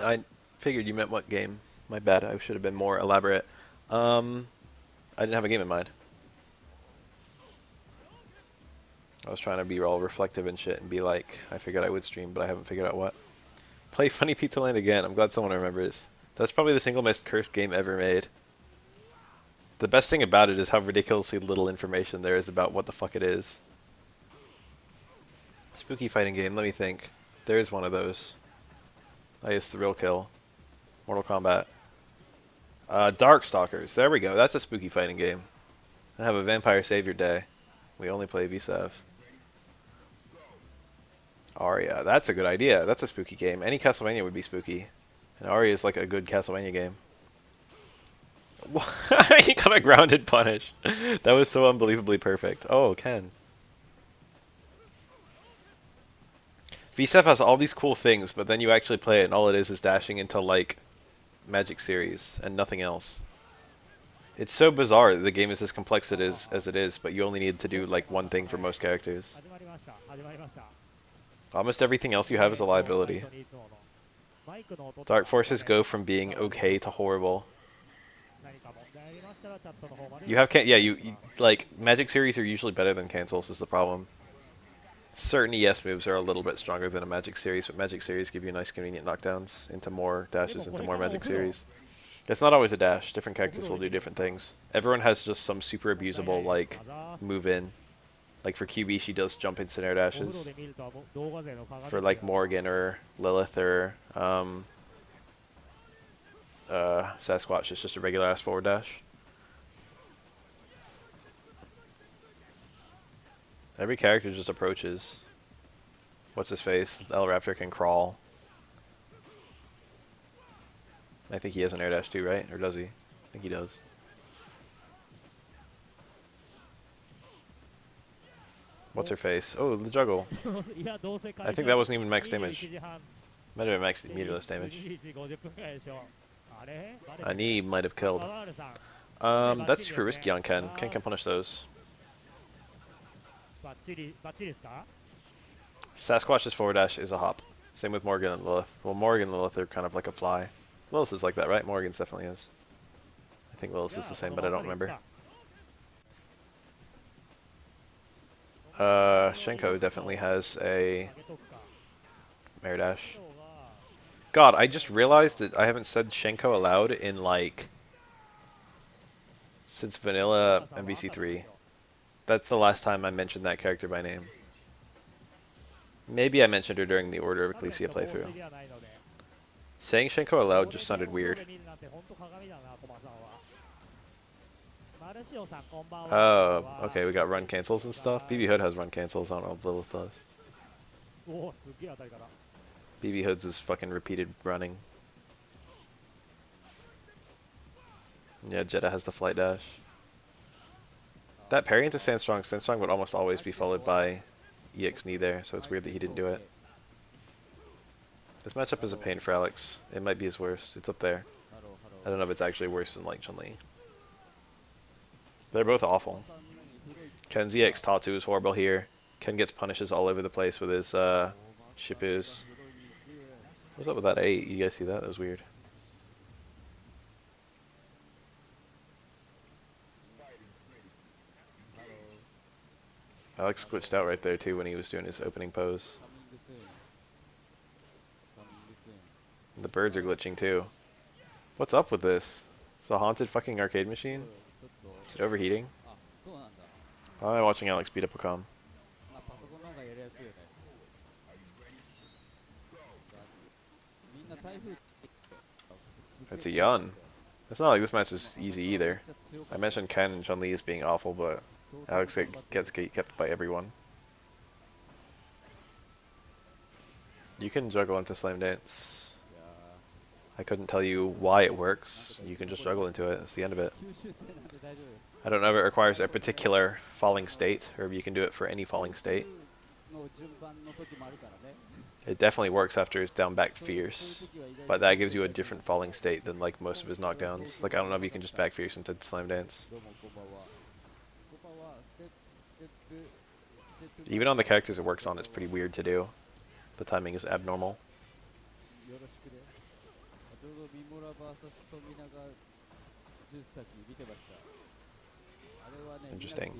I figured you meant what game. My bad. I should have been more elaborate. Um, I didn't have a game in mind. I was trying to be all reflective and shit and be like, I figured I would stream, but I haven't figured out what. Play Funny Pizza Land again. I'm glad someone remembers. That's probably the single most cursed game ever made. The best thing about it is how ridiculously little information there is about what the fuck it is. Spooky fighting game, let me think. There is one of those. I guess Thrill Kill. Mortal Kombat. Darkstalkers. There we go. That's a spooky fighting game. I have a Vampire Savior Day. We only play VSEV. Aria. That's a good idea. That's a spooky game. Any Castlevania would be spooky. And Aria is like a good Castlevania game. He got a grounded punish. That was so unbelievably perfect. Oh, Ken. VSEF has all these cool things, but then you actually play it and all it is dashing into like Magic Series and nothing else. It's so bizarre that the game is as complex as it is, but you only need to do like one thing for most characters. Almost everything else you have is a liability. Dark Forces go from being okay to horrible. You have yeah, you like Magic Series are usually better than cancels is the problem. Certain ES moves are a little bit stronger than a Magic Series, but Magic Series give you nice convenient knockdowns into more dashes into more Magic Series. It's not always a dash. Different characters will do different things. Everyone has just some super abusable like move in. Like for QB, she does jump in snare dashes. For like Morgan or Lilith or Sasquatch, it's just a regular ass forward dash. Every character just approaches. What's his face? El Raptor can crawl. I think he has an air dash too, right? Or does he? I think he does. What's her face? Oh, the juggle. I think that wasn't even max damage. Might have been max meterless damage. Ani might have killed. That's super risky on Ken. Ken can punish those. Sasquatch's forward dash is a hop. Same with Morgan and Lilith. Well, Morgan and Lilith are kind of like a fly. Lilith is like that, right? Morgan's definitely is. I think Lilith is the same, but I don't remember. Shenko definitely has a air dash. God, I just realized that I haven't said Shenko aloud in like since vanilla MVC3. That's the last time I mentioned that character by name. Maybe I mentioned her during the Order of Ecclesia playthrough. Saying Shenko aloud just sounded weird. Oh, okay, we got run cancels and stuff. BB Hood has run cancels, I don't know if Lilith does. BB Hood's is fucking repeated running. Yeah, Jetta has the flight dash. That parry into Sandstrong would almost always be followed by EX knee there, so it's weird that he didn't do it. This matchup is a pain for Alex. It might be his worst. It's up there. I don't know if it's actually worse than like Chun-Li. They're both awful. Ken's EX Tatu is horrible here. Ken gets punishes all over the place with his Shippus. What's up with that 8? You guys see that? That was weird. Alex glitched out right there too when he was doing his opening pose. The birds are glitching too. What's up with this? It's a haunted fucking arcade machine? Is it overheating? Why am I watching Alex beat up a com? It's a yawn. It's not like this match is easy either. I mentioned Ken and Chun-Li as being awful, but Alex gets kept by everyone. You can juggle into Slam Dance. I couldn't tell you why it works. You can just juggle into it. That's the end of it. I don't know if it requires a particular falling state, or if you can do it for any falling state. It definitely works after his down back fierce, but that gives you a different falling state than like most of his knockdowns. Like I don't know if you can just back fierce into Slam Dance. Even on the characters it works on, it's pretty weird to do. The timing is abnormal. Interesting.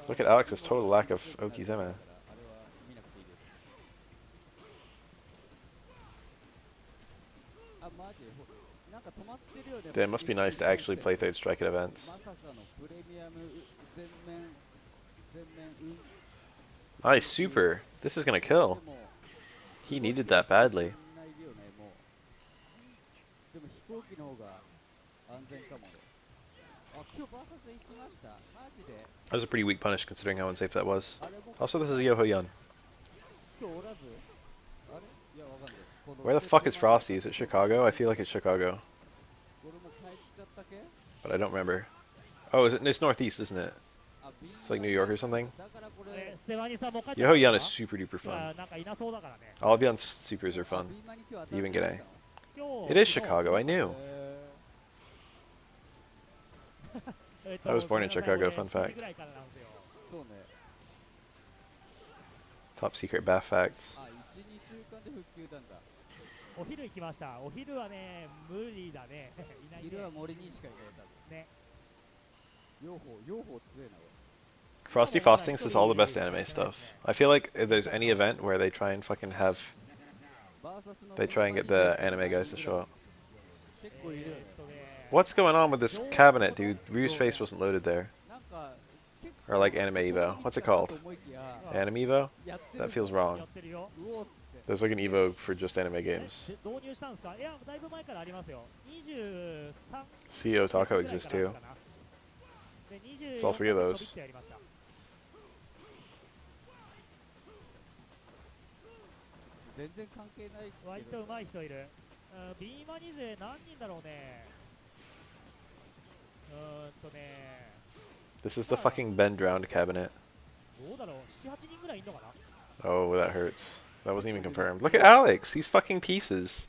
Look at Alex's total lack of Okizeme. Damn, it must be nice to actually play Third Strike at events. Nice, super. This is gonna kill. He needed that badly. That was a pretty weak punish considering how unsafe that was. Also, this is Yoho Yun. Where the fuck is Frosty? Is it Chicago? I feel like it's Chicago. But I don't remember. Oh, it's Northeast, isn't it? It's like New York or something. Yoho Yun is super duper fun. All of Yun's supers are fun. You even get A. It is Chicago, I knew. I was born in Chicago, fun fact. Top secret bath facts. Frosty Fostings is all the best anime stuff. I feel like if there's any event where they try and fucking have... They try and get the anime guys to show up. What's going on with this cabinet, dude? Ryu's face wasn't loaded there. Or like Anime Evo. What's it called? Anime Evo? That feels wrong. There's like an Evo for just anime games. CEO Taco exists too. It's all three of those. This is the fucking bend round cabinet. Oh, that hurts. That wasn't even confirmed. Look at Alex! He's fucking pieces.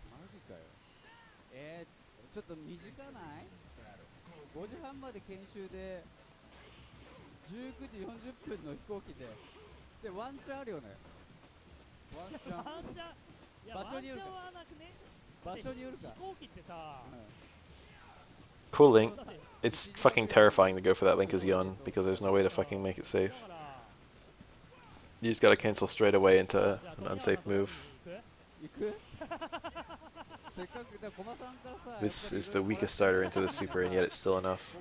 Cool link. It's fucking terrifying to go for that link as Yun, because there's no way to fucking make it safe. You just gotta cancel straight away into an unsafe move. This is the weakest starter into the super, and yet it's still enough.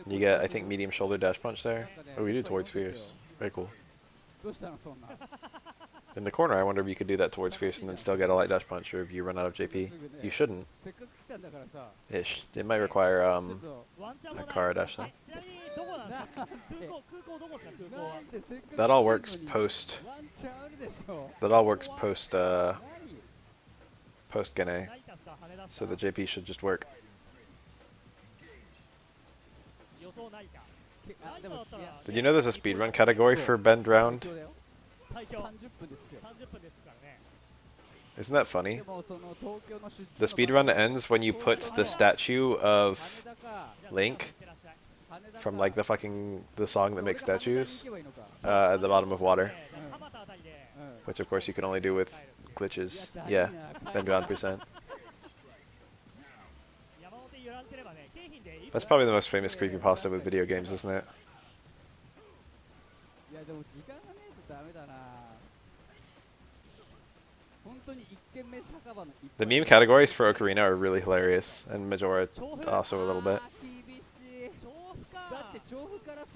You get, I think, medium shoulder dash punch there. Oh, we do towards Fierce. Very cool. In the corner, I wonder if you could do that towards Fierce and then still get a light dash punch, or if you run out of JP. You shouldn't. Ish. It might require a Kara dash though. That all works post. That all works post. Post Gene. So the JP should just work. Did you know there's a speedrun category for bend round? Isn't that funny? The speedrun ends when you put the statue of Link from like the song that makes statues at the bottom of water, which of course you can only do with glitches. Yeah, bend round %. That's probably the most famous creepypasta with video games, isn't it? The meme categories for Ocarina are really hilarious, and Majora also a little bit.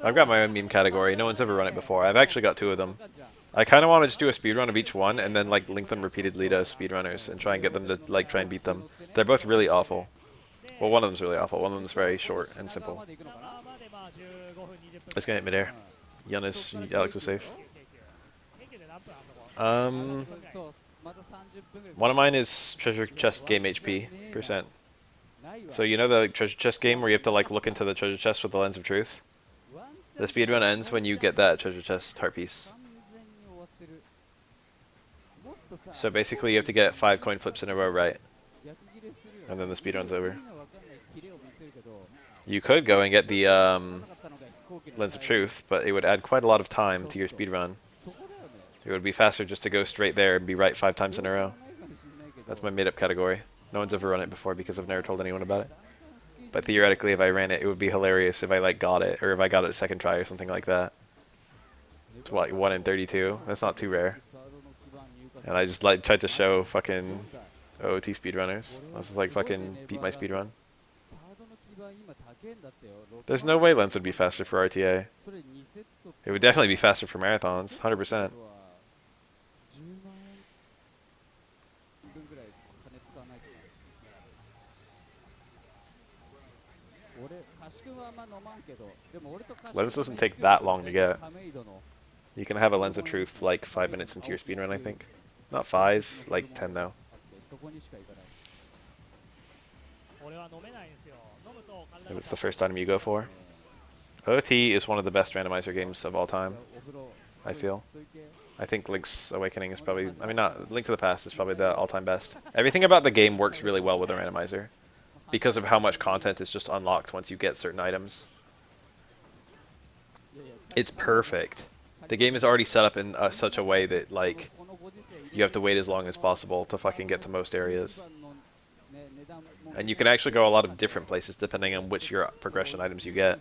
I've got my own meme category. No one's ever run it before. I've actually got 2 of them. I kind of want to just do a speedrun of each one, and then like link them repeatedly to speedrunners and try and get them to like try and beat them. They're both really awful. Well, one of them's really awful. One of them's very short and simple. It's gonna hit midair. Alex is safe. One of mine is treasure chest game HP %. So you know the treasure chest game where you have to like look into the treasure chest with the lens of truth? The speedrun ends when you get that treasure chest heart piece. So basically you have to get 5 coin flips in a row right. And then the speedrun's over. You could go and get the lens of truth, but it would add quite a lot of time to your speedrun. It would be faster just to go straight there and be right 5 times in a row. That's my made-up category. No one's ever run it before because I've never told anyone about it. But theoretically, if I ran it, it would be hilarious if I like got it, or if I got it second try or something like that. It's what, 1 in 32? That's not too rare. And I just like tried to show fucking OOT speedrunners. I was just like, fucking beat my speedrun. There's no way lens would be faster for RTA. It would definitely be faster for marathons, 100%. Lens doesn't take that long to get. You can have a lens of truth like 5 minutes into your speedrun, I think. Not 5, like 10 now. If it's the first item you go for. OT is one of the best randomizer games of all time, I feel. I think Link's Awakening is probably, I mean, not, Link to the Past is probably the all-time best. Everything about the game works really well with a randomizer because of how much content is just unlocked once you get certain items. It's perfect. The game is already set up in such a way that, like, you have to wait as long as possible to fucking get to most areas. And you can actually go a lot of different places depending on which your progression items you get.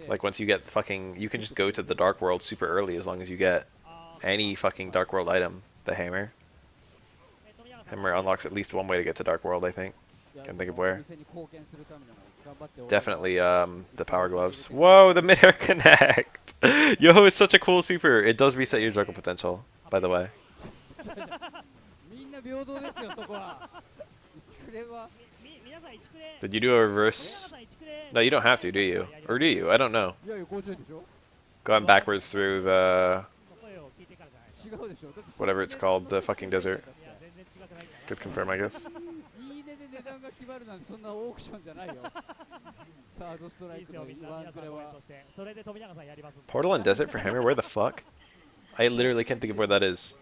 Like, once you get fucking, you can just go to the Dark World super early as long as you get any fucking Dark World item. The hammer. Hammer unlocks at least one way to get to Dark World, I think. Can't think of where. Definitely the power gloves. Whoa, the mid-air connect! Yo, it's such a cool super. It does reset your juggle potential, by the way. Did you do a reverse? No, you don't have to, do you? Or do you? I don't know. Going backwards through the... whatever it's called, the fucking desert. Could confirm, I guess. Portal and Desert for Hammer? Where the fuck? I literally can't think of where that is.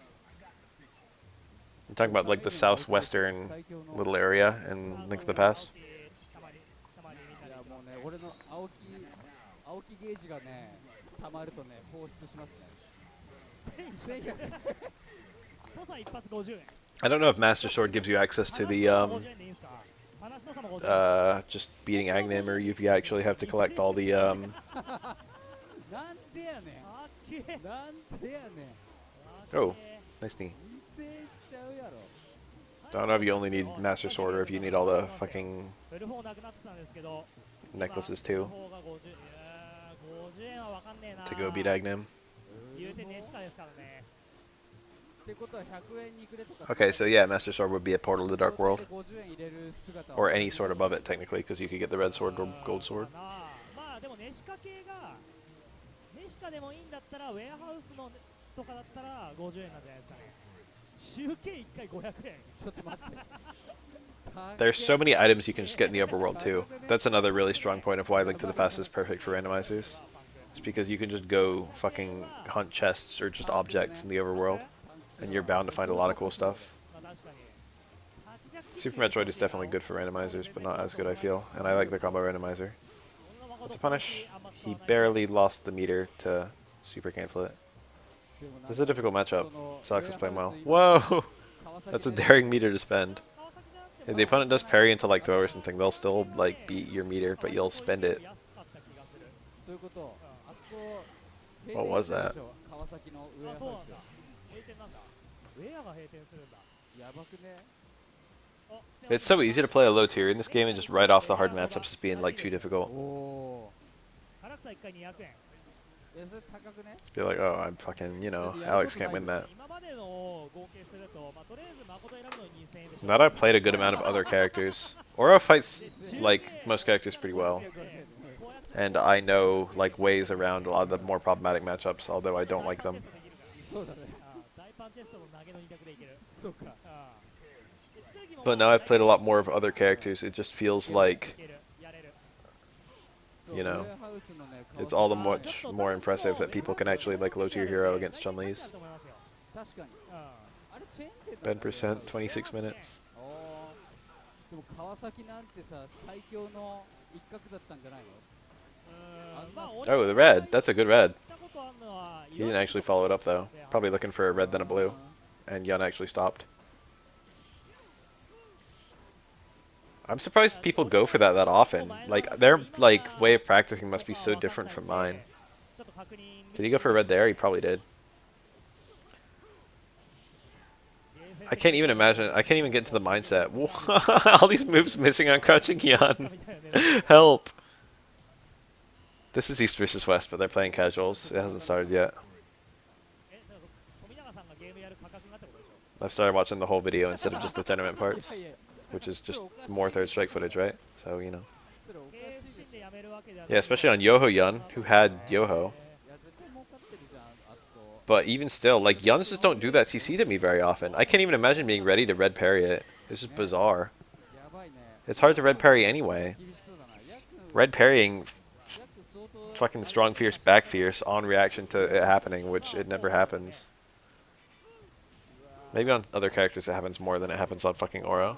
I'm talking about like the southwestern little area in Link to the Past. I don't know if Master Sword gives you access to the just beating Agnim, or if you actually have to collect all the oh, nice knee. I don't know if you only need Master Sword or if you need all the fucking necklaces too to go beat Agnim. Okay, so yeah, Master Sword would be a portal to the Dark World. Or any sword above it, technically, because you could get the red sword or gold sword. There's so many items you can just get in the overworld too. That's another really strong point of why Link to the Past is perfect for randomizers. It's because you can just go fucking hunt chests or just objects in the overworld, and you're bound to find a lot of cool stuff. Super Metroid is definitely good for randomizers, but not as good, I feel. And I like the combo randomizer. What's a punish? He barely lost the meter to super cancel it. This is a difficult matchup. Sox is playing well. Whoa! That's a daring meter to spend. If the opponent does parry into like throw or something, they'll still like beat your meter, but you'll spend it. What was that? It's so easy to play a low tier in this game and just write off the hard matchups as being like too difficult. Just be like, oh, I'm fucking, you know, Alex can't win that. Now that I've played a good amount of other characters, Oro fights like most characters pretty well. And I know like ways around a lot of the more problematic matchups, although I don't like them. But now I've played a lot more of other characters, it just feels like, you know, it's all the much more impressive that people can actually like low tier hero against Chun-Li's. Ben percent, 26 minutes. Oh, the red. That's a good red. He didn't actually follow it up though. Probably looking for a red then a blue. And Yun actually stopped. I'm surprised people go for that often. Like, their like way of practicing must be so different from mine. Did he go for a red there? He probably did. I can't even imagine. I can't even get into the mindset. All these moves missing on crouching Yun. Help. This is East versus West, but they're playing casuals. It hasn't started yet. I've started watching the whole video instead of just the tournament parts, which is just more third strike footage, right? So, you know. Yeah, especially on Yoho Yun, who had Yoho. But even still, like, Yuns just don't do that TC to me very often. I can't even imagine being ready to red parry it. It's just bizarre. It's hard to red parry anyway. Red parrying fucking strong fierce back fierce on reaction to it happening, which it never happens. Maybe on other characters it happens more than it happens on fucking Oro.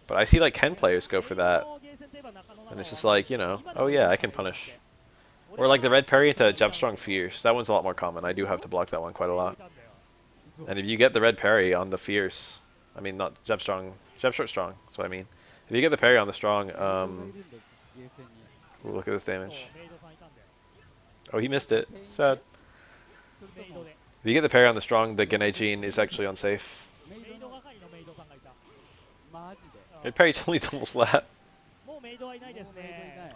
But I see like Ken players go for that. And it's just like, you know, oh yeah, I can punish. Or like the red parry into jump strong fierce. That one's a lot more common. I do have to block that one quite a lot. And if you get the red parry on the fierce, I mean not jump strong, jump short strong, that's what I mean. If you get the parry on the strong, ooh, look at this damage. Oh, he missed it. Sad. If you get the parry on the strong, the Genei is actually unsafe. It parry Chun-Li double slap.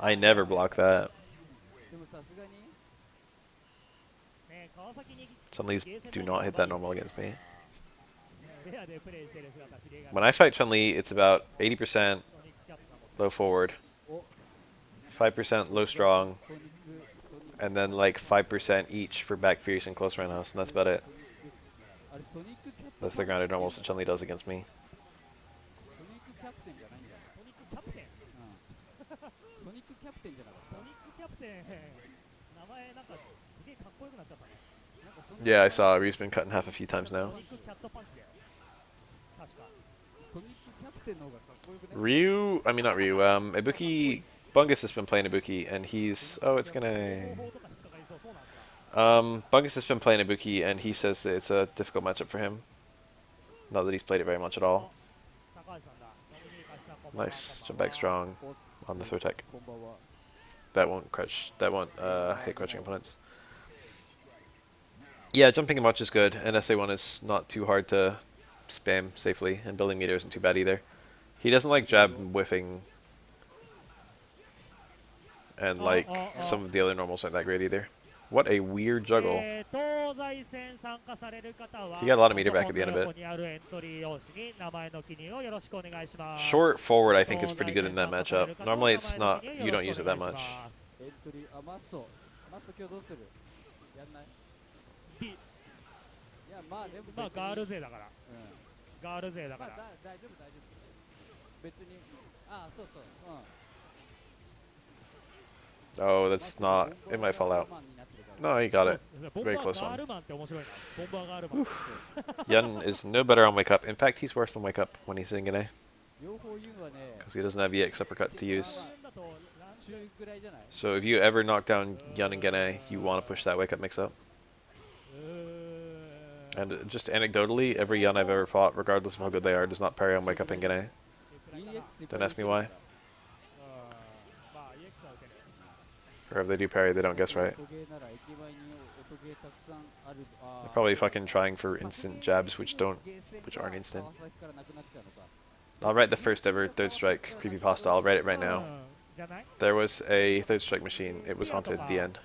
I never block that. Chun-Li's do not hit that normal against me. When I fight Chun-Li, it's about 80% low forward, 5% low strong, and then like 5% each for back fierce and close roundhouse, and that's about it. That's the grounded normals that Chun-Li does against me. Yeah, I saw Ryu's been cut in half a few times now. Ryu, I mean not Ryu, Ibuki, Bungus has been playing Ibuki, and he's, oh, it's gonna... Bungus has been playing Ibuki, and he says that it's a difficult matchup for him. Not that he's played it very much at all. Nice, jump back strong on the throw tech. That won't crouch, that won't hit crouching opponents. Yeah, jumping much is good, and SA1 is not too hard to spam safely, and building meter isn't too bad either. He doesn't like jab whiffing, and like some of the other normals aren't that great either. What a weird juggle. He got a lot of meter back at the end of it. Short forward I think is pretty good in that matchup. Normally it's not, you don't use it that much. Oh, that's not, it might fall out. No, he got it. Very close one. Yun is no better on wake up. In fact, he's worse on wake up when he's in Gane. Because he doesn't have EX uppercut to use. So if you ever knock down Yun and Gane, you want to push that wake up mix up. And just anecdotally, every Yun I've ever fought, regardless of how good they are, does not parry on wake up in Gane. Don't ask me why. Or if they do parry, they don't guess right. They're probably fucking trying for instant jabs, which aren't instant. I'll write the first ever third strike creepypasta. I'll write it right now. There was a third strike machine. It was haunted at the end.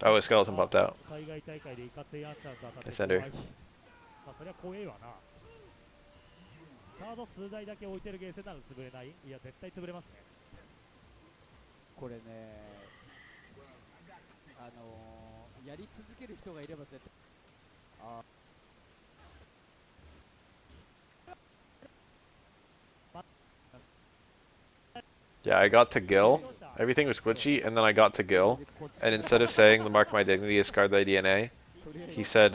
Oh, a skeleton popped out. I send her. サード数台だけ置いてるゲーセンなら潰れない？いや、絶対潰れますね。これね、やり続ける人がいれば絶対。Yeah, I got to Gil. Everything was glitchy, and then I got to Gil, and instead of saying the mark of my dignity is scarred thy DNA, he said,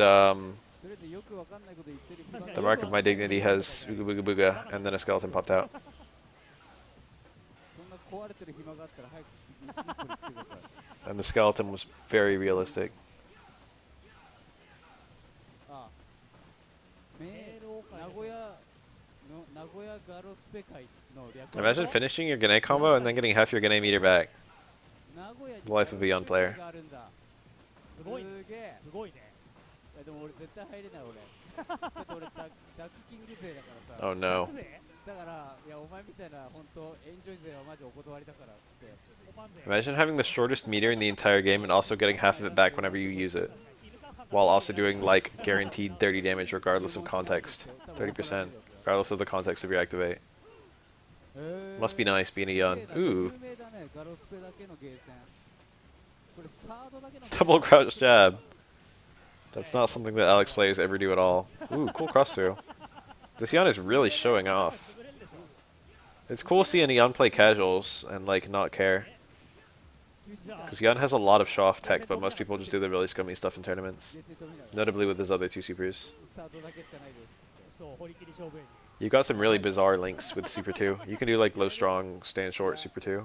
the mark of my dignity has ooga booga booga, and then a skeleton popped out. And the skeleton was very realistic. Imagine finishing your Gane combo and then getting half your Gane meter back. The life of a young player. Oh no. Imagine having the shortest meter in the entire game and also getting half of it back whenever you use it. While also doing like guaranteed 30 damage regardless of context. 30%. Regardless of the context of your activate. Must be nice being a Yun. Ooh. Double crouch jab. That's not something that Alex players ever do at all. Ooh, cool cross through. This Yun is really showing off. It's cool seeing a Yun play casuals and like not care. Because Yun has a lot of show-off tech, but most people just do the really scummy stuff in tournaments. Notably with his other two supers. You got some really bizarre links with Super 2. You can do like low strong, stand short, Super 2.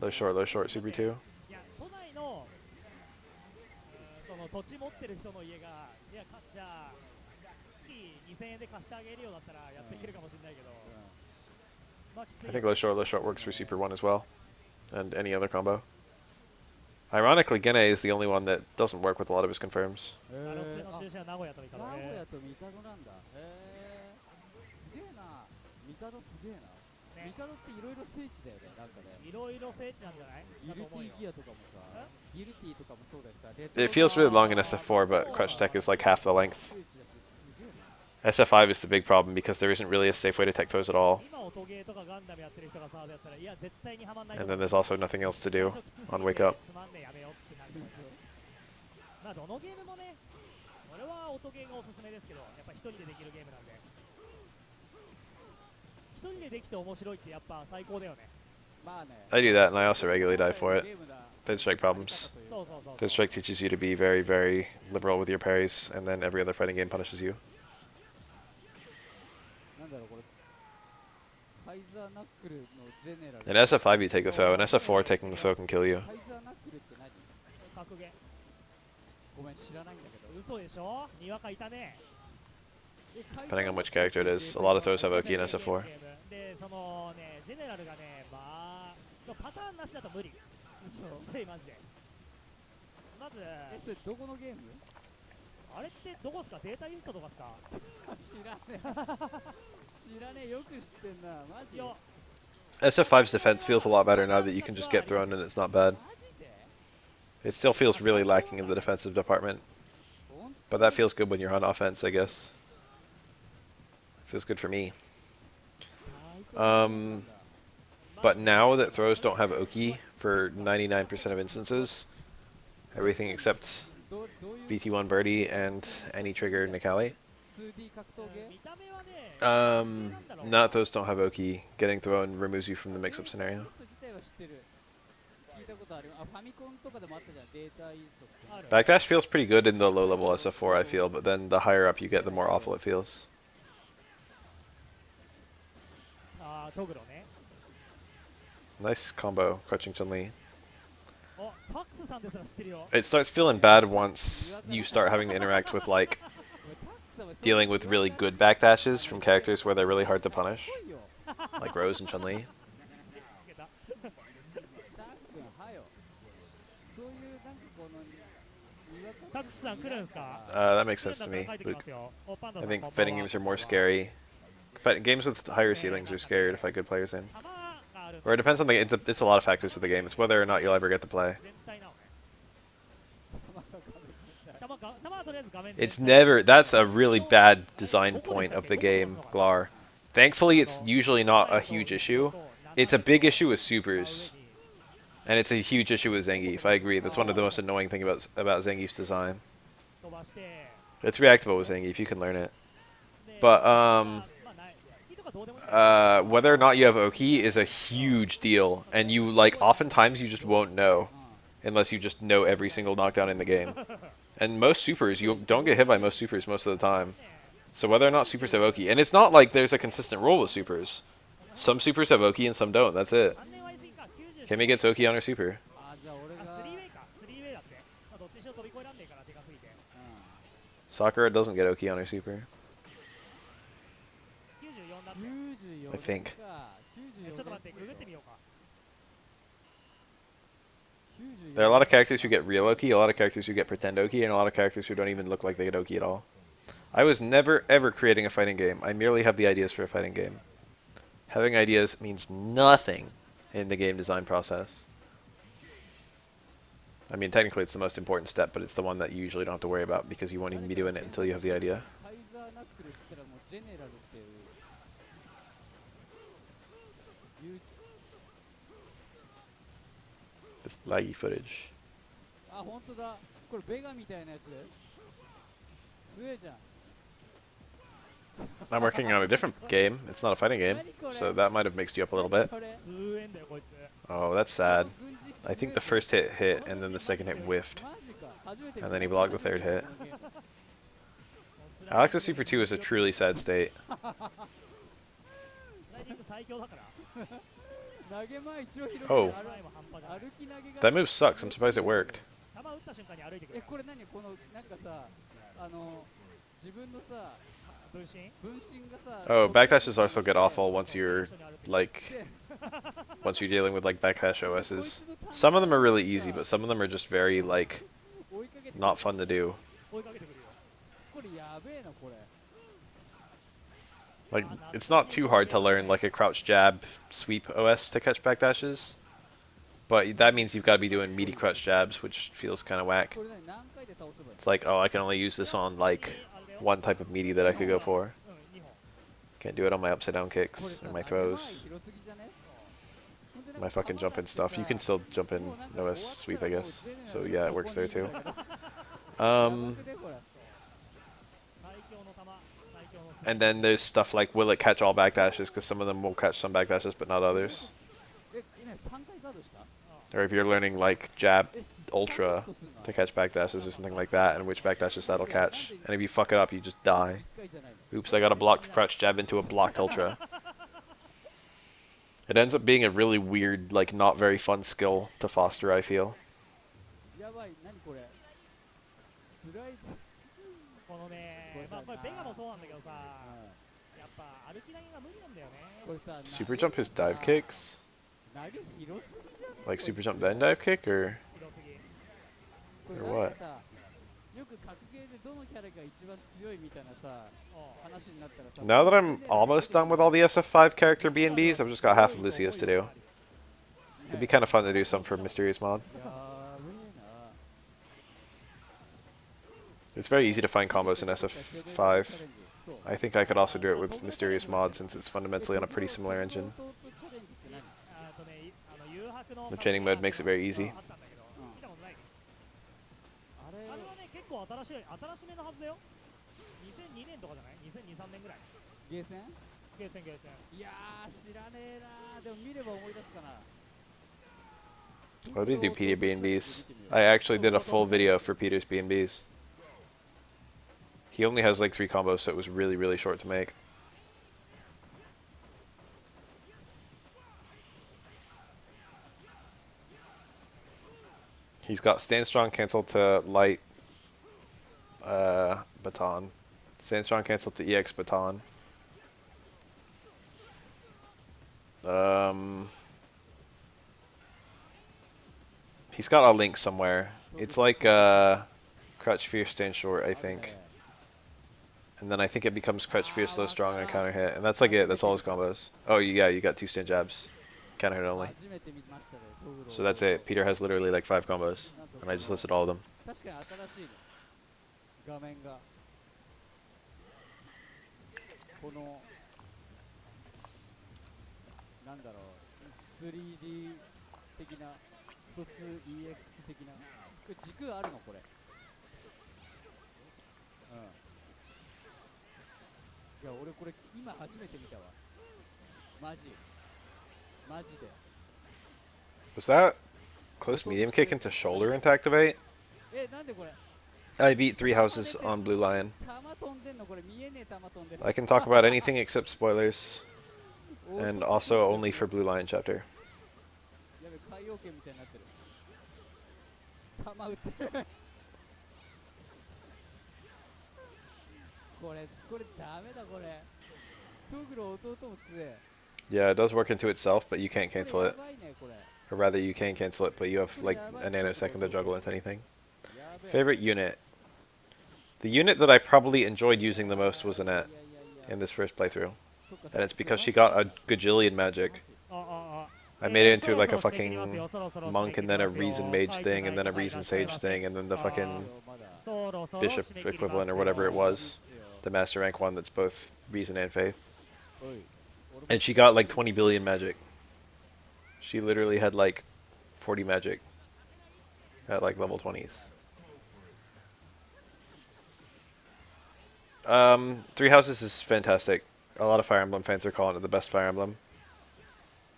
Low short, Super 2. I think low short works for Super 1 as well. And any other combo. Ironically, Gene is the only one that doesn't work with a lot of his confirms. It feels really long in SF4, but Crutch Tech is like half the length. SF5 is the big problem because there isn't really a safe way to tech foes at all. And then there's also nothing else to do on Wake Up. I do that, and I also regularly die for it. Dead strike problems. Dead strike teaches you to be very, very liberal with your parries, and then every other fighting game punishes you. In SF5 you take the throw, in SF4 taking the throw can kill you. Depending on which character it is. A lot of throws have Oki in SF4. SF5's defense feels a lot better now that you can just get thrown and it's not bad. It still feels really lacking in the defensive department. But that feels good when you're on offense, I guess. Feels good for me. But now that throws don't have Oki for 99% of instances, everything except VT1 Birdie and any trigger Nikali. Not those don't have Oki. Getting thrown removes you from the mix-up scenario. Backdash feels pretty good in the low-level SF4, I feel, but then the higher up you get, the more awful it feels. Nice combo, crouching Chun-Li. It starts feeling bad once you start having to interact with, like, dealing with really good backdashes from characters where they're really hard to punish. Like Rose and Chun-Li. That makes sense to me, Luke. I think fighting games are more scary. Games with higher ceilings are scarier to fight good players in. Or it depends on the... It's a lot of factors to the game. It's whether or not you'll ever get to play. It's never... That's a really bad design point of the game, Glar. Thankfully, it's usually not a huge issue. It's a big issue with supers. And it's a huge issue with Zangief, I agree. That's one of the most annoying things about Zangief's design. It's reactable with Zangief, you can learn it. But, whether or not you have Oki is a huge deal. And you, like, oftentimes you just won't know. Unless you just know every single knockdown in the game. And most supers, you don't get hit by most supers most of the time. So whether or not supers have Oki, and it's not like there's a consistent rule with supers. Some supers have Oki and some don't. That's it. Kemi gets Oki on her super. あ、じゃあ俺が、Sakura doesn't get Oki on her super. 94 I think. か、94連続よ。There are a lot of 94 characters who get real Oki, a lot of characters who get pretend Oki, and a lot of characters who don't even look like they get Oki at all. I was never ever creating a fighting game. I merely have the ideas for a fighting game. Having ideas means nothing in the game design process. I mean, technically it's the most important step, but it's the one that you usually don't have to worry about because you won't even be doing it until you have the idea. カイザーナックルって言ったらもうジェネラルっていう、This laggy footage. あ、本当だ。これベガみたいなやつ。すげえじゃん。I'm working on a different game. It's not a fighting game, so that might have mixed you up a little bit. これ Oh, that's sad. I think the first hit hit, and then the second hit whiffed, マジか。初めて見た and then he blocked the third hit. Alex's Super 2 is a truly sad state. 投げ前一応広げて Oh. 歩き投げが That move sucks. I'm surprised it worked. え、これ何このなんかさ、自分のさ、分身がさ、 Oh, backdashes also get awful once you're, like, once you're dealing with, like, backdash OSs. Some of them are really easy, but some of them are just very, like, 追いかけて not fun to do. これやべえなこれ。 Like, it's not too hard to learn, like, a crouch jab sweep OS to catch backdashes. But that means you've got to be doing meaty crouch jabs, which feels kind of whack. これ何回で倒せばいい It's like, oh, I can only use this on, like, one type of meaty that I could go for. Can't do it on my upside down これ kicks さ or my 投げ前 throws, 広すぎじゃね my fucking jump in stuff. You can still jump in OS sweep, I guess. So yeah, it works there too. And then there's stuff like, will it catch all backdashes? Because some of them will catch some backdashes, but not others. え、ね、3回ガードした Or if you're learning like jab ultra to catch backdashes or something like that, and which backdashes that'll catch. And if you fuck it up, you just die. 1回じゃないの Oops, I got a blocked crouch jab into a blocked ultra. It ends up being a really weird, like, not very fun skill to foster, I feel. やばい、何これスライドこのね、まあこれベガもそうなんだけどさ、やっぱ歩き投げが無理なんだよね。これさ Super jump his dive kicks? 投げ広すぎじゃね Like super jump then dive kick, or 広すぎ。これ or なん what? かさよく格ゲーでどのキャラが一番強いみたいなさ話になったらさ Now that I'm almost done with all the SF5 character B&Bs, I've just got half of Lucius to do. It'd be kind of fun to do some for Mysterious Mod. やべえな It's very easy to find combos in SF5. I think I could also do it with Mysterious Mod since it's fundamentally on a pretty similar engine. 誘白の The chaining mode makes it very easy. あったんだけど、見たことない。あれあれはね、結構新しめのはずだよ。2002年とかじゃない ?2002、3年ぐらい。ゲーセンゲーセンゲーセン。いやー知らねえなーでも見れば思い出すかな What did he do Peter B&Bs? I actually did a full video for Peter's B&Bs. He only has like 3 combos, so it was really, really short to make. He's got stand strong cancel to light baton. Stand strong cancel to EX baton. He's got a link somewhere. It's like Crutch Fierce Stand Short, I think. And then I think it becomes Crutch Fierce Slow Strong and counter hit. And that's like it, that's all his combos. Oh yeah, you got 2 stand jabs. Counter hit only. 初めて見ましたね So that's it. Peter has literally like 5 combos. And I just listed all of them. 確かに新しいね画面がこのなんだろう 3D 的なスト 2EX 的なこれ軸あるのこれうんいや俺これ今初めて見たわマジで Was that close medium kick into shoulder into activate? えなんでこれ I beat 3 houses on Blue Lion. 弾飛んでんのこれ見えねえ弾飛んでる I can talk about anything except spoilers, お and ー also only for Blue Lion chapter. やべ海洋圏みたいになってる弾撃ってるこれダメだこれトグロ弟も強え Yeah, it does work into itself, but you can't これ cancel や it. ばいねこれ Or rather, you can cancel it, but you have like a nanosecond to juggle into anything. やべえ Favorite unit? The unit that I probably enjoyed using the most was いや Annette いやいやいや in this first playthrough. そっか And it's because she got a gajillion magic. あ I made it そ into ろ like そ a ろ締め切ります fucking よそろそろ締め monk 切 and り then a ますよ reason mage 書いて thing ない and then a 方いら reason っしゃい sage ませ thing and then the あ fucking まだ そろそろ bishop 締め切りますよ equivalent or whatever it was. いいっすよ The master rank one that's both reason and faith. おい俺も And she got like 20 billion magic. She literally had like 40 magic at like level 20s. 3 houses is fantastic. A lot of Fire Emblem fans are calling it the best Fire Emblem.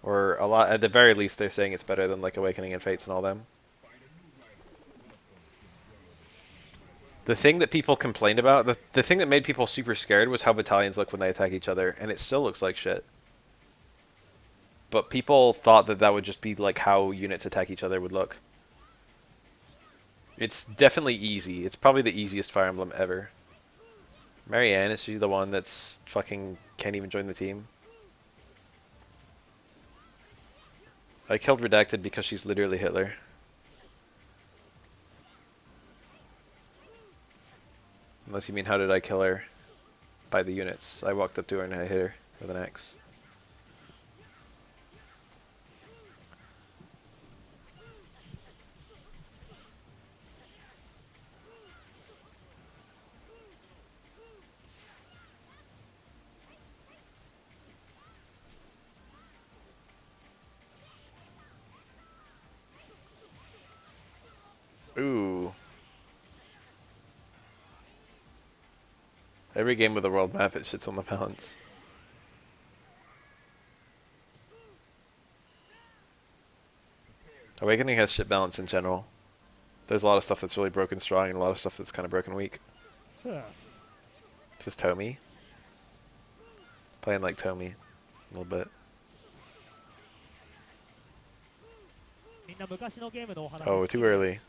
Or a lot, at the very least, they're saying it's better than like Awakening and Fates and all them. The thing that people complained about, the thing that made people super scared was how battalions look when they attack each other, and it still looks like shit. But people thought that that would just be like how units attack each other would look. It's definitely easy. It's probably the easiest Fire Emblem ever. Marianne, is she the one that's fucking can't even join the team? I killed Redacted because she's literally Hitler. Unless you mean how did I kill her? By the units. I walked up to her and I hit her with an axe. Ooh. Every game with a world map, it shits on the balance. Awakening has shit balance in general. There's a lot of stuff that's really broken strong and a lot of stuff that's kind of broken weak. This is Tomy. Playing like Tomy. A little bit. みんな昔のゲームのお話 Oh, 好き too early.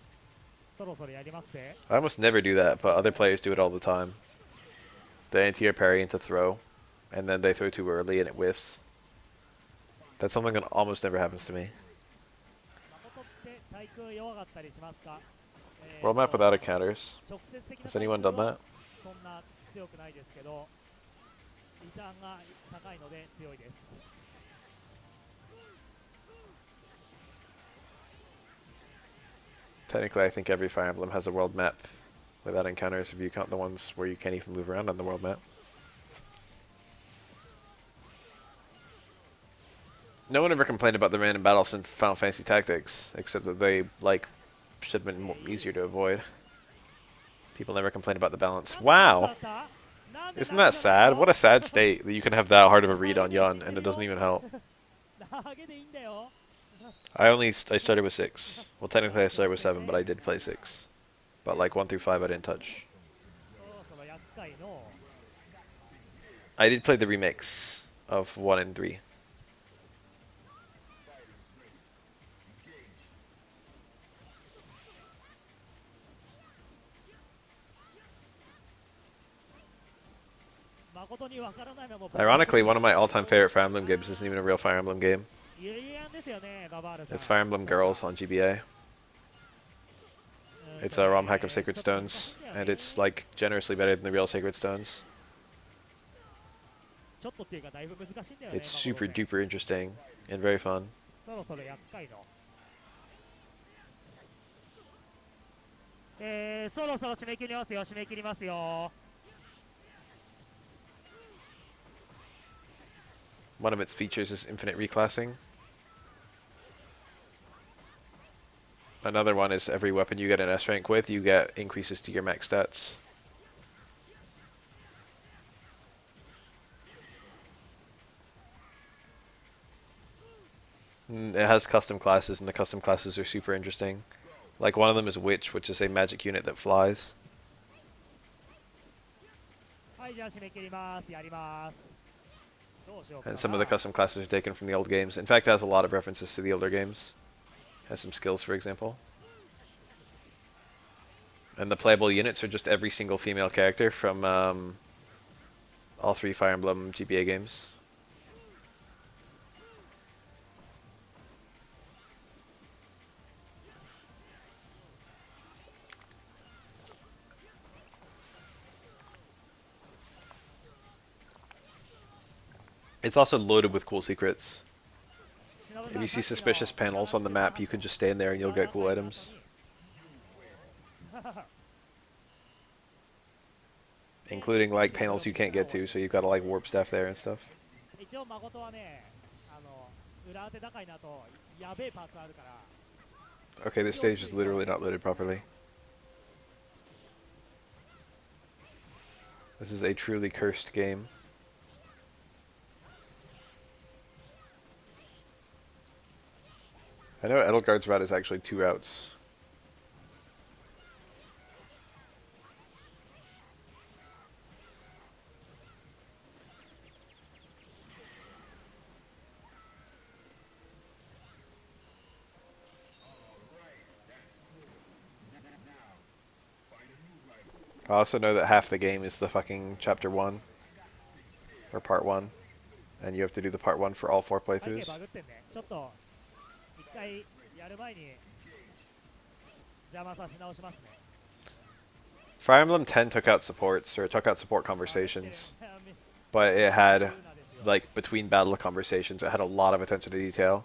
そろそろやりますぜ I almost never do that, but other players do it all the time. They anti-air parry into throw, and then they throw too early and it whiffs. That's something that almost never happens to me. 誠って対空弱かったりしますか World map without encounters. 直接的な Has anyone done 対空は that? そんな強くないですけどリターンが高いので強いです Technically, I think every Fire Emblem has a world map without encounters if you count the ones where you can't even move around on the world map. No one ever complained about the random battles in Final Fantasy Tactics, except that they, like, should have been easier to avoid. People never complained about the balance. Wow! Isn't that sad? What a sad state that you can have that hard of a read on Yun and it doesn't even help. I started with 6. Well, technically I started with 7, but I did play 6. But like 1 through 5 I didn't touch. そろそろ厄介の I did play the remix of 1 and 3. Ironically, one of my all-time favorite Fire Emblem games isn't even a real Fire Emblem game. ゆりやんですよねババールさん It's Fire Emblem Girls on GBA. It's a ROM hack of Sacred Stones, and it's like generously better than the real Sacred Stones. ちょっとっていうかだいぶ難しいんだよね It's super ババール duper interesting and very fun. そろそろ厄介のそろそろ締め切りますよ締め切りますよ One of its features is infinite reclassing. Another one is every weapon you get an S rank with, you get increases to your max stats. It has custom classes, and the custom classes are super interesting. Like one of them is Witch, which is a magic unit that flies. じゃあ締め切ります。やります。どうしようか And な。 some of the custom classes are taken from the old games. In fact, it has a lot of references to the older games. Has some skills, for example. And the playable units are just every single female character from all 3 Fire Emblem GBA games. It's also loaded with cool secrets. If you see suspicious panels on the map, you can just stay in there and you'll get cool items. Including like panels you can't get to, so you've got to like warp stuff there and stuff. 一応誠はね、裏当て高いなとやべえパーツあるから。 Okay, this stage is literally not loaded properly. This is a truly cursed game. I know Edelgard's route is actually 2 routes. I also know that half the game is the fucking chapter 1. Or part 1. And you have to do the part 1 for all 4 背景 playthroughs. バグってんね。ちょっと一回やる前に邪魔さし直しますね。 Fire Emblem 10 took out supports, or it took out support conversations. But it had, like, between battle conversations, it had a lot of attention to detail.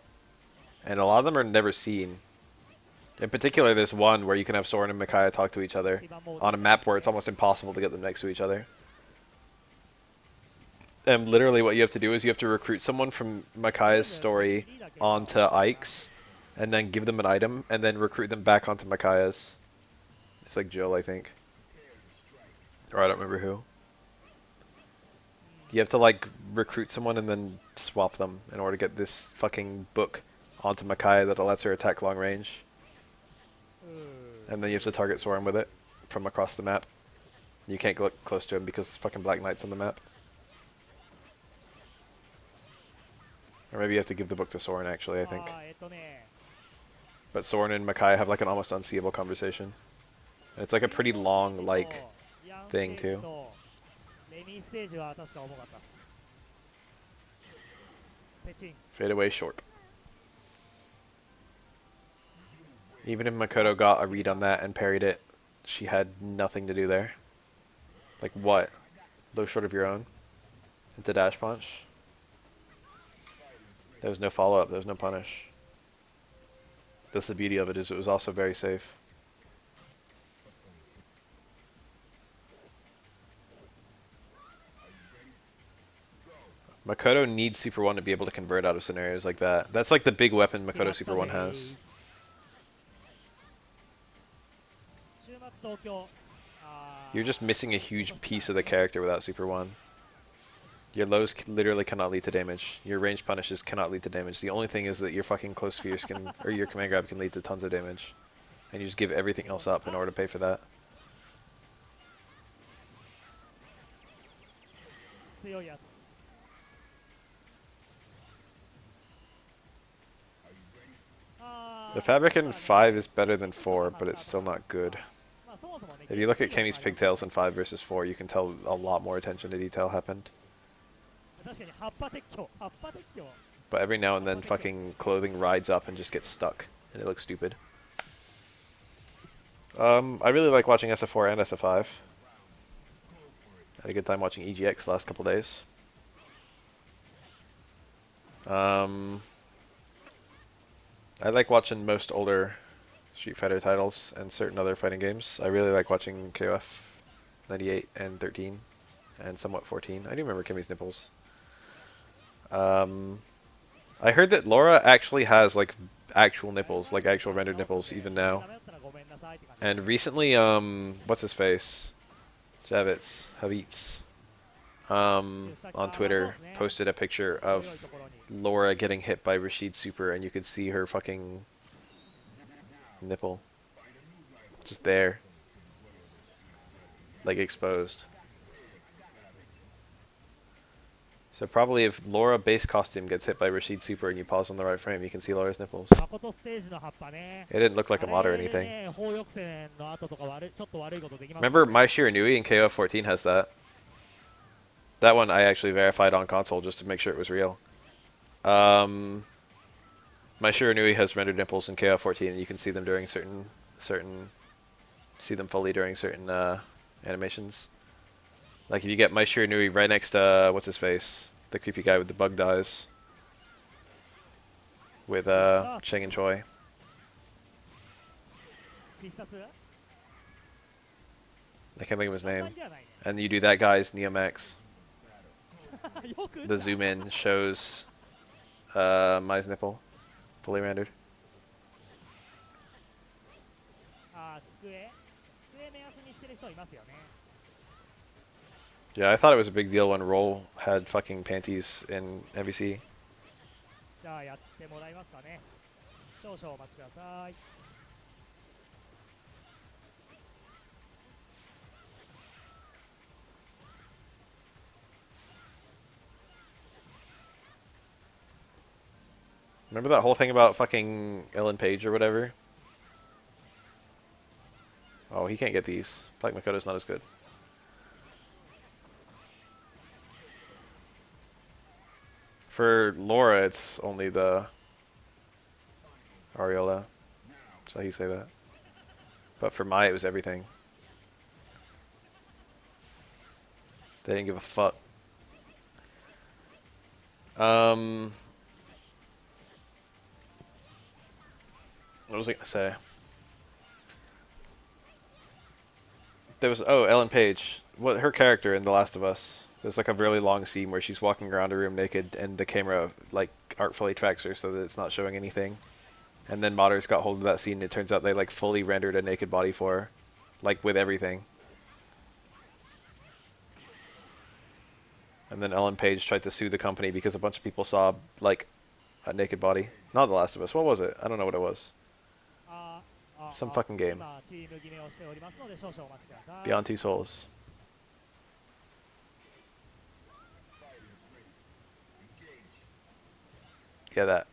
And a lot of them are never seen. In particular, there's one where you can have Soren and Micaiah talk to each other on a map where it's almost impossible to get them next to each other. And literally what you have to do is you have to recruit someone from Micaiah's story onto Ike's, and then give them an item, and then recruit them back onto Micaiah's. It's like Jill, I think. Or I don't remember who. You have to like recruit someone and then swap them in order to get this fucking book onto Micaiah that lets her attack long range. And then you have to target Soren with it from across the map. You can't get close to him because there's fucking Black Knights on the map. Or maybe you have to give the book to Soren actually, I think. But Soren and Micaiah have like an almost unseeable conversation. And it's like a pretty long, like, thing too. Fade away short. Even if Makoto got a read on that and parried it, she had nothing to do there. Like what? Low short of your own? Into dash punch? There was no follow-up, there was no punish. That's the beauty of it, is it was also very safe. Makoto needs Super 1 to be able to convert out of scenarios like that. That's like the big weapon Makoto Super 1 has. You're just missing a huge piece of the character without Super 1. Your lows literally cannot lead to damage. Your range punishes cannot lead to damage. The only thing is that your fucking close spheres can, or your command grab can lead to tons of damage. And you just give everything else up in order to pay for that. The fabric in 5 is better than 4, but it's still not good. If you look at Kemi's pigtails in 5 versus 4, you can tell a lot more attention to detail happened. But every now and then fucking clothing rides up and just gets stuck, and it looks stupid. I really like watching SF4 and SF5. Had a good time watching EGX the last couple days. I like watching most older Street Fighter titles and certain other fighting games. I really like watching KOF 98 and 13 and somewhat 14. I do remember Kimmy's nipples. I heard that Laura actually has like actual nipples, like actual rendered nipples even now. And recently, what's his face? Havitz, on Twitter posted a picture of Laura getting hit by Rashid's super, and you could see her fucking nipple just there, like exposed. So probably if Laura base costume gets hit by Rashid Super and you pause on the right frame, you can see Laura's nipples. 誠ステージの葉っぱね。 It didn't look like あ a mod or れで anything. ね、砲抑制の後とかちょっと悪いことできますから Remember ね。 My Shiranui in KO14 has that? That one I actually verified on console just to make sure it was real. My Shiranui has rendered nipples in KO14 and you can see them during see them fully during certain animations. Like if you get My Shiranui right next to what's his face? The creepy guy with the bug eyes. With Cheng and Choi. 必殺 I can't think of his 簡 name. 単ではないね。 And you do that guy's Neomax. よく打った The zoom in shows Mai's nipple. Fully rendered. あー、机目安にしてる人いますよね。 Yeah, I thought it was a big deal when Roll had fucking panties in MVC. じゃあやってもらえますかね。少々お待ちください。 Remember that whole thing about fucking Ellen Page or whatever? Oh, he can't get these. Black Makoto's not as good. For Laura, it's only the Ariola. That's how you say that. But for Mai, it was everything. They didn't give a fuck. What was I gonna say? There was Ellen Page. What her character in The Last of Us? There's like a really long scene where she's walking around a room naked, and the camera like artfully tracks her so that it's not showing anything. And then modders got hold of that scene, and it turns out they like fully rendered a naked body for her, like with everything. And then Ellen Page tried to sue the company because a bunch of people saw like a naked body. Not The Last of Us. What was it? I don't know what it was. あー Some fucking game. 今チーム決めをしておりますので少々お待ちください。 Beyond Two Souls. Yeah, that.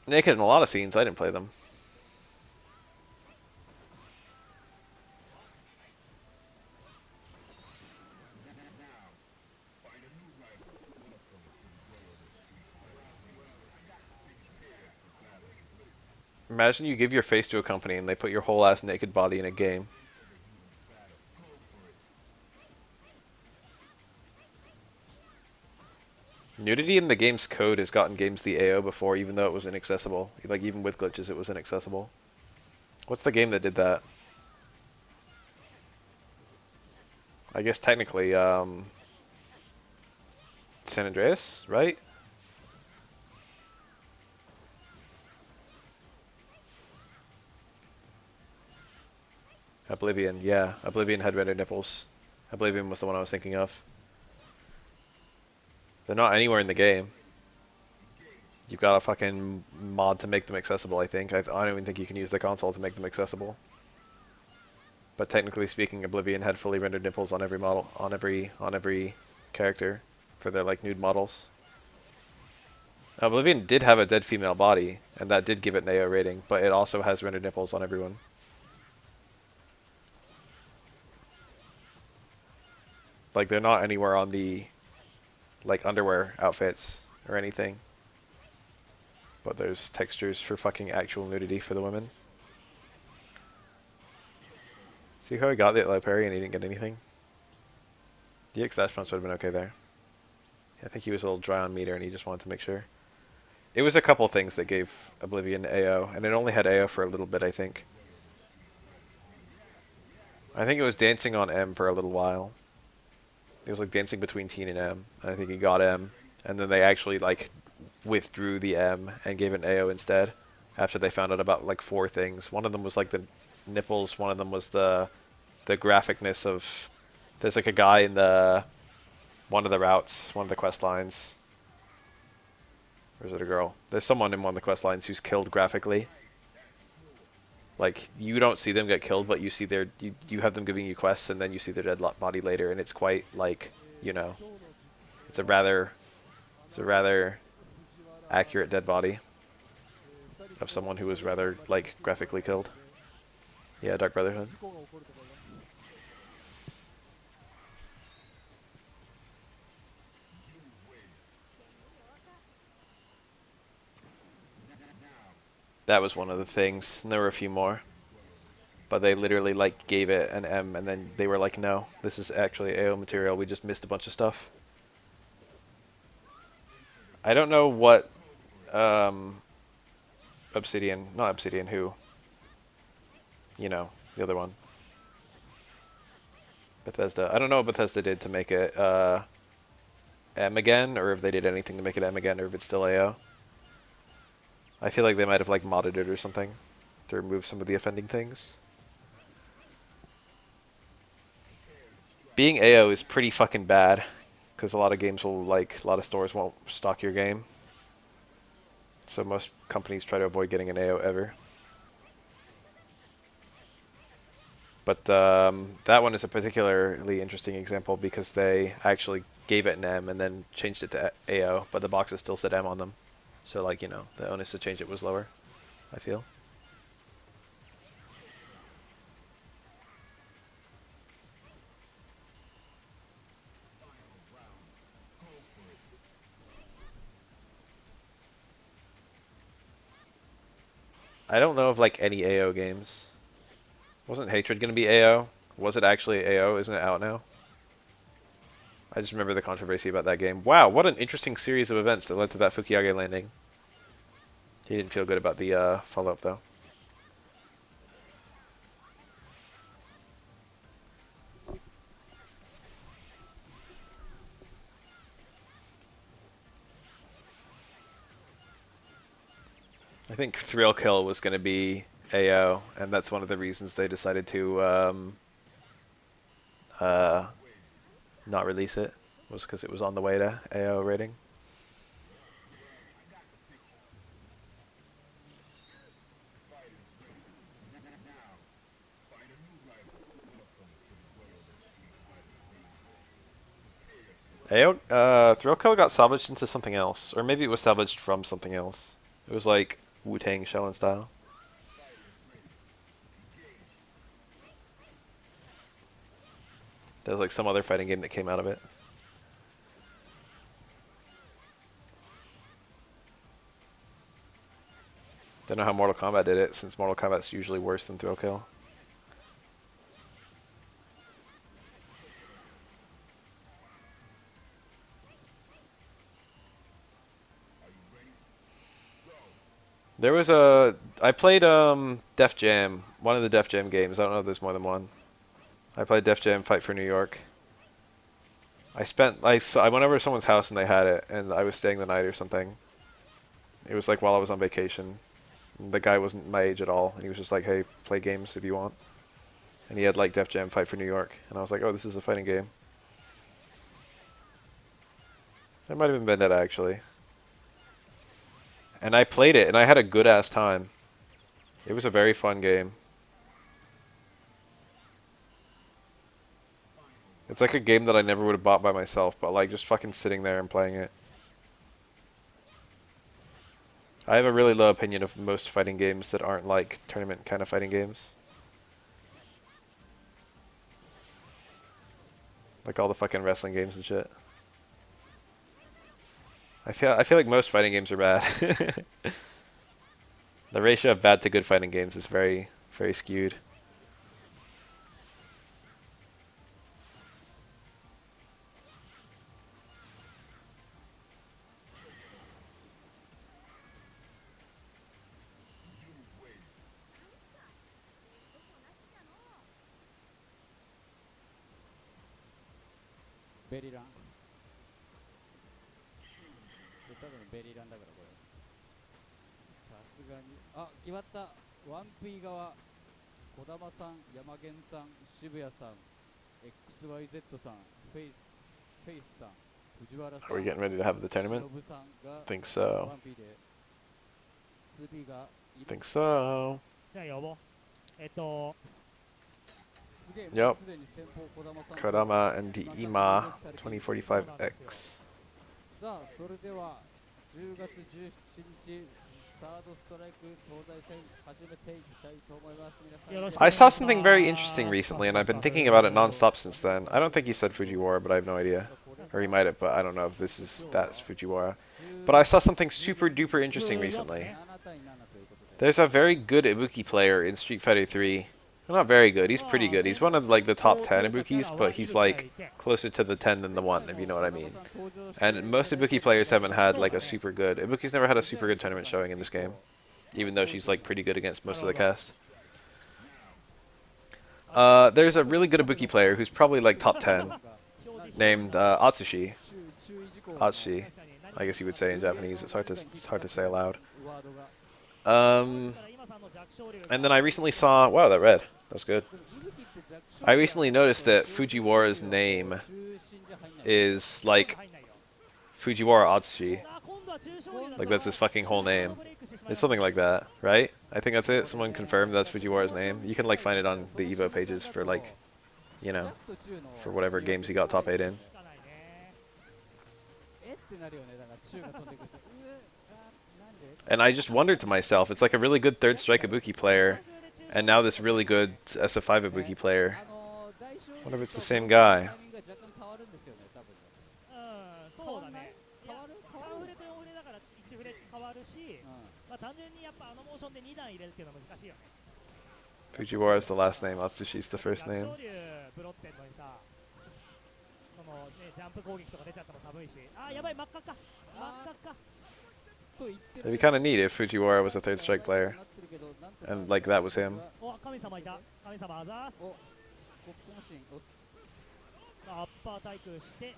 Naked in a lot of scenes. I didn't play them. Imagine you give your face to a company and they put your whole ass naked body in a game. Nudity in the game's code has gotten games the AO before, even though it was inaccessible. Like, even with glitches, it was inaccessible. What's the game that did that? I guess technically, San Andreas, right? Oblivion, yeah. Oblivion had rendered nipples. Oblivion was the one I was thinking of. They're not anywhere in the game. You've got a fucking mod to make them accessible, I think. I don't even think you can use the console to make them accessible. But technically speaking, Oblivion had fully rendered nipples on every model, on every character for their like nude models. Oblivion did have a dead female body, and that did give it an AO rating, but it also has rendered nipples on everyone. Like, they're not anywhere on the like underwear outfits or anything. But there's textures for fucking actual nudity for the women. See how he got the low parry and he didn't get anything? The X dash fronts would have been okay there. I think he was a little dry on meter and he just wanted to make sure. It was a couple things that gave Oblivion AO, and it only had AO for a little bit, I think. I think it was dancing on M for a little while. It was like dancing between Teen and M, and I think he got M, and then they actually like withdrew the M and gave it an AO instead after they found out about like 4 things. One of them was like the nipples, one of them was the graphicness of there's like a guy in the one of the routes, one of the quest lines Or is it a girl? There's someone in one of the quest lines who's killed graphically. Like, you don't see them get killed, but you see you have them giving you quests, and then you see their dead body later, and it's quite, like, you know, it's a rather, it's a rather accurate dead body of someone who was rather, like, graphically killed. Yeah, Dark Brotherhood. 事故が起こると思います。That was one of the things, and there were a few more. But they literally, like, gave it an M, and then they were like, no, this is actually AO material, we just missed a bunch of stuff. I don't know what, Obsidian, not Obsidian, who? You know, the other one. Bethesda. I don't know what Bethesda did to make it, M again, or if they did anything to make it M again, or if it's still AO. I feel like they might have, like, modded it or something to remove some of the offending things. Being AO is pretty fucking bad, because a lot of games will, like, a lot of stores won't stock your game. So most companies try to avoid getting an AO ever. But that one is a particularly interesting example because they actually gave it an M and then changed it to AO, but the boxes still said M on them. So, like, you know, the onus to change it was lower, I feel. I don't know of, like, any AO games. Wasn't Hatred going to be AO? Was it actually AO? Isn't it out now? I just remember the controversy about that game. Wow, what an interesting series of events that led to that Fukiage landing. He didn't feel good about the follow-up, though. I think Thrill Kill was going to be AO, and that's one of the reasons they decided to uh, not release it, was because it was on the way to AO rating. AO, Thrill Kill got salvaged into something else, or maybe it was salvaged from something else. It was like Wu-Tang Shonen style. There was like some other fighting game that came out of it. Don't know how Mortal Kombat did it, since Mortal Kombat's usually worse than Thrill Kill. There was I played Def Jam, one of the Def Jam games. I don't know if there's more than one. I played Def Jam Fight for New York. I went over to someone's house and they had it, and I was staying the night or something. It was like while I was on vacation. The guy wasn't my age at all, and he was just like, "Hey, play games if you want." And he had like Def Jam Fight for New York, and I was like, "Oh, this is a fighting game." That might have been Vendetta actually. And I played it, and I had a good ass time. It was a very fun game. It's like a game that I never would have bought by myself, but like just fucking sitting there and playing it. I have a really low opinion of most fighting games that aren't like tournament kind of fighting games. Like all the fucking wrestling games and shit. I feel like most fighting games are bad. The ratio of bad to good fighting games is very, very skewed.ベリラン。これただのベリランだからこれ。さすがに。あ、決まった。ワンピー側。児玉さん、山源さん、渋谷さん、XYZ さん、フェイスさん。藤原さん Are we getting ready to have the tournament? 忍さんが Think so. 1P で 2P がいる Think so. じゃあ呼ぼう。すげえ Yep. もうすでに先方児玉さんと Kodama and the ま IMA さか動きされている 2045X. さあそれでは10月17日サードストライク東西戦始めていきたいと思います皆さんよろしく I saw something very interesting recently, and I've been thinking about it nonstop since then. I don't think he said Fujiwara, but I have no idea. Or he might have, but I don't know if this is that's Fujiwara. But I saw something super duper interesting recently. 7対7ということで There's a very good Ibuki player in Street Fighter 3. Well, not very good. He's pretty good. He's one of like the top 10 Ibukis, but he's like closer to the 10 than the 1, if you know what I mean. And most Ibuki players haven't had like a super good. Ibuki's never had a super good tournament showing in this game, even though she's like pretty good against most of the cast. There's a really good Ibuki player who's probably like top 10, named Atsushi. Atsushi, I guess you would say in Japanese. It's hard to say aloud. And then I recently saw, wow, that red. That's good. I recently noticed that Fujiwara's name is like Fujiwara Atsushi. Like that's his fucking whole name. It's something like that, right? I think that's it. Someone confirmed that's Fujiwara's name. You can like find it on the Evo pages for like, you know, for whatever games he got top 8 in. えってなるよねだから中が飛んでくるとなんで And I just wondered to myself, it's like a really good third strike Ibuki player, and now this really good SF5 Ibuki player. 大勝利 Wonder if it's the と same guy. タイミングが若干変わるんですよね多分そうだね。いや変わる3フレと4フレだから1フレ変わるし、まあ単純にやっぱあのモーションで2段入れるっていうのは難しいよね。 Fujiwara is the last name, Atsushi's the first 逆 name. 昇竜ブロってんのにさ、そのねジャンプ攻撃とか出ちゃっても寒いし、あーやばい真っ赤っか、真っ赤っか。と言って It'd be kind of neat if Fujiwara was a third strike player, なってるけどなんとか and like that was him. お神様いた、神様あざーす。お国交心おアッパー対空して、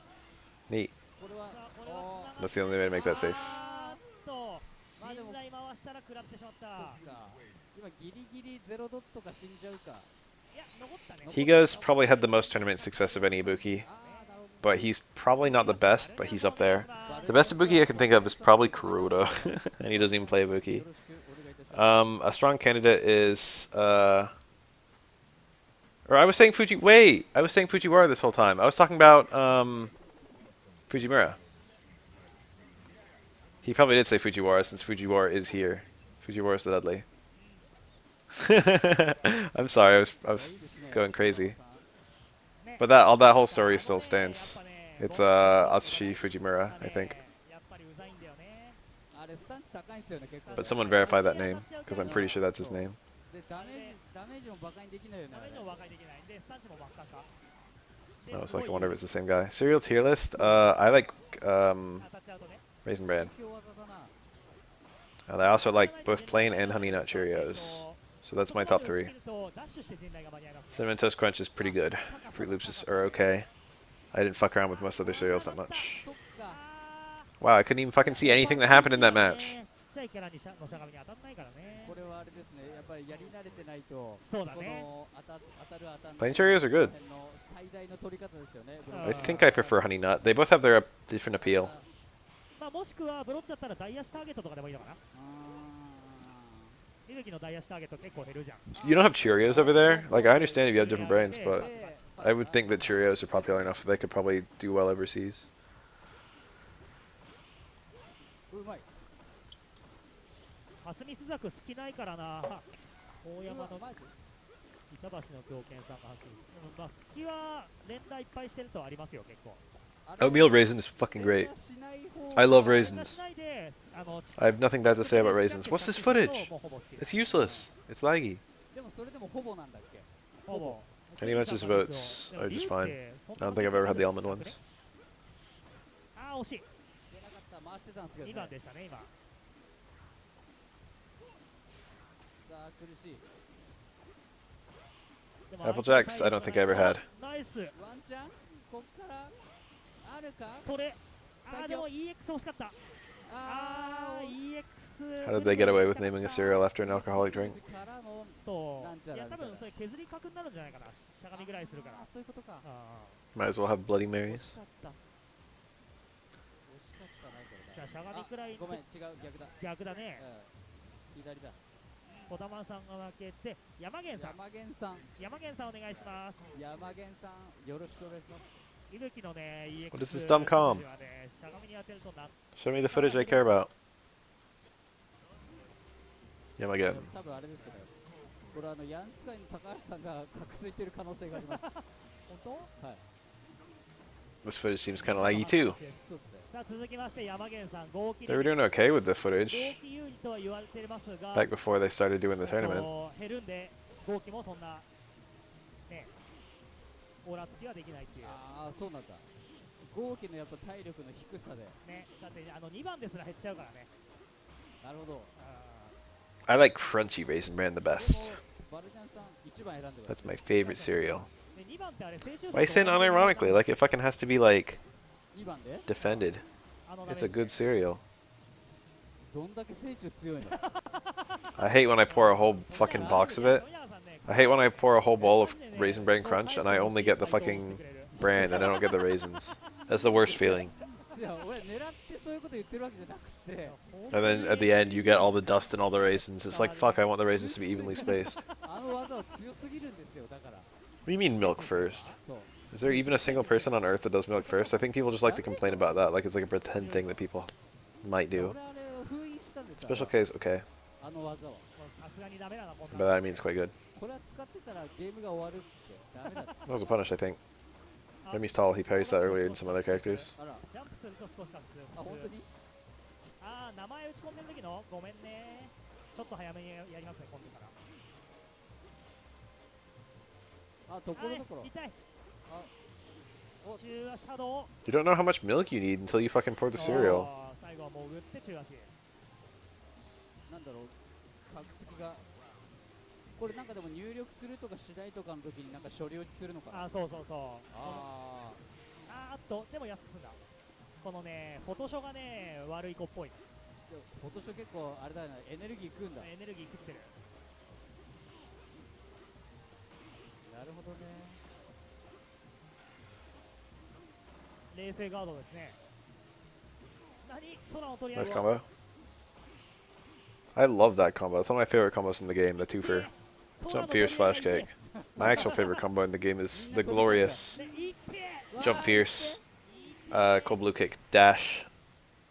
Neat. これはさあこれは That's the only way to make that safe. あーっとまあでも陣内回したら食らってしまった。そっか今ギリギリゼロドットが死んじゃうかいや残ったね。 Higa's probably had the most tournament success of any Ibuki, ああなるほど but he's probably not the best, but he's up there. The best Ibuki I can think of is probably Kuroda, and he doesn't even play よ Ibuki. ろしくお願いいたします A strong candidate is, or I was saying wait, I was saying Fujiwara this whole time. I was talking about, Fujimura. He probably did say Fujiwara since Fujiwara is here. Fujiwara's the Dudley. I'm sorry, I was going crazy. But that whole story still stands. It's Atsushi Fujimura, I think. やっぱりうざいんだよね。あれスタンチ高いんですよね結構 But someone verify that name, because I'm pretty sure that's his name. でダメージもバカにできないよねダあれメージも和解できないんで、スタンチも真っ赤っか。 I was like, I wonder if it's the same guy. Serial tier list? I like 当たっちゃうとね。 Raisin Bran. 強技だな And I also like both plain and Honey Nut Cheerios. So that's my top 3. ダッシュして陣内が間に合いますね。 Cinnamon Toast Crunch is pretty good. Fruit Loops are okay. I didn't fuck around with most other cereals that much. そっか Wow, I couldn't even fucking see anything that happened in that match. ちっちゃいキャラにのしゃがみに当たんないからね。これはあれですねやっぱりやり慣れてないとそうだね。この当たる当たん Plain Cheerios are good. の最大の取り方ですよね I think I prefer Honey Nut. They both have their different appeal. まあもしくはブロっちゃったらダイヤシターゲットとかでもいいのかな。水木のダイヤシターゲット結構減るじゃん。 You don't have Cheerios over there? Like, I understand if you have different brands, but I would think that Cheerios are popular enough that they could probably do well overseas. うまい霞須作好きないからな。大山のマジ板橋の狂犬さんが走る。まあ好きは連打いっぱいしてるとはありますよ結構。 Oatmeal raisin is fucking great. I love raisins. I have nothing bad to say about raisins. What's this footage? It's useless. It's laggy. でもそれでもほぼなんだっけ Any matches votes are just fine. I don't think I've ever had the almond ones. あー惜しい。出なかった回してたんですけど、ね、2番でしたね今。さあ苦しい Apple Jacks, I don't think I ever had. ナイス。ワンチャンこっからあるかそれ。あーでも EX 惜しかった。あー EX。 How did they get away with naming a cereal after an alcoholic drink? からのそう。いや多分それ削り角になるんじゃないかな。しゃがみぐらいするから。そういうことかあ Might as well have Bloody 惜 Marys. しかったじゃあしゃがみくらいごめん違う逆だ。逆だね。左だ。児玉さんが負けて山源さん、山源さん。山源さんお願いします。山源さんよろしくお願いします。いぶきのね EX What is this dumb comm? 数字はねしゃがみに当てるとな Show me the footage I care about. Yeah, my god. 多分あれですよね。これヤン使いの高橋さんが隠ついてる可能性があります。本当？はい。This footage seems kind of laggy too. そうですね。さあ続きまして山源さん合気 They were doing okay with the 合 footage 気有利とは言われていますが back before they started doing the tournament. 減るんで合気もそんなねオーラつきはできないっていうああそうなんだ。合気のやっぱ体力の低さで。ねだって2番ですら減っちゃうからね。なるほど。I like crunchy raisin bran the best. バルジャンさん1番選んでくだ That's さい。 my favorite cereal. で2番ってあれ成虫 Why are you saying unironically? Like it fucking has to be like 2番で defended. It's a good cereal. どんだけ成虫強いの？ I hate when I pour a whole fucking box of it. I hate when I pour a whole bowl of raisin bran crunch and I only get the fucking bran and I don't get the raisins. That's the worst feeling. いや俺狙ってそういうこと言ってるわけじゃなくて、 And then at the end you get all the dust and all the raisins. It's like, fuck, I want the raisins to be evenly spaced. あの技は強すぎるんですよ。だから What do you mean milk first? そう。 Is there even a single person on Earth that does milk first? I think people just like to complain about that, like it's like a pretend thing that people might do. 俺あれを封印したんですよ。 Special case, okay. あの技は。さすがにダメだなこん But な that means quite good. これは使ってたらゲームが終わるってダメだって。 That was a punish, I think. Remy's tall, he parries that earlier than some other characters. あら、ジャンプすると少しか普通あ本当に？あー名前打ち込んでる時のごめんねちょっと早めにやりますね今度からあところどころ。はい痛いあ、お中足波動 You don't know how much milk you need until you fucking pour the cereal. おー最後は潜って中足なんだろう、格付きが。これなんかでも入力するとかしないとかの時になんか処理落ちするのかな。あーそうそうそうああーっとでも安くすんだこのねフォトショーがね悪い子っぽいー、じゃあフォトショー結構あれだよな、エネルギー食うんだ。エネルギー食ってるなるほどね。冷静ガードですね何空を取り上 Nice げ combo. I love that combo. It's one of my favorite combos in the game, the twofer. 空 Jump の取り Fierce 上 Flash げ Cake. My actual favorite combo in the game is the glorious ねいってJump Fierce, Cold Blue Kick, Dash,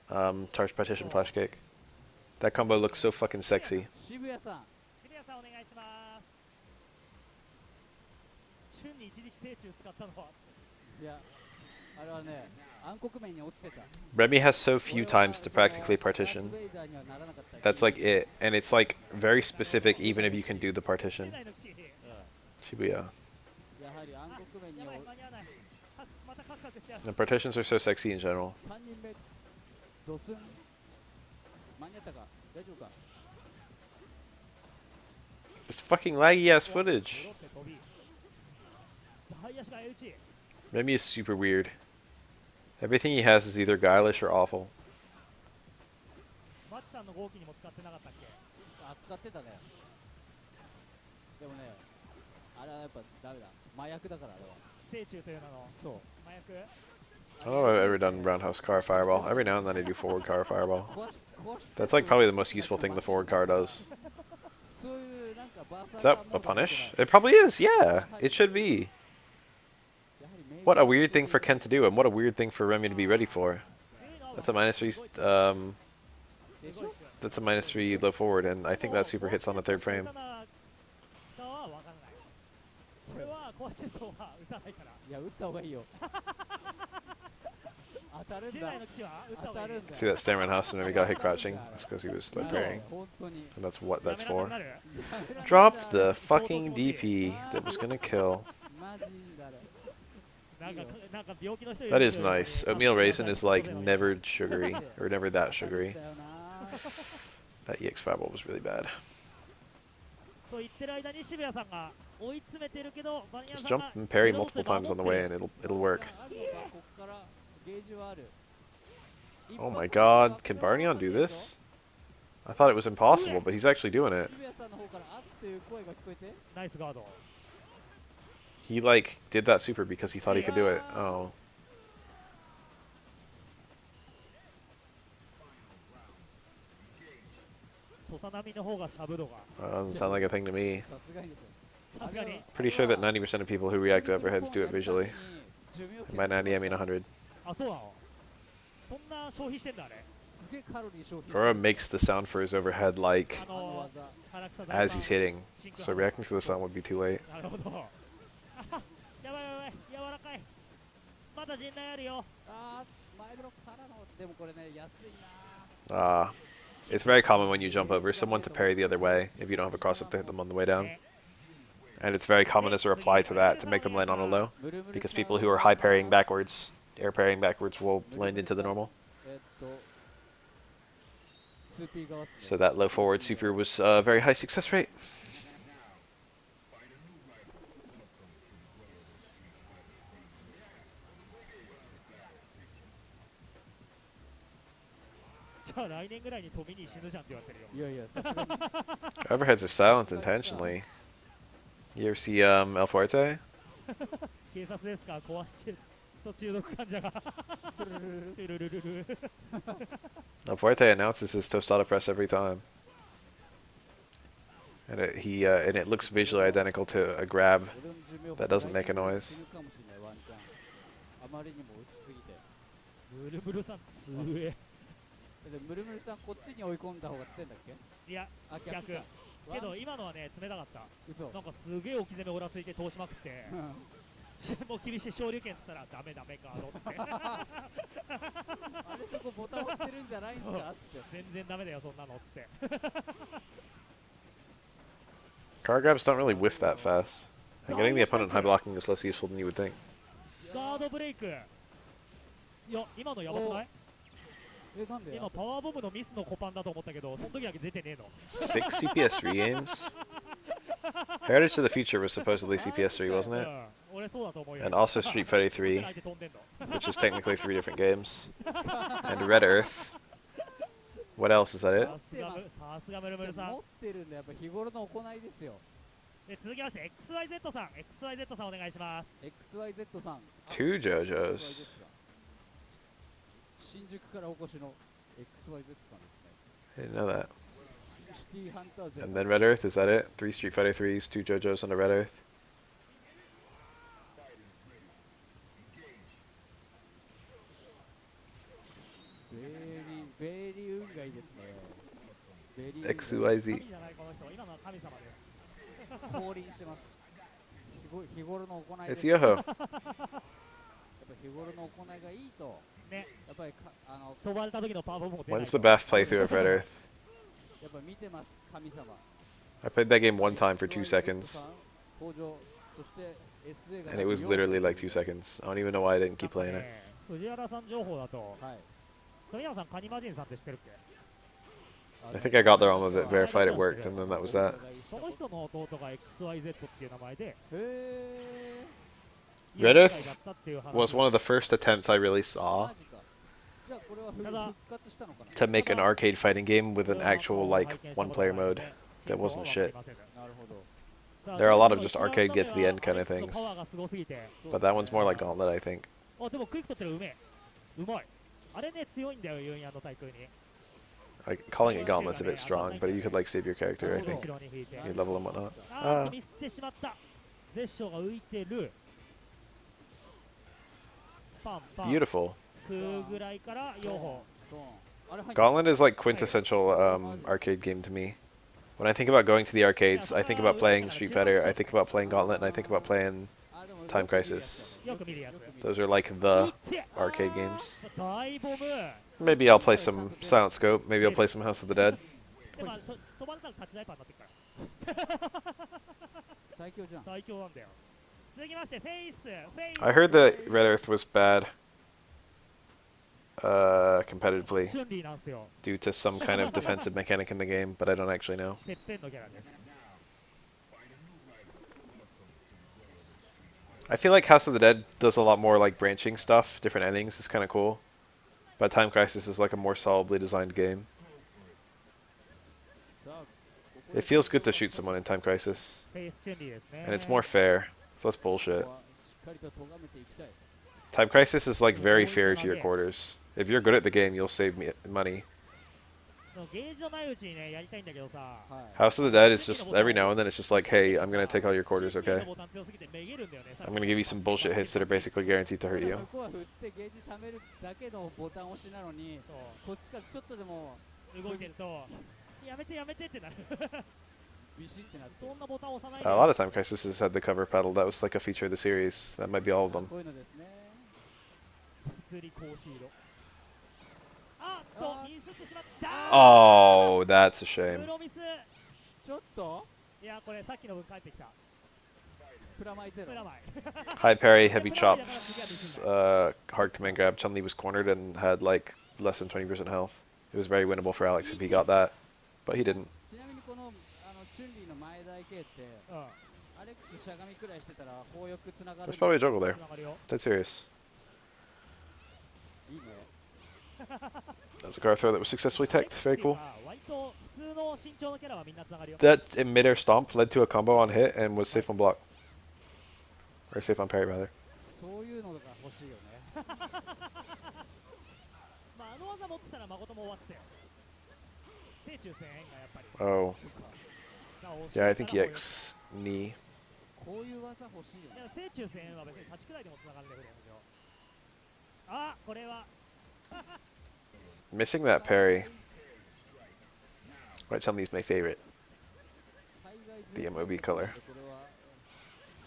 Charge Partition Flash Cake. That combo looks so fucking sexy. 渋谷さん、渋谷さんお願いしますチュンに一時期成虫使ったのはいや、あれはね、暗黒面に落ちてた。 Remy has so few times to practically ダー partition. スベイダーにはならなかった。 That's like it, and it's like very specific even if you can do the partition. 出ないのくしShibuya. やはり暗黒面にやばい落間に合わないまたカクカクしちゃう The partitions are so sexy in general. 3人目、ドスン。間に合ったか大丈夫か。 It's fucking laggy ass footage. 戻って飛び大足が打ち Remy is super weird. Everything he has is either guileless or awful. マチさんの合気にも使ってなかったっけあ、使ってたね。でもね、あれはやっぱダメだ。麻薬だからあれは。成虫という名のそう。麻薬 I don't know if I've ever done roundhouse car fireball. Every now and then I do forward car fireball. 壊し That's like probably the most useful thing the forward car does. そういうなんかバー Is サー that a punish? It probably is, yeah. It should be. What a weird thing for Ken to do, and what a weird thing for Remy to be ready for. That's a -3. すごい強い That's a -3 low forward, and I think that super hits on the third frame. かは分かんないこれは壊してそうは打たないからいや、打った方がいいよ。当たるん従だ。来の騎士は打った方がいい当たるんだ。 See that stand roundhouse and Remy got hit crouching? That's because he was like parrying. 本当に。 And that's what that's ダメ for. なくなる Dropped the fucking DP that was gonna kill. マジだれ。なんか病気の人 That is nice. Oatmeal raisin is like never sugary, or never that sugary. だよな。 That EX fireball was really bad. と言ってる間に渋谷さんが追い詰めてるけどバニヤ Just さん jump が and parry multiple times on the way, and it'll work. あるのかこっからゲージはある。 Oh my god, can Barnyon do this? I thought it was impossible, but he's actually doing it. 渋谷さんの方からあっていう声が聞こえて。ナイスガード He like did that super because he thought he could do it. Oh. 土佐並みの方がシャブ度が Doesn't sound like a thing to me. さすがにでしょ。さすがに Pretty sure that 90% of people who react to overheads do it visually. 寿命 And by 90, I mean 100. あ、そうなの。そんな消費してんだあれ。すげえカロリー消費 Aurora makes the sound for his overhead like あの技。唐草 as he's hitting, 真空 so reacting to the sound would be too late. なるほど。あやばいやばい柔らかい。まだ陣内あるよ。あー、前ブロックからの、でもこれね、安いな It's very common when you jump over someone to parry the other way if you don't have a cross up to hit them on the way down. ね And it's very common as a reply to that to make them land on a low. Because people who are high parrying backwards, air parrying backwards, will land into the normal. 2P 側っす So ね。 that low forward super was a very high success rate. じゃあ来年ぐらいに富に死ぬじゃんって言われてるよ。いやいや、さすがに。 Overheads are silenced intentionally. You ever see El Fuerte? 警察ですか壊してそう中毒患者が。ルルルルル El Fuerte announces his tostada press every time. And it looks visually identical to a grab 俺の寿命 that doesn't make a noise. 死ぬかもしれないワンチャン。あまりにも打ちすぎて。ブルブルさんつえ。でムルムルさんこっちに追い込んだ方が強いんだっけ？いやあ、逆逆か。けど今のはね冷たかった。嘘。なんかすげえ置き攻めオラついて通しまくってもう厳しい昇竜拳っつったらダメダメガードっつってあれそこボタン押してるんじゃないんすか？つって。全然ダメだよそんなのっつって Car grabs don't really whiff that fast. And getting the opponent high blocking is less useful than you would think. ガードブレイク。いや今のやばくない？え、なんで？今パワーボムのミスのコパンだと思ったけどその時だけ出てねえの。 6 CPS3 games? Heritage to the Future was supposedly CPS3, wasn't う it? ん俺そうだと思うよ。 And also Street Fighter 3, 相手飛んでんの which is technically 3 different games. And Red Earth. What else? Is that it? さすがムルムルさん持ってるんでやっぱ日頃の行いですよ。で続きまして XYZ さん XYZ さんお願いします。 XYZ さん。 Two JoJo's. XYZ さん新宿からお越しの XYZ さんですね。 I didn't know that. シティハンター Z。 And then Red Earth, is that it? 3 Street Fighter 3s, 2 JoJo's, and a Red Earth. ベリー運がいいですね。ベリー運が XYZ. 神じゃないこの人今のは神様です。降臨してます。日頃の行いです It's Yoho. やっぱ日頃の行いがいいと、ねやっぱり飛ばれた時のパワーボムも出ない When's the best playthrough of Red Earth? やっぱ見てます、神様。 I played that game one time for 2 seconds. 登場、そして SA が And it was literally like 2 seconds. I don't even know why I didn't keep playing it. 藤原さん情報だとはい。富山さんカニマジンさんって知ってるっけ？ I think I got their arm of it, verified it worked, and then that was that. その人の弟が XYZ っていう名前でへえ。 Red 有 Earth 名だったっていう話 Was one of the first attempts I really saw マジか。じゃあこれは復活したのかな。 to make an arcade fighting game with an actual, like, one-player mode that wasn't shit. なるほど。 There are a lot of just arcade get to the end kind of things. パワーがすごすぎて But that one's more like Gauntlet, I think. あでもクイック取ってるうめえうまいあれね強いんだよユンヤの対空に Like, calling it Gauntlet's a bit strong, but you could, like, save your character, I 後 think. ろに引いて You level and whatnot. あ Ah. ーミスってしまった絶唱が浮いてるパンパン Beautiful. 空ぐらいから4本 Gauntlet is, like, quintessential arcade game to me. When I think about going to the arcades, I think about playing Street Fighter, I think about playing Gauntlet, and I think about playing Time Crisis. よく見るやつ Those are, like, the arcade games. 大ボム Maybe I'll play some Silent Scope. Maybe I'll play some House of the Dead. でも飛ばれたらタッチダイパーになってくから最強じゃん。最強なんだよ続きましてフェイス I heard that Red Earth was bad competitively チュンリーなんすよ due to some kind of defensive mechanic in the game, but I don't actually know. てっぺんのキャラです I feel like House of the Dead does a lot more like branching stuff, different endings is kind of cool. But Time Crisis is like a more solidly designed game. It feels good to shoot someone in Time Crisis, フェイスチュンリーですね and it's more fair. It's less bullshit. しっかりと咎めていきたい。 Time Crisis is like very fair to your quarters. If you're good at the game, you'll save money. そのゲージのないうちにねやりたいんだけどさ、はい House of the Dead is just every now and then it's just like, hey, I'm gonna take all your quarters, シンプル okay? のボタン強すぎてめげるんだよね。 I'm gonna give you some bullshit hits that are basically guaranteed to hurt 向 you. こうは振ってゲージ貯めるだけのボタン押しなのに、そこっちからちょっとでもう動いてるとやめてやめてってなる。ビシってなってそんなボタン押さない A で lot of Time Crisis has had the cover pedal. That was like a feature of the series. That might be all of こ them. ういうのですね。物理格子色。あっとミスってしまった。 Oh, that's a プ shame. ロミス。ちょっといやこれさっきの分帰ってきた。プラマイゼロプラマイ。 High parry, heavy chops, hard command grab. Chun-Li was cornered and had like less than 20% health. It was very winnable for Alex if he got that, but he didn't. ちなみにこのチュンリーの前台形ってうんアレックスしゃがみくらいしてたら砲翼つながる There's probably a juggle there. つながるよ。 That's serious. いいね。 That was a guard throw that was successfully teched. Very cool. 割と普通の身長のキャラはみんなつながるよ。 That in midair stomp led to a combo on hit and was safe on block. Or safe on parry, rather. そういうのが欲しいよね。まああの技持ってたら誠も終わってたよ。正中戦がやっぱり。 Oh. さあ押し Yeah, I think から EX knee. こういう技欲しいよね。いや正中戦は別に立ちくらいでもつながるレベルなんですよ。あこれは Missing that parry. Right, Chun-Li's my favorite. 海外 The MOB color. これは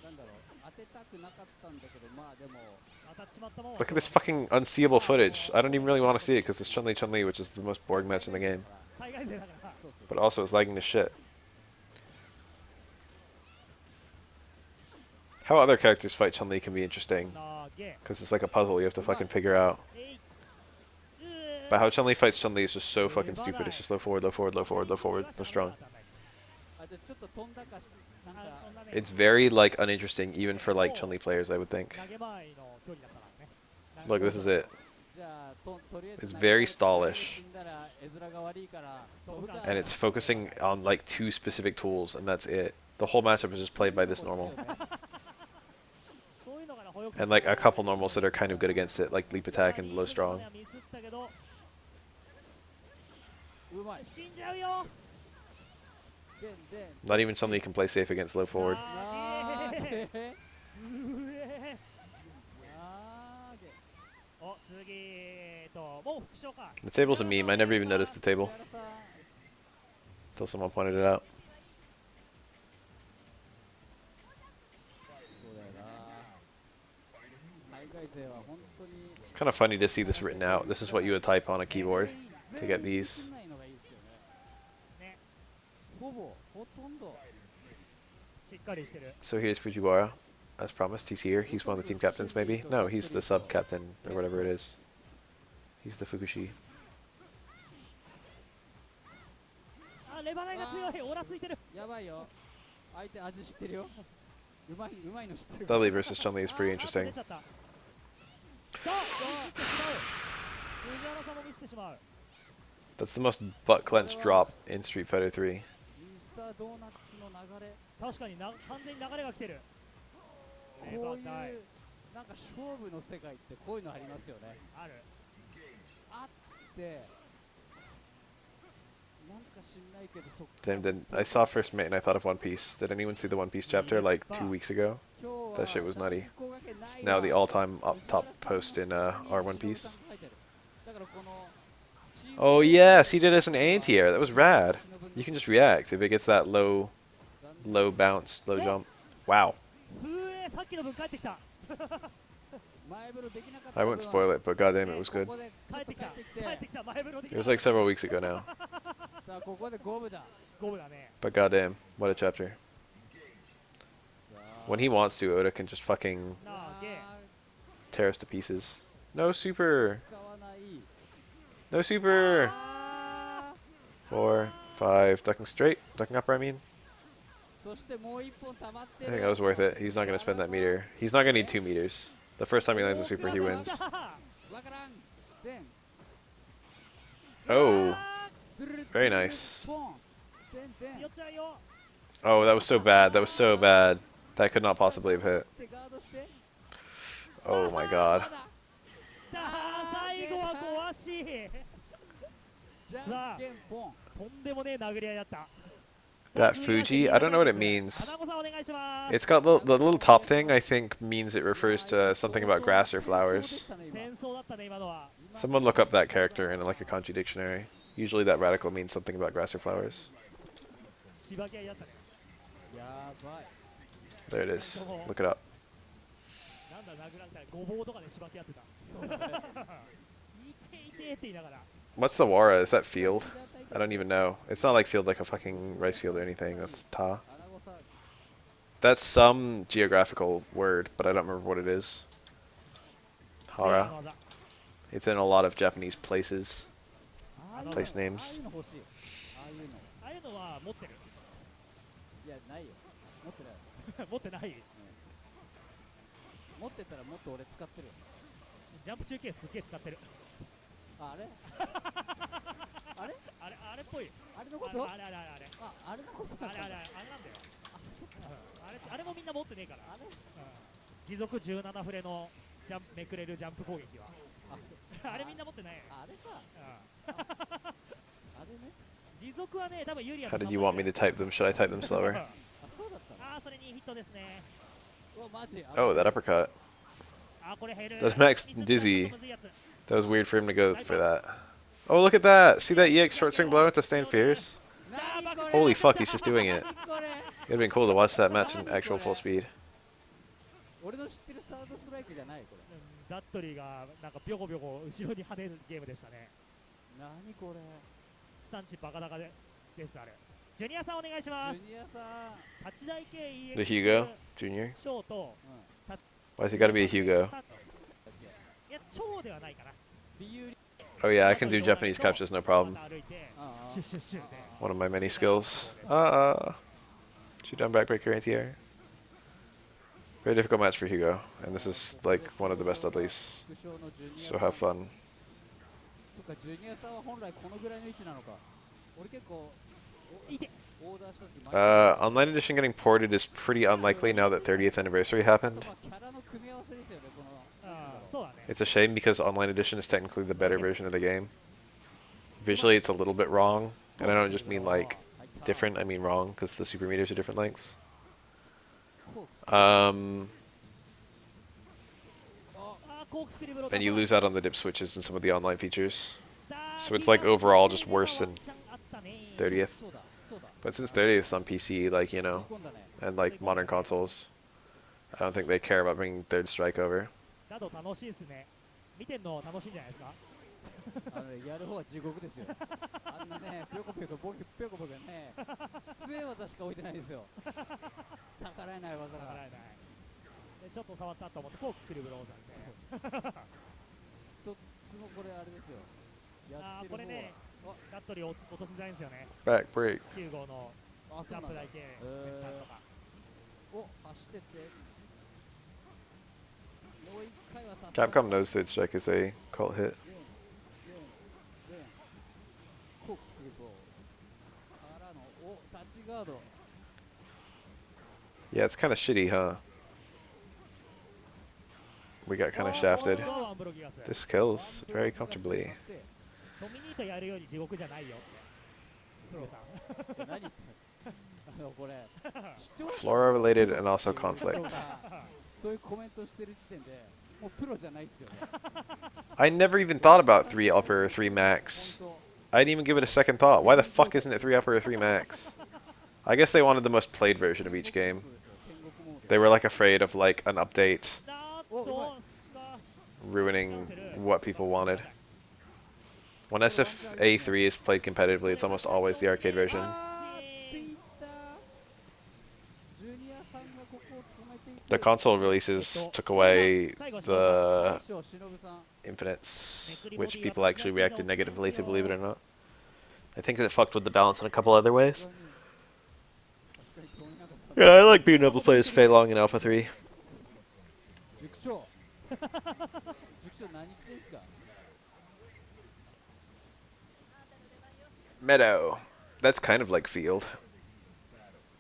なんだろう当てたくなかったんだけどまあでも 当たっちまったもんは Look at this fucking unseeable footage. I don't even really want to see it because it's Chun-Li Chun-Li, which is the most boring match in the game. 海外勢だから。 そうそう But also, it's lagging to shit. How other characters fight Chun-Li can be interesting. 投げ Because it's like a puzzle you have to fucking figure out. えいうー But how Chun-Li fights Chun-Li is just so fucking stupid. It's just low forward, low forward, low forward, low forward, no strong. あじゃあちょっと飛んだかしなんか It's very, like, uninteresting even for, like, Chun-Li players, I would think. 投げ前の距離だったからね。 Look, this is it. じゃあとりあえず It's very stallish. 死んだら絵面が悪いから飛ぶか And it's focusing on, like, two specific tools, and that's it. The whole matchup is just played by this normal. そういうのがね保育 And, like, a couple normals that are kind of good against it, like Leap Attack and Low Strong. ミスったけどうまい死んじゃうよ。でんでん Not even Chun-Li can play safe against low forward. あーげすげえ。あーげお次もう副将か。 The table's a meme. I never even noticed the table 木原さん until someone pointed it out. そうだよな海外勢は本当に It's kind of funny to see this written out. This is what you would type on a keyboard to get these. 全員映んないのがいいですよねねほとんどしっかりしてる。 So here's Fujiwara. As promised, he's here. He's one of the team captains, maybe? No, he's the sub-captain, or whatever it is. He's the Fukushi. あレバナイが強い。オーラついてる。やばいよ相手味知ってるようまいの知ってる Dudley versus Chun-Li is pretty あ出 interesting. ちゃった。藤原さんもミスってしまう。 That's the most butt-clenched drop in Street Fighter 3. ミスタードーナツの流れ確かに完全に流れが来てる。こういうレバナイなんか勝負の世界ってこういうのありますよねある。あっつってなんか知んないけどそっ Damn, I saw First Mate and I thought of One Piece. Did anyone see the One Piece chapter like 2 weeks ago? 今日は That shit was nutty. 学校がけない It's now the all-time top post in our One Piece. だからこの Oh yes, he did as an anti-air. That was rad. You can just react if it gets that low bounce, low jump. Wow. すえさっきの分帰ってきた。 I won't spoil it, but goddamn, it was good. 帰ってきた。帰ってきた。前風呂でき It た。 was like several weeks ago now. さあここで五分だ ゴムだね。 But goddamn, what a chapter. さあ When he wants to, Oda can just fucking 投げ。 tear us to pieces. No super. 使わない No super. あ 4, 5, ducking straight. Ducking upper, I mean. ーそしてもう一本溜まって I る think that was worth it. He's not going to spend that meter. He's not going to need 2 meters. The first time he lands a super, he wins. わからんでん Oh. ドゥルル Very nice. ポンでんでんよっちゃうよ。 Oh, that was so bad. That was so bad. That could not possibly have hit. でガードして Oh my god. まだ最後は壊しい。じゃんけんぽん。とんでもねえ殴り合いだった。 That Fuji, I don't know what it means. 花子さんお願いします。 It's got the little top thing, I think, means it refers to something about grass or flowers. 戦争だったね今のは。 Someone look up that character in like a kanji dictionary. Usually that radical means something about grass or flowers. しばき合いだったね。やばい。 There it is. Look it up. なんだ殴られたらごぼうとかでしばき合ってた。そうだね。いていてって言いながら。 What's the Wara? Is that field? I don't even know. It's not like field like a fucking rice field or anything. That's ta. アナゴさん。 That's some geographical word, but I don't remember what it is. 正義 Hara. の技。 It's in a lot of Japanese places. ああいうの Place names. ああいうの欲しい。ああいうの。ああいうのは持ってる。いや、ないよ。持ってない。持ってない。持ってたらもっと俺使ってるよ。ジャンプ中継すっげえ使ってる。あれあれあれっぽい。あれのことあれ。あ、あれのことあれなんだよ。あれもみんな持ってねえから。あれ持続17フレのジャンプめくれるジャンプ攻撃は。あれみんな持ってない。あれか。あれね。持続はね、多分ユリア How did you want me to type them? Should I type them slower? あ、そうだったの。あー、それにヒットですね。うわ、マジ。 Oh, that uppercut. あー、これ減る。 Does Max dizzy? That was weird for him to go for that. Oh, look at that! See that EX short swing blow into Stand Fierce? 何これ Holy fuck, he's just doing it. 何これ It'd been cool to watch that match in actual full speed. 俺の知ってるサードストライクじゃないこれ。ダットリーがなんかビョコビョコ後ろに跳ねるゲームでしたね。何これ。スタンチバカ高でですあれ。ジュニアさんお願いします。ジュニアさん。8台系 The EX Hugo Jr. ショーと、うん。 Why's he gotta be a Hugo? いや、超ではないかな。理由。 Oh yeah, I can do Japanese captures, no problem. 歩いてああ。シュッシュッシュッで。 One of my many skills. Shoot down backbreaker anti-air. Very difficult match for Hugo, and this is like one of the best Dudleys. 副将のジュニア So have fun. とかジュニアさんは本来このぐらいの位置なのか。俺結構いて。オーダーした時 Online edition getting ported is pretty unlikely now that 30th anniversary happened. まあキャラの組み合わせですよねこの。あー、そうだね。 It's a shame because online edition is technically the better version of the game. Visually, it's a little bit wrong, and I don't just mean like different. I mean wrong because the super meters are different lengths. あー、コークスクリブロ And you lose out on the dip switches and some of the online features. So it's like overall just worse than 30th. そうだそうだ。 But since 30th is on PC, like, you know, 吸い込んだね。 and like modern consoles, I don't think they care about bringing third strike over. だと楽しいですね。見てんの楽しいんじゃないですか。あのね、やる方は地獄ですよ。あんなね、ぴょこぴょこボキぴょこぴょこね、強い技しか置いてないですよ。逆らえない技が。わからない。でちょっと触ったと思ってコークスクリブローさんで。一つのこれあれですよ。やあー、ってる方は。これね、ダットリー落としづらいんですよね。 Back break. 9号のあ、ジャンプ台系先端とか。お、走ってって。もう一回はさす Capcom knows third strike is a cult hit. コークスクリボーからの、お、タッチガード。 Yeah, it's kind of shitty, huh? We got kind of shafted. ワンブロギガス。 This kills very comfortably. ドミニートやるより地獄じゃないよって。プロさん。何言ってあのこれ視聴者 Flora related and also conflict. そういうコメントしてる時点でもうプロじゃないっすよね。 I never even thought about 3 upper or 3 max. 本 I didn't even give it a second thought. Why the fuck isn't it 3 upper or 3 max? I guess they wanted the most played version of each 当 game. そうですよ天国モード They were like afraid of like an update だーっとスカッシ ruining what people wanted. When SF3 is played competitively, it's almost always the arcade version. あーピータージュニアさんがここを止めていて The console releases took away the 大将忍さん infinites, which people actually reacted negatively to, believe it or not. I think that it fucked with the balance in a couple other ways. 確かに富永さん Yeah, I like being able to play as Fei Long in Alpha 3. 塾長塾長何言ってんすか Meadow. That's kind of like Field.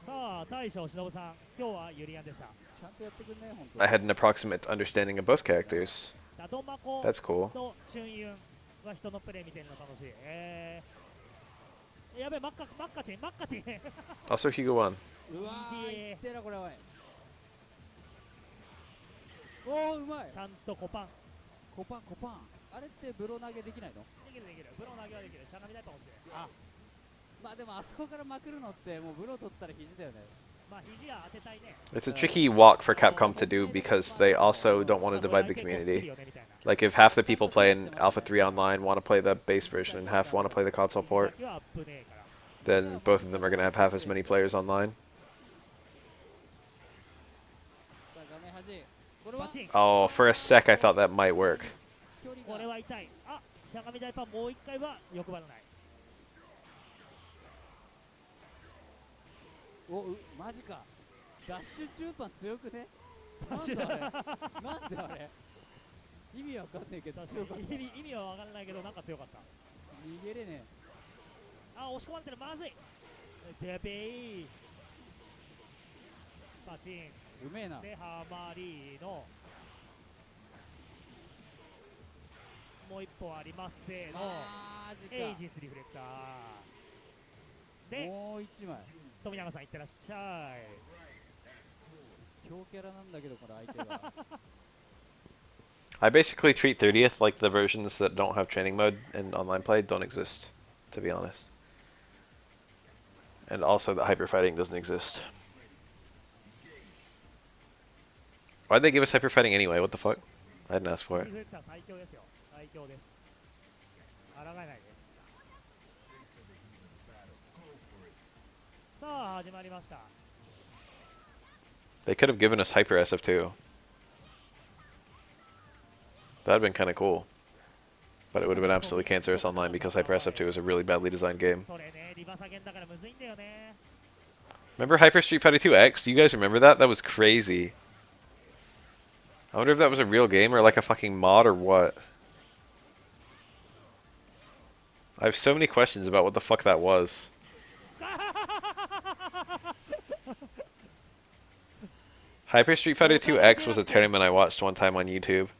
さあ、大将忍さん、今日はユリアンでした。ちゃんとやってくんね本当 I had an approximate understanding of both characters. ダドマコ That's cool. とチュンユンは人のプレイ見てるの楽しい。やべえ、マッカチンAlso, Hugo won. うわー、いいいってえなこれおい。おー、うまい。ちゃんとコパン。コパンコパン。あれってブロ投げできないの？できるできる。ブロ投げはできる。しゃがみ台パン押して。あ、まあでもあそこからまくるのってもうブロ取ったら肘だよね。まあ肘は当てたいね。 It's a tricky walk for Capcom to do because they also don't want to divide the community. Like, if half the people play in Alpha 3 Online want to play the base version and half want to play the console port, は危ねえから。 then both of them are going to have half as many players online. さあ画面端。これはバチン。 Oh, for a sec I thought that might work. 距離これが。は痛い。あ、しゃがみ台パンもう一回は欲張らない。お、マジか。ダッシュ中パン強くね？なんであれ？なんであれ？意味わかんねえけど強かった。意味はわからないけどなんか強かった。逃げれねあ、押し込まれてる。まずい。でべい。バチン。え。うめえな。でハマリーのもう一歩ありますせーの。マジエイか。ジスリフレクターでもう一枚。富永さんいってらっしゃい。強キャラなんだけどこれ相手が。I basically treat 30th like the versions that don't have training mode and online play don't exist, to be honest. And also that hyper fighting doesn't exist. Why'd they give us hyper fighting anyway? What the fuck? I didn't ask for ス it. リフレクター最強ですよ。最強です。抗えないです。さあ始まりました。 They could have given us hyper SF2. That'd been kind of cool. But it would have been absolutely cancerous online because Hyper SF2 is a really badly designed game. それね、リバサゲンだからむずいんだよね。 Remember Hyper Street Fighter 2 X? Do you guys remember that? That was crazy. I wonder if that was a real game or like a fucking mod or what. I have so many questions about what the fuck that was. Hyper Street Fighter 2 X was a tournament I watched one time on YouTube.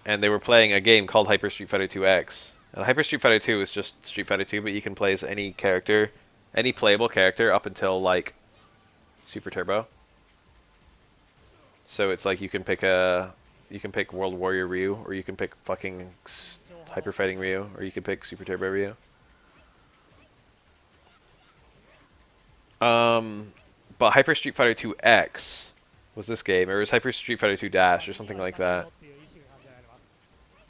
And they were playing a game called Hyper Street Fighter 2 X. And Hyper Street Fighter 2 is just Street Fighter 2, but you can play as any character, any playable character up until like Super Turbo. So it's like you can pick World Warrior Ryu, or you can pick fucking Hyper Fighting Ryu, or you can pick Super Turbo Ryu. But Hyper Street Fighter 2 X was this game, or it was Hyper Street Fighter 2 Dash, or something like that.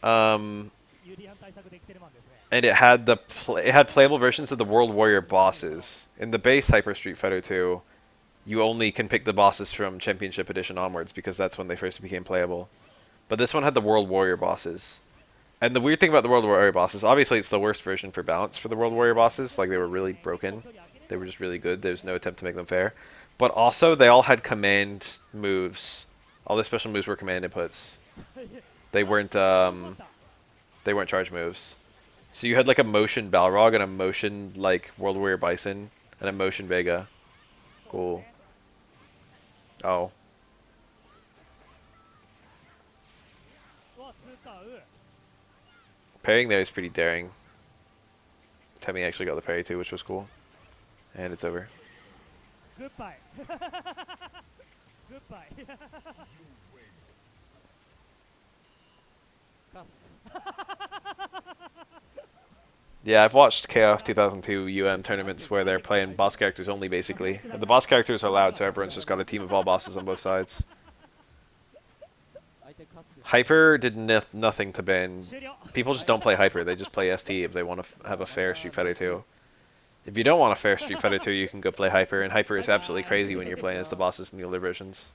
And it had it had playable versions of the World Warrior bosses. In the base Hyper Street Fighter 2, you only can pick the bosses from Championship Edition onwards because that's when they first became playable. But this one had the World Warrior bosses. And the weird thing about the World Warrior bosses, obviously it's the worst version for balance for the World Warrior bosses. Like, they were really broken. They were just really good. There's no attempt to make them fair. But also, they all had command moves. All the special moves were command inputs. They weren't charge moves. So you had like a motion Balrog and a motion like World Warrior Bison and a motion Vega. Cool. Oh. Parrying there is pretty daring. Temmie actually got the parry too, which was cool. And it's over. Goodbye. Goodbye. カス。 Yeah, I've watched KOF 2002 UM tournaments where they're playing boss characters only, basically. And the boss characters are loud, so everyone's just got a team of all bosses on both sides. 相手カスです。 Hyper did nothing to ban. People just don't play Hyper, they just play ST if they want to have a fair Street Fighter 2. If you don't want a fair Street Fighter 2, you can go play Hyper, and Hyper is absolutely crazy when you're playing as the bosses in the older versions.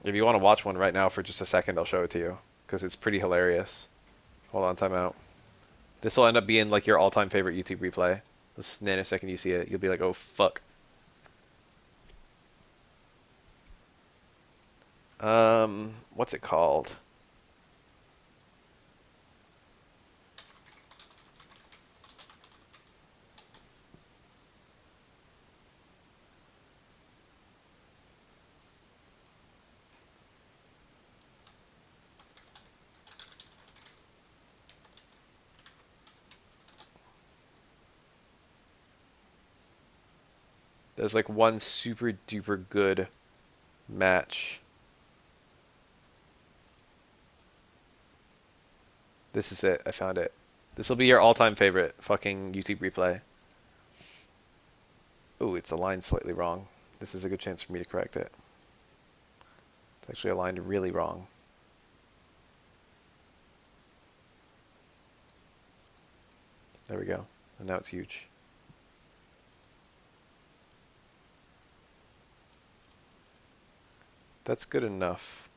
If you want to watch one right now for just a second, I'll show it to you, because it's pretty hilarious. Hold on, time out. This will end up being like your all-time favorite YouTube replay. This nanosecond you see it, you'll be like, oh fuck. What's it called? There's like one super duper good match. This is it. I found it. This will be your all-time favorite fucking YouTube replay. Ooh, it's aligned slightly wrong. This is a good chance for me to correct it. It's actually aligned really wrong. There we go. And now it's huge. That's good enough.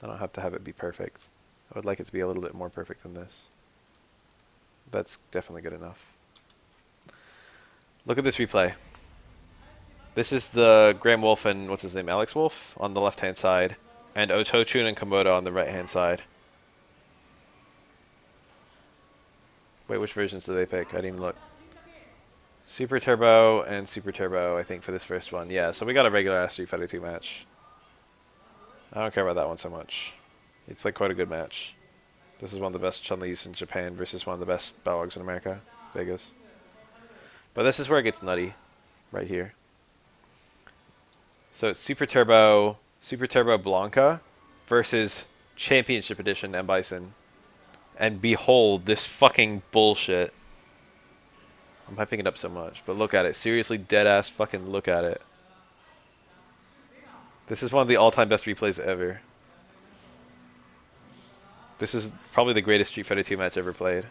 I don't have to have it be perfect. I would like it to be a little bit more perfect than this. That's definitely good enough. Look at this replay. This is the Graham Wolf and what's his name, Alex Wolf on the left-hand side, and Otochun and Komodo on the right-hand side. Wait, which versions did they pick? I didn't even look. Super Turbo and Super Turbo, I think, for this first one. Yeah, so we got a regular Street Fighter 2 match. I don't care about that one so much. It's like quite a good match. This is one of the best Chun-Li's in Japan versus one of the best Balrogs in America, Vegas. But this is where it gets nutty, right here. So it's Super Turbo Blanca versus Championship Edition M. Bison. And behold this fucking bullshit. I'm hyping it up so much, but look at it. Seriously, dead-ass fucking look at it. This is one of the all-time best replays ever. This is probably the greatest Street Fighter 2 match ever played.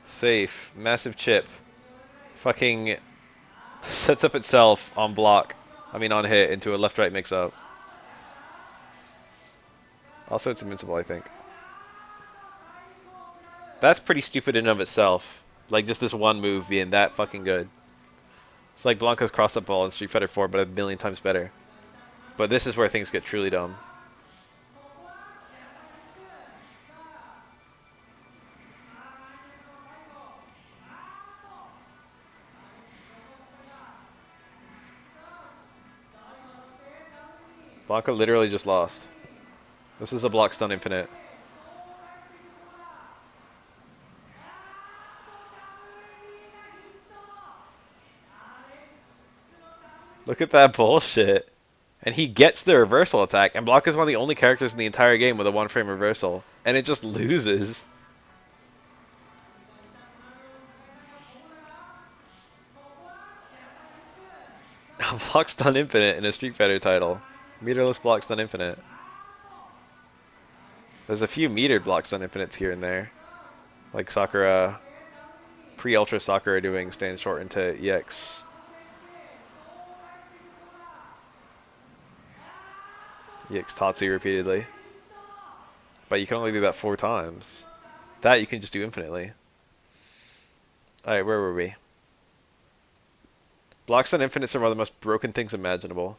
Safe. Massive chip. Fucking sets up itself on block. I mean on hit into a left-right mix-up. Also, it's invincible, I think. That's pretty stupid in and of itself. Like, just this one move being that fucking good. It's like Blanca's cross-up ball in Street Fighter 4, but a million times better. But this is where things get truly dumb. Blanca literally just lost. This is a block stun infinite. Look at that bullshit. And he gets the reversal attack, and Blanca's one of the only characters in the entire game with a one-frame reversal. And it just loses. Block stun infinite in a Street Fighter title. Meterless block stun infinite. There's a few metered block stun infinites here and there. Like Sakura, pre-Ultra Sakura doing stand short into EX. EX Tatsu repeatedly. But you can only do that 4 times. That you can just do infinitely. Alright, where were we? Block stun infinites are one of the most broken things imaginable.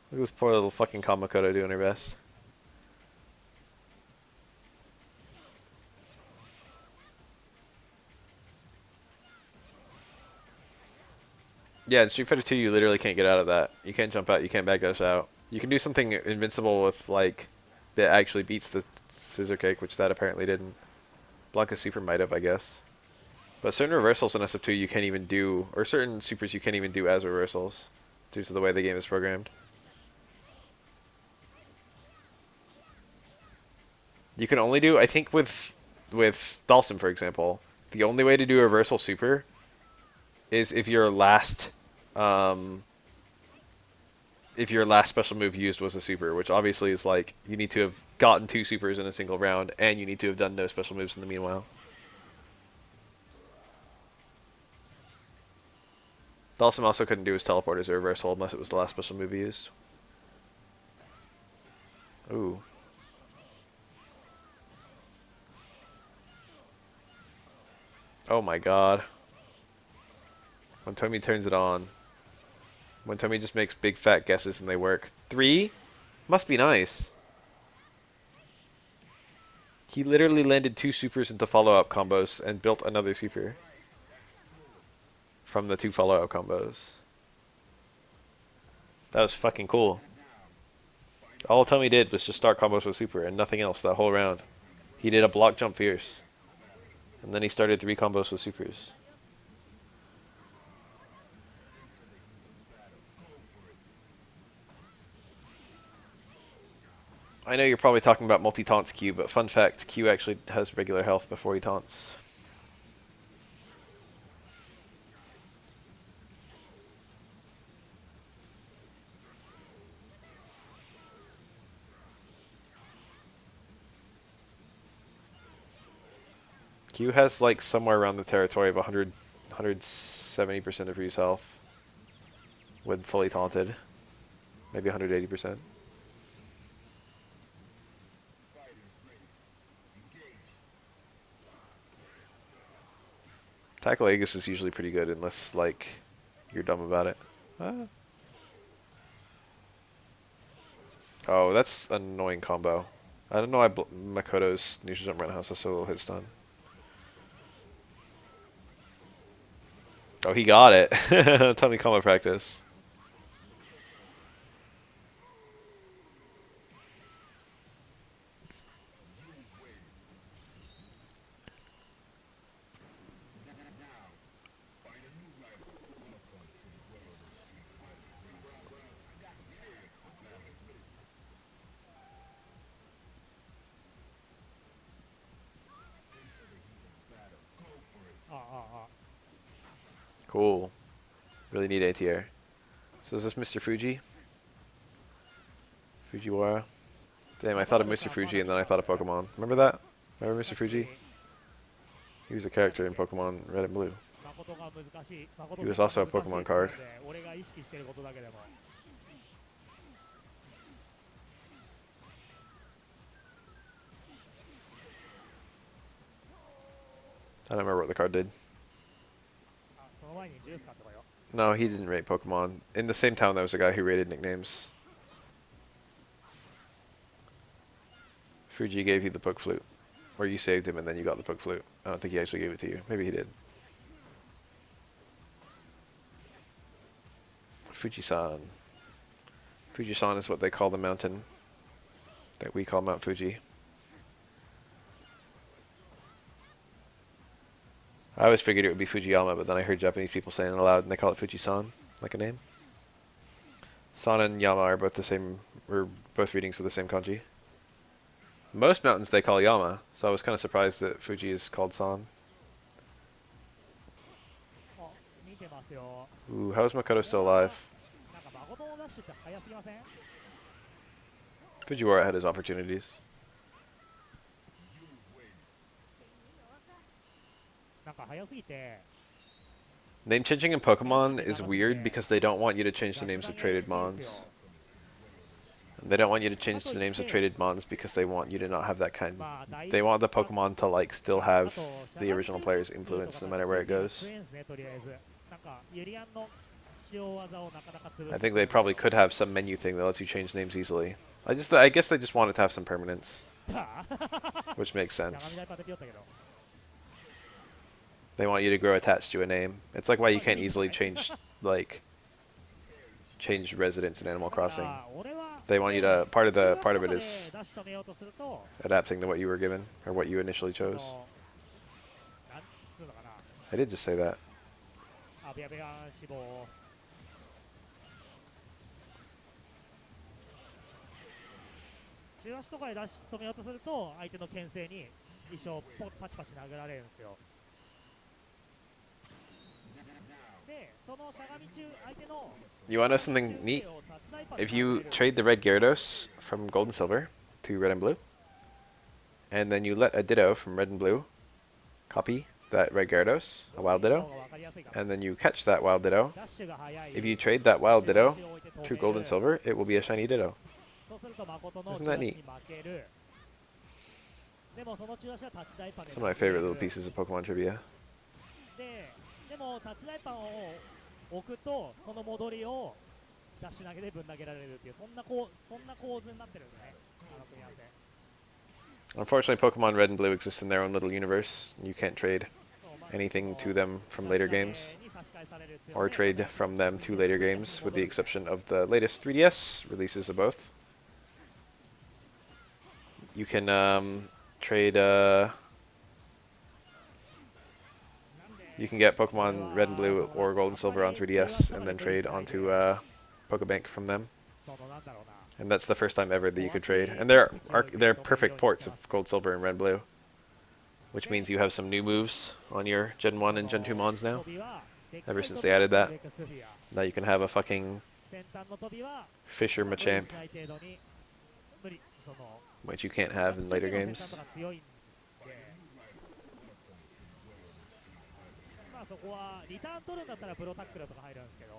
Look at this poor little fucking Kamakoto doing her best. Yeah, in Street Fighter 2 you literally can't get out of that. You can't jump out, you can't backdash out. You can do something invincible with, like, that actually beats the scissor kick, which that apparently didn't. Blanca Super might have, I guess. But certain reversals in SF2 you can't even do, or certain supers you can't even do as reversals, due to the way the game is programmed. You can only do, I think with Dhalsim, for example, the only way to do a reversal super is if your last special move used was a super, which obviously is like you need to have gotten 2 supers in a single round, and you need to have done no special moves in the meanwhile. Dhalsim also couldn't do his teleport as a reversal unless it was the last special move he used. Ooh. Oh my god. When Tommy turns it on. When Tommy just makes big fat guesses and they work. 3? Must be nice. He literally landed 2 supers into follow-up combos and built another super. from the 2 follow-up combos. That was fucking cool. All Tommy did was just start combos with super and nothing else that whole round. He did a block jump fierce. And then he started 3 combos with supers. I know you're probably talking about multi-taunts Q, but fun fact, Q actually has regular health before he taunts. Q has like somewhere around the territory of 100, 170% of Ryu's health when fully taunted. Maybe 180%. Tackle Aegis is usually pretty good unless like you're dumb about it. Ah. Oh, that's an annoying combo. I don't know why Makoto's neutral jump roundhouse has so little hit stun. Oh, he got it. Tell me combo practice. Cool. Really need ATR. So is this Mr. Fuji? Fujiwara? Damn, I thought of Mr. Fuji and then I thought of Pokemon. Remember that? Remember Mr. Fuji? He was a character in Pokemon Red and Blue. He was also a Pokemon card. I don't remember what the card did. No, he didn't rate Pokemon. In the same town, there was a guy who rated nicknames. Fuji gave you the Poke Flute. Or you saved him and then you got the Poke Flute. I don't think he actually gave it to you. Maybe he did. Fuji-san. Fuji-san is what they call the mountain that we call Mount Fuji. I always figured it would be Fujiyama, but then I heard Japanese people saying it aloud and they call it Fuji-san, like a name. San and Yama are both the same, or both readings of the same kanji. Most mountains they call Yama, so I was kind of surprised that Fuji is called San. Ooh, how is Makoto still alive? Fujiwara had his opportunities. Name changing in Pokemon is weird because they don't want you to change the names of traded mons. And they don't want you to change the names of traded mons because they want you to not have that kind. They want the Pokemon to like still have the original player's influence no matter where it goes. I think they probably could have some menu thing that lets you change names easily. I guess they just wanted to have some permanence, which makes sense. They want you to grow attached to a name. It's like why you can't easily change change residence in Animal Crossing. They want you to part of it is adapting to what you were given or what you initially chose. I did just say that. You want to know something neat? If you trade the red Gyarados from Gold and Silver to Red and Blue, and then you let a Ditto from Red and Blue copy that red Gyarados, a Wild Ditto, and then you catch that Wild Ditto, if you trade that Wild Ditto to Gold and Silver, it will be a shiny Ditto. Isn't that neat? Some of my favorite little pieces of Pokemon trivia. でもタッチダイパンを置くとその戻りを出し投げでぶん投げられるっていうそんな構図になってるんですね。あの組み合わせ。Unfortunately, Pokemon Red and Blue exist in their own little universe. You can't trade anything to them from later games. or trade from them to later games, with the exception of the latest 3DS releases of both. You can trade. You can get Pokemon Red and Blue or Gold and Silver on 3DS, and then trade onto Pokebank from them. そのなんだろうな And that's the first time ever that you could trade. And they're perfect ports of Gold, Silver, and Red, Blue, which means you have some new moves on your Gen 1 and Gen 2 Mons now. Ever since they added that, now you can have a fucking 先端の飛びは Fisher 無理 Machamp, しない程度に無理その which you can't have in later 先 games. 端とか強いんでまあそこはリターン取るんだったらプロタックルとか入るんですけど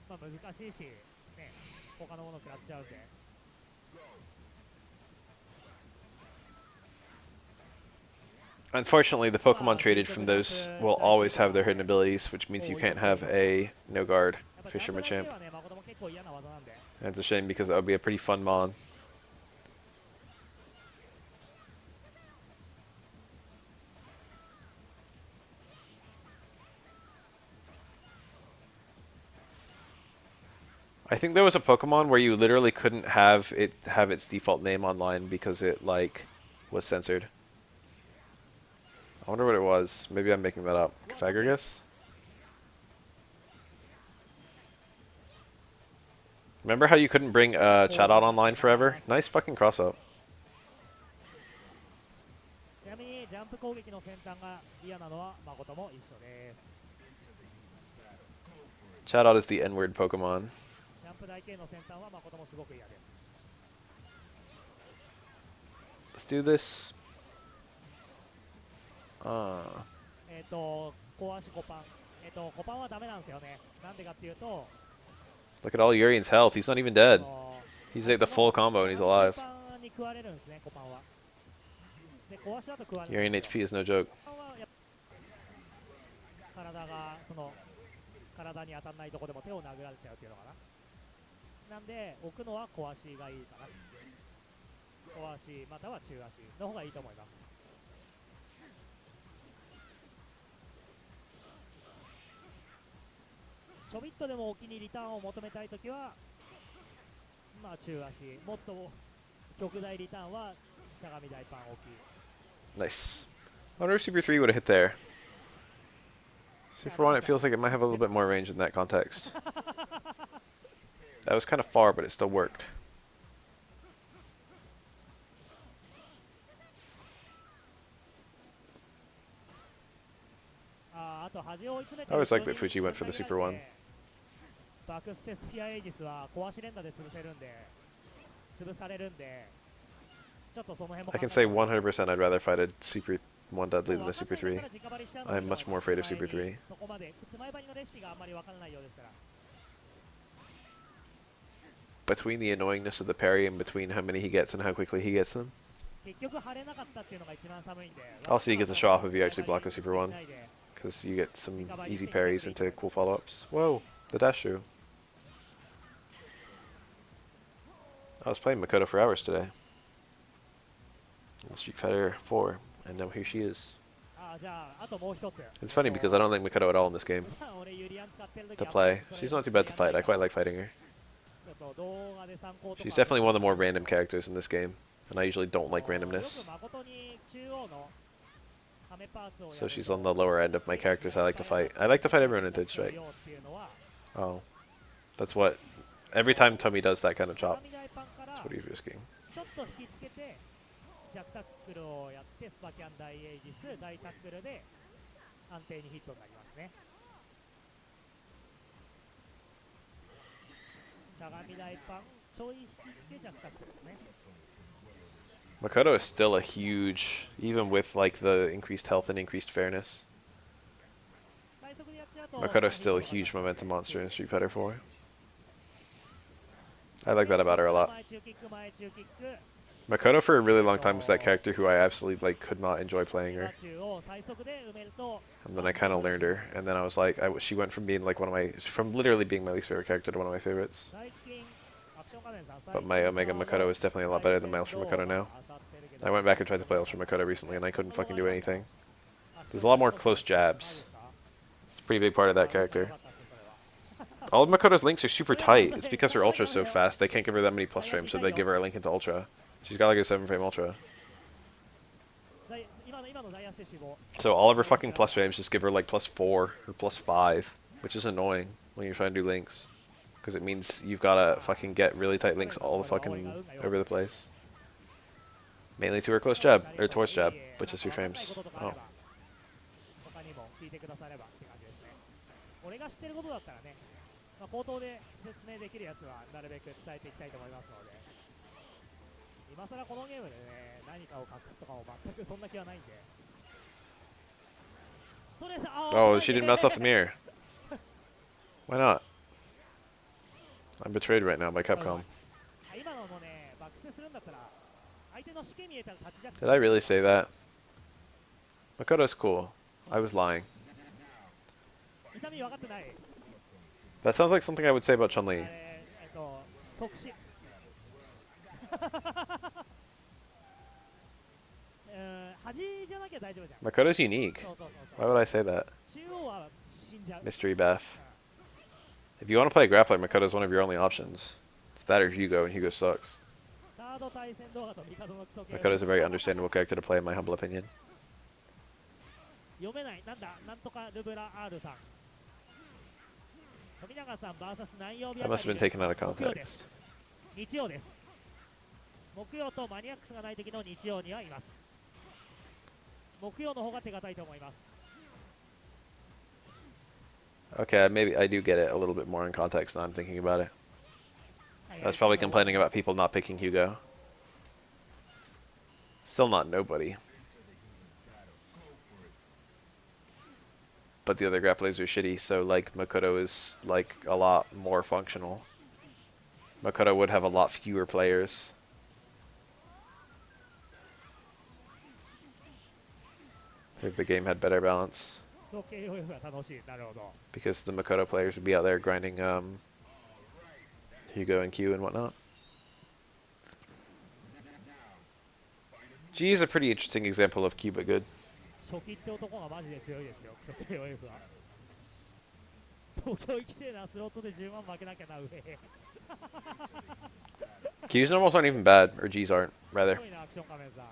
まあ難しいしね他のもの食らっちゃうんで Unfortunately, the Pokemon traded from those will always have their hidden abilities, which means you can't have a no guard やっぱ Fisher ジャンプだけ Machamp. はね誠も結構嫌な技なんで And it's a shame because that would be a pretty fun Mon. I think there was a Pokemon where you literally couldn't have it have its default name online because it like was censored. I wonder what it was. Maybe I'm making that up. Cophagragus? Remember how you couldn't bring Chatot online forever? Nice fucking cross up. ちなみにジャンプ攻撃の先端が嫌なのは誠も一緒です Chatot is the N-word Pokemon. ジャンプ台形の先端は誠もすごく嫌です Let's do this. 小足コパンコパンはダメなんですよねなんでかっていうと Look at all Urian's health. He's not even dead. He's ate the full combo and he's alive. コパンに食われるんですねコパンはで小足だと食われる Urian んですよ HP is no joke. コパンはやっぱ体がその体に当たらないとこでも手を殴られちゃうっていうのかななんで置くのは小足がいいかな小足または中足の方がいいと思いますちょびっとでも沖にリターンを求めたいときはまあ中足もっと極大リターンはしゃがみ大パン大きい Nice. I wonder if Super 3 would have hit there. Super 1, it feels like it might have a little bit more range in that context. That was kind of far, but it still worked. I always liked that Fuji went for the Super 1. バックステスフィアエイジスは壊し連打で潰せるんで潰されるんでちょっとその辺も I can say 100% I'd rather fight a Super 1 Dudley than a Super 3. I'm much more afraid of Super 3. そこまで前張りのレシピがあんまりわからないようでしたら Between the annoyingness of the parry and between how many he gets and how quickly he gets them. 結局張れなかったっていうのが一番寒いんで Also, you get the show off if you actually block a Super 1, because you get some easy parries into cool follow-ups. Whoa, the dash through. I was playing Makoto for hours today. In Street Fighter 4, and now here she is. じゃああともう一つ It's funny because I don't like Makoto at all in this game 俺ユリアン使ってる時 to play. She's not too bad to fight. I quite like fighting her. ちょっと動画で参考とか She's definitely one of the more random characters in this game, and I usually don't like randomness. よく誠に中央のハメパーツをやる So she's on the lower end of my characters I like to fight. I like to fight everyone in Dead Strike. っていうのは Oh. That's what... Every time Tommy does that kind of しゃ chop, がみ台パンから that's what he's risking. ちょっと引きつけて弱タックルをやってスパキャン大エイジス大タックルで安定にヒットになりますねしゃがみ台パンちょい引きつけ弱タックルですね Makoto is still a huge... Even with, like, the increased health and increased fairness. 最速でやっちゃうと Makoto's still a huge momentum monster in Street Fighter 4. I like that about her a lot. 前中キック前中キック Makoto for a really long time was that character who I absolutely like could not enjoy playing 中 her, を最速で埋めると and then I kind of learned her, and then I was like, she went from being like one of my, from literally being my least favorite character to one of my favorites. 最近アクション仮面さん But my Omega Makoto is definitely a lot better than my Ultra Makoto now. I went back and tried to play Ultra Makoto recently, and I couldn't fucking do anything. There's a lot more close jabs. It's pretty big part of that よか character. ったっすそれは All of Makoto's links are super それは tight. そ It's れ because her それ ultra's が so それ fast, they can't give her that many plus frames, so they give her a link into ultra. She's got like a 7 frame ultra. 今のダイヤシ死亡 So all of her fucking plus frames just give her like +4 or +5, which is annoying when you're trying to do links. Because it means you've gotta fucking get really tight links all the fucking over the place. Mainly to her close jab, or towards jab, which is 3 frames. Oh. 他にも聞いてくださればって感じですね。俺が知ってることだったらね、口頭で説明できるやつはなるべく伝えていきたいと思いますので、今更このゲームでね、何かを隠すとかも全くそんな気はないんで。それOh, she didn't mess off the mirror. Why not? I'm betrayed right now by Capcom. 今のもね、バックスするんだったら、相手の試験見えたら立ち弱。 Did I really say that? Makoto's cool. I was lying. 痛み分かってない。 That sounds like something I would say about Chun-Li. 即死。端じゃなきゃ大丈夫じゃん。 Makoto's unique. そうそうそうそう Why would I say that? 中央は死んじゃう。 Mystery Bath. If you want to play a grappler, Makoto's one of your only options. It's that or Hugo, and Hugo sucks. サード対戦動画と味方のクソ系。 Makoto's a very understandable character to play, in my humble opinion. 読めない。なんだ、なんとかルブラ R さん。富永さん VS 何曜日 That must have been taken out of 木曜で context. す。日曜です。木曜とマニアックスがない時の日曜にはいます。木曜の方が手堅いと思います。 Okay, maybe I do get it a little bit more in context now I'm thinking about it. I was probably complaining about people not picking Hugo. Still not nobody. But the other grapplers are shitty, so like Makoto is like a lot more functional. Makoto would have a lot fewer players. If the game had better balance. 時計泳ぐが楽しい。なるほど。 Because the Makoto players would be out there grinding Hugo and Q and whatnot. G is a pretty interesting example of Q but good. 初期って男がマジで強いですよ。時計泳ぐは。東京行きてえな、スロットで10万負けなきゃな、上。 Q's normals aren't even bad, or G's aren't, す rather. ごいな、アクション仮面さん。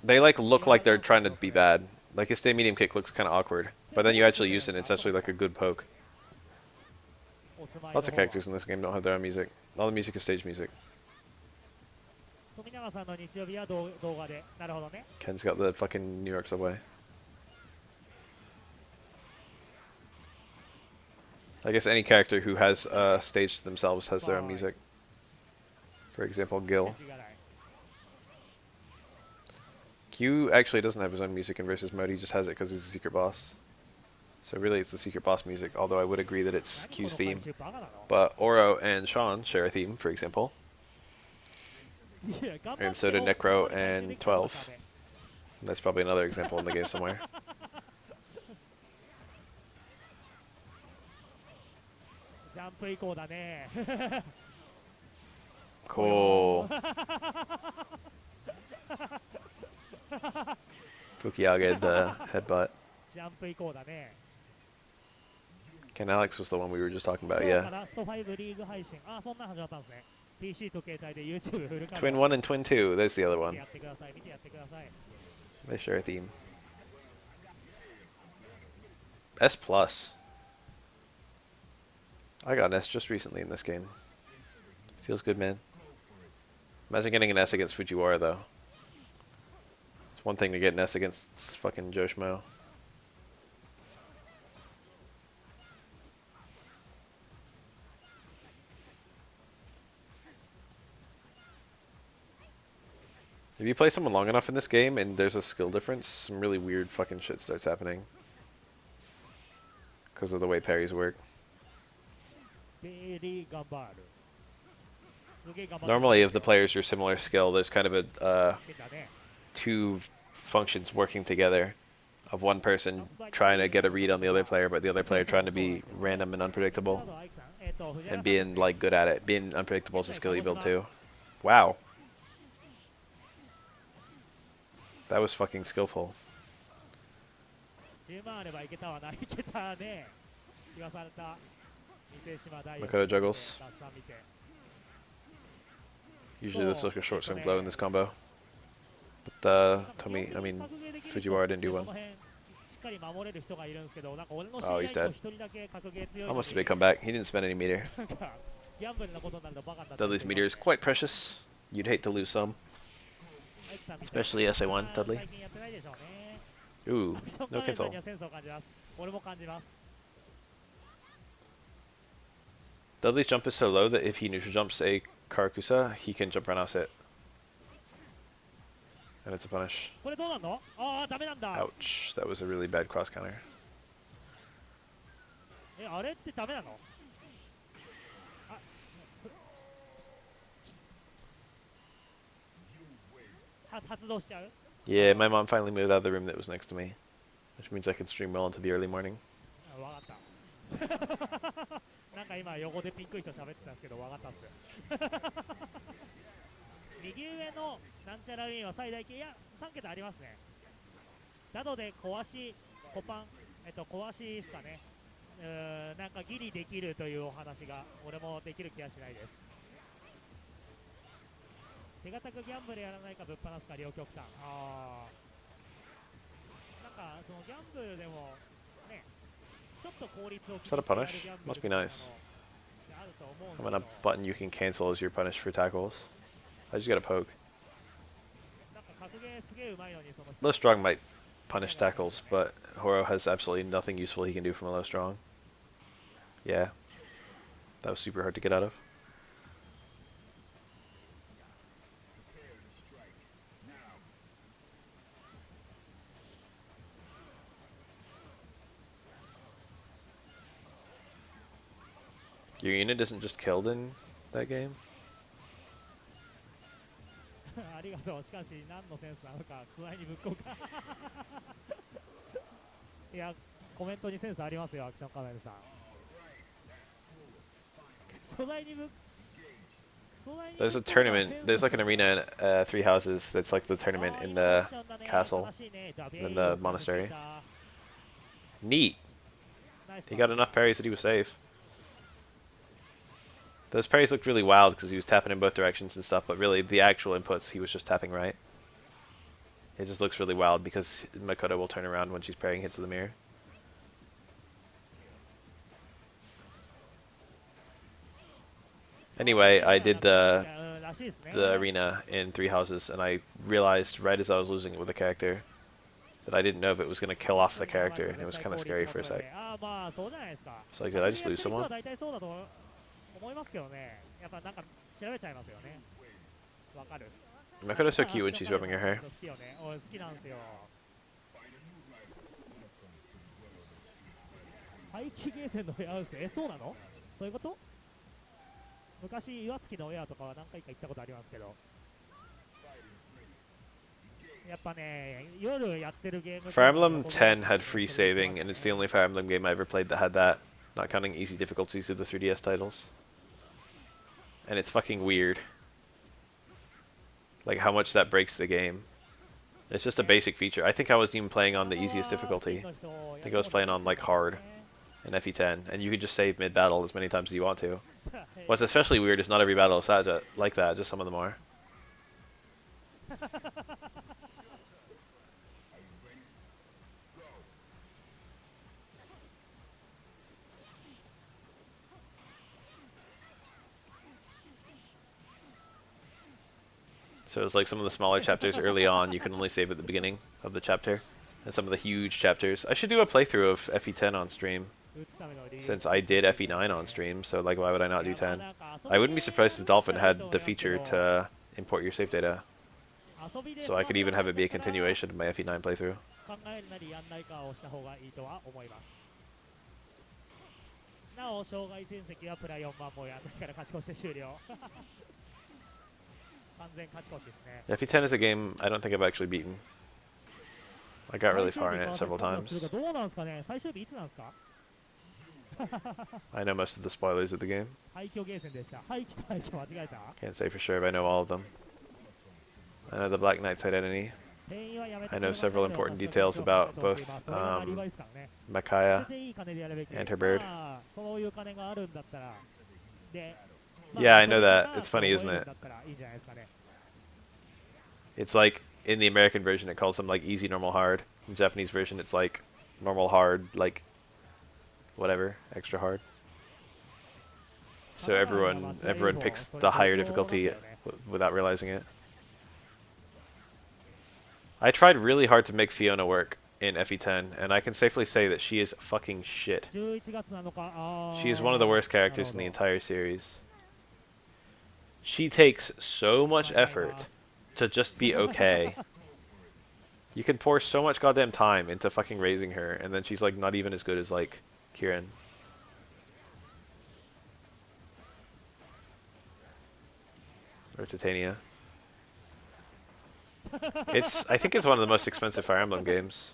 They like look like they're trying to be bad. Like his stay medium kick looks kind of awkward, but then you actually use it and it's actually like a good poke. お住まいの Lots of 方は characters in this game don't have their own music. All the music is stage music. 富永さんの日曜日は動画で。なるほどね。 Ken's got the fucking New York subway. I guess any character who has a stage to themselves has their own music. For example, Gil. 違いない。 Q actually doesn't have his own music in versus mode, he just has it because he's a secret boss. So really it's the secret boss music, although I would agree that it's 何この Q's 回 theme. 収バカなの？ But Oro and Sean share a theme, for example. いや頑張って And so do も Necro そこまで回収 and できたのか 12. ね。 That's probably another example in the game somewhere. ジャンプ以降だね。 Cool. Fukiage the headbutt. ジャンプ以降だね。 Ken Alex was the one we were just talking about, 今日か yeah. らスト5リーグ配信。あ、そんなの始まったんですね。PC と携帯で YouTube フルカメ Twin ラ 1 and Twin 2, there's the other 見 one. てやってください。見てやってください。 They share a theme. S plus. I got an S just recently in this game. Feels good, man. Imagine getting an S against Fujiwara, though. It's one thing to get an S against fucking Joe Schmo. If you play someone long enough in this game and there's a skill difference, some really weird fucking shit starts happening. Because of the way parries work. ベリー頑張る。すげえ頑張って Normally, if the players are similar skill, there's kind of a だね。 two functions working together of one person trying to get a read on the other player, but the other player trying to be random and unpredictable あとアイクさん藤原さん and being like good at it. Being unpredictable is a skill you build too. Wow. That was fucking skillful. 10万あればいけたわな。いけたね。言わされた伊勢島大を Makoto juggles. 脱三見て Usually this is like a short swing blow in this なんか combo. But なんか Tomi, I mean, 格ゲーできる人 Fujiwara didn't って do そ one. の辺しっかり守れる人がいるんですけど、なんか俺の知 Oh, り he's 合い dead. にも一人だけ格ゲー強いのに Almost a big comeback. He didn't spend any meter. なんかギャンブルのことになるとバカになったり Dudley's する meter is quite precious. You'd hate to lose some. アイクさんみたいな Especially SA1, Dudley. 最近やってないでしょうね Ooh, アクション no カメラさん cancel. にはセンスを感じます。俺も感じます。 Dudley's jump is so low that if he neutral jumps a Karakusa, he can jump roundhouse it. And it's a punish. これどうなんの？ああ、ダメなんだ。 Ouch. That was a really bad cross counter. え、あれってダメなの？あ、発動しちゃう？ Yeah, my mom finally moved out of the room that was next to me. Which means I can stream well into the early morning. あ、わかった。なんか今横でピンクい人喋ってたんですけど、わかったっす。右上のなんちゃらウィンは最大級、いや、3桁ありますね。ダドで壊し、コパン、壊しですかね。なんかギリできるというお話が、俺もできる気がしないです。手堅くギャンブルやらないかぶっ放すか両極端。ああ。なんかそのギャンブルでもね、ちょっと効率を Is that a punish? Must be nice. I'm on a button you can cancel as your punish for tackles. I just got a poke. Low strong might punish tackles, but Horo has absolutely nothing useful he can do from a low strong. Yeah. That was super hard to get out of. Your unit isn't just killed in that game? ありがとう。しかし何のセンスなのか素材にぶっこうか。いや、コメントにセンスありますよ、アクションカメラさん。素材にぶっ There's a tournament. There's like an arena in 3 houses. That's like the tournament in the castle, in the monastery. Neat. He got enough parries that he was safe. Those parries looked really wild because he was tapping in both directions and stuff, but really the actual inputs he was just tapping right. It just looks really wild because Makoto will turn around when she's parrying hits of the mirror. Anyway, I did the arena in 3 houses, and I realized right as I was losing it with a character that I didn't know if it was going to kill off the character, and it was kind of scary for a sec. So like, did I just lose someone? Makoto's so cute when she's rubbing her hair. 排気ゲーセンのウェアハウス、そうなの？そういうこと？昔岩槻のウェアとかは何回か行ったことありますけど、やっぱね、夜やってるゲーム Fire Emblem 10 had free saving, and it's the only Fire Emblem game I ever played that had that, not counting easy difficulties of the 3DS titles. And it's fucking weird. Like how much that breaks the game. It's just a basic feature. I think I wasn't even playing on the easiest difficulty. I think I was playing on like hard in FE10, and you could just save mid-battle as many times as you want to. What's especially weird is not every battle is like that, just some of them are. So it's like some of the smaller chapters early on, you can only save at the beginning of the chapter. And some of the huge chapters. I should do a playthrough of FE10 on stream. Since I did FE9 on stream, so like why would I not do 10? I wouldn't be surprised if Dolphin had the feature to import your save data. So I could even have it be a continuation of my FE9 playthrough. なお障害戦績はプラ4万もやんないから勝ち越して終了。完全勝ち越しですね。FE10 is a game I don't think I've actually beaten. I got really far in it several times. どうなんですかね。最終日いつなんですか。I know most of the spoilers of the game. 廃墟ゲーセンでした。廃墟と廃墟間違えた。 Can't say for sure if I know all of them. I know the Black Knight's identity. 店員はやめ I て know 車に乗 several るのを important 確かに details 強く about 考えてほしい both まあそれがリバイスからね捨 Micaiah てていい金でやるべき and her bird. まあそういう金があるんだったらで Yeah, I know that. It's funny, isn't it? だったらいいんじゃないですかね It's like in the American version, it calls them like easy, normal, hard. In the Japanese version, it's like normal, hard, like whatever, extra hard. So everyone picks the higher difficulty without realizing it. I tried really hard to make Fiona work in FE10, and I can safely say that she is fucking shit. 11月なのかあ She is one of the worst なる characters ほ in the ど entire series. She takes so much わかりま effort す to just be okay. You can pour so much goddamn time into fucking raising her, and then she's like not even as good as like Kieran. Or Titania. I think it's one of the most expensive Fire Emblem games.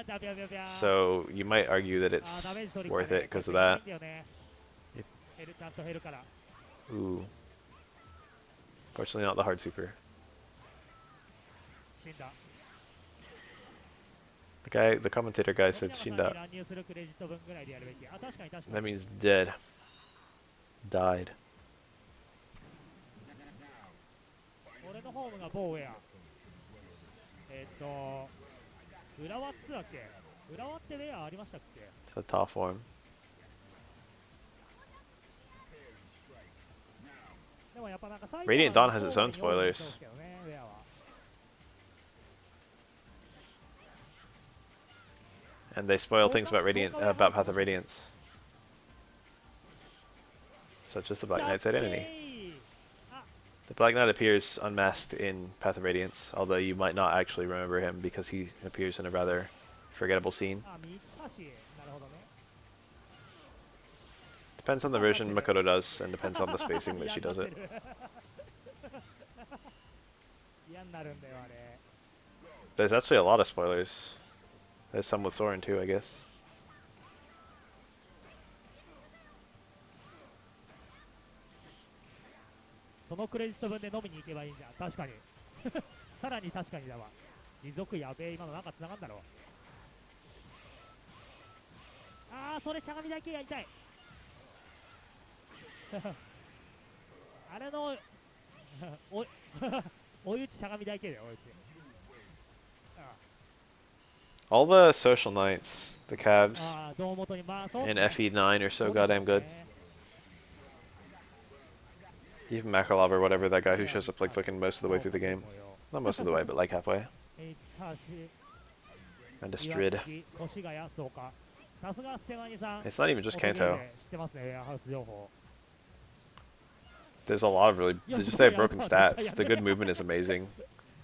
ダビャビャビャ So you might argue that あ it's ダメージ取り worth かね it because of これ that. いいんだよね減るちゃんと減るから Ooh. Fortunately not the hard super. 死んだ The commentator guy said 富永さんに Shinda. 乱入するクレジット分ぐらいでやるべきあ確かに確か That に means dead. Died. 俺のホームがボーウェア浦和っつだっけ浦和ってレアありましたっけ The top form. でもやっぱなんか最 Radiant Dawn has its own ホームに多い spoilers. ですけどねレアは And they spoil things about about Path of Radiance. Such as the Black Knight's identity. あ The Black Knight appears unmasked in Path of Radiance, although you might not actually remember him because he appears in a rather forgettable scene. あ三橋なるほどね Depends on the version Makoto does, and depends on the spacing that she does it. 嫌になるんだよあれ There's actually a lot of spoilers. There's some with Soren too, I guess. そのクレジット分で飲みに行けばいいんじゃん確かにさらに確かにだわ持続やべえ今のなんか繋がんだろあーそれしゃがみ台系やりたいあれのお追い打ちしゃがみ台系だよ追い打ち All the social knights, the Cavs, あー胴元にまあそう in FE9 are so goddamn good. Even Makarov or whatever, that guy who shows up like fucking most of the way through the game. Not most of the way, but like halfway. And Astrid. 越谷そうかさすがステマニさん It's not even just Kanto. 知ってますねウェアハウス情報 There's a lot of really... They just have broken stats. The good movement is amazing.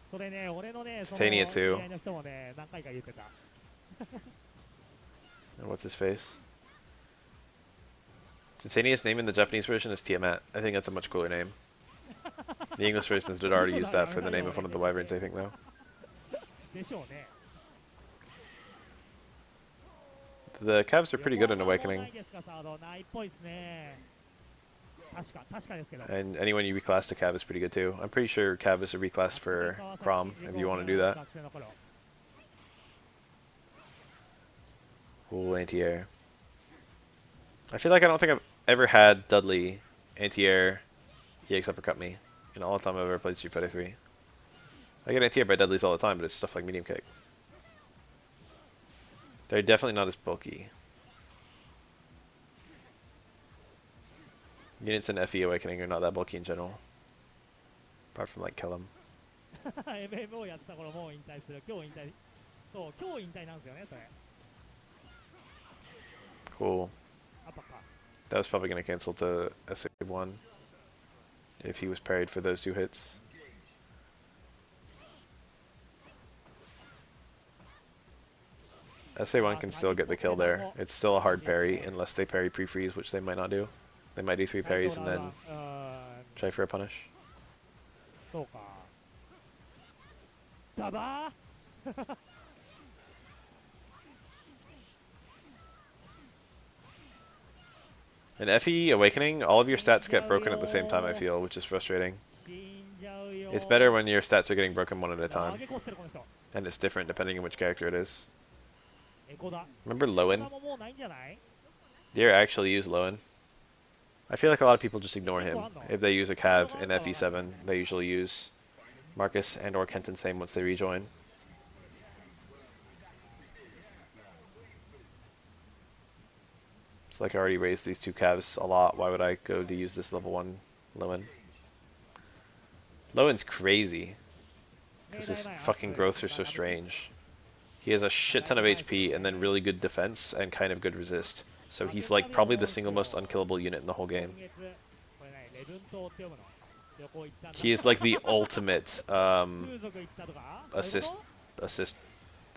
それね俺のねその Titania 知り too. 合いの人もね何回か言ってた And what's his face? Titania's name in the Japanese version is Tiamat. I think that's a much cooler name. The English versions did already use that for the name of one of the wyverns, I think, though. でしょうね The Cavs are pretty good in Awakening, ないですかサードないっぽいですね確かですけど and anyone you reclass to Cav is pretty good too. I'm pretty sure Cav is a reclass for Crom, if you want to do that. 学生の頃 Cool anti-air. I feel like I don't think I've ever had Dudley anti-air EX uppercut me in all the time I've ever played Street Fighter 3. I get anti-air by Dudleys all the time, but it's stuff like medium kick. They're definitely not as bulky. Units in FE Awakening are not that bulky in general. Apart from like Kellum. MMO やってた頃もう引退する今日引退そう今日引退なんですよねそれ Cool. アパか That was probably going to cancel to SA1 if he was parried for those 2 hits. SA1 can still get the kill there. It's still a hard parry unless they parry pre-freeze, which they might not do. They might do 3 parries and then うーん try for a punish. そうかダバー In FE Awakening, all of your stats get broken at the same time, I feel, which is frustrating. 死んじゃうよ It's better when your stats are getting broken one at a 投 time, げ越してるこの人 and it's different depending on which character it is. エコだ Remember エコ Lowen? だももうないんじゃない Do you actually use Lowen? I feel like a lot of people just ignore him. Echo If they use a Cav in FE7, they usually use Marcus and or Kenton same once they rejoin. It's like I already raised these two Cavs a lot. Why would I go to use this level 1 Lowen? Lowen's crazy. Because his fucking growths are so strange. He has a shit ton of HP and then really good defense and kind of good resist. So he's like probably the single most unkillable unit in the whole game. これねレブン島って読むの旅行行ったんだ He is like the ultimate 風俗行ったとか assist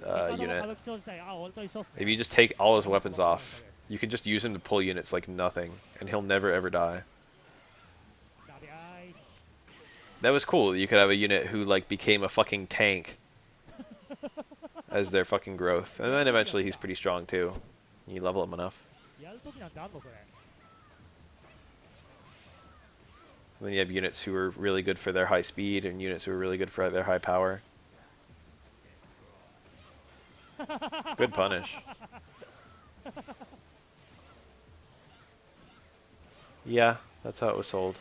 他の unit. 歌舞伎町自体あ俺と一緒っすね If you just take all his weapons off, you can just use him to pull units like nothing, and he'll never ever die. ダビアイ That was cool. You could have a unit who like became a fucking tank as their fucking growth, and then eventually he's pretty strong too. You level him enough. やるときなんてあんのそれ And then you have units who are really good for their high speed, and units who are really good for their high power. Good punish. Yeah, that's how it was sold.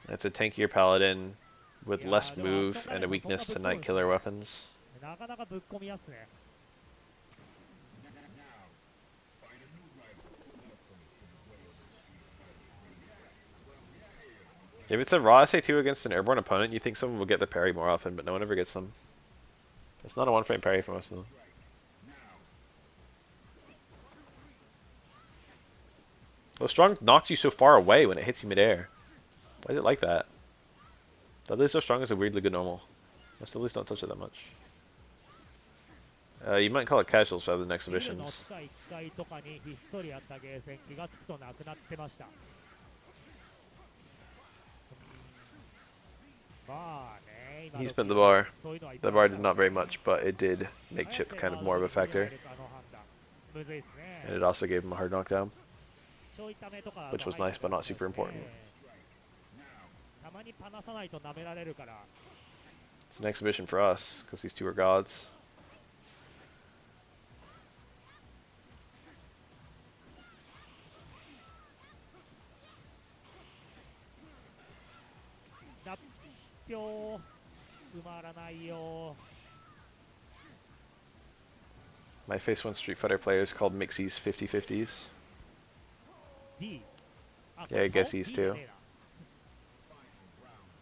It's a tankier paladin with Yeah, less they were move also and a kind of weakness to focused night on killer those. weapons. なかなかぶっ込みやすね If it's a raw SA2 against an airborne opponent, you think someone will get the parry more often, but no one ever gets them. It's not a one-frame parry for most of them. Well, strong knocks you so far away when it hits you midair. Why is it like that? Dudley's so strong is a weirdly good normal. Must at least don't touch it that much. You might call it casuals rather than ビルの exhibitions. 地下1階とかにひっそりあったゲーセン気がつくとなくなってましたまあね He spent the bar. そういうのはいっ The ぱい bar did not very much, but it did make Chip kind of more of a factor, あの判断むずいっすね and it also gave him a hard knockdown. ちょいためとか Which was nice, but not super important. たまにパナさないと舐められるから It's an exhibition for us, because these two are gods. 脱票埋まらないよ My face one Street Fighter player is called Mixies 50/50s. D あ Yeah, I guess これ he's 顔 D じゃ too. ねえな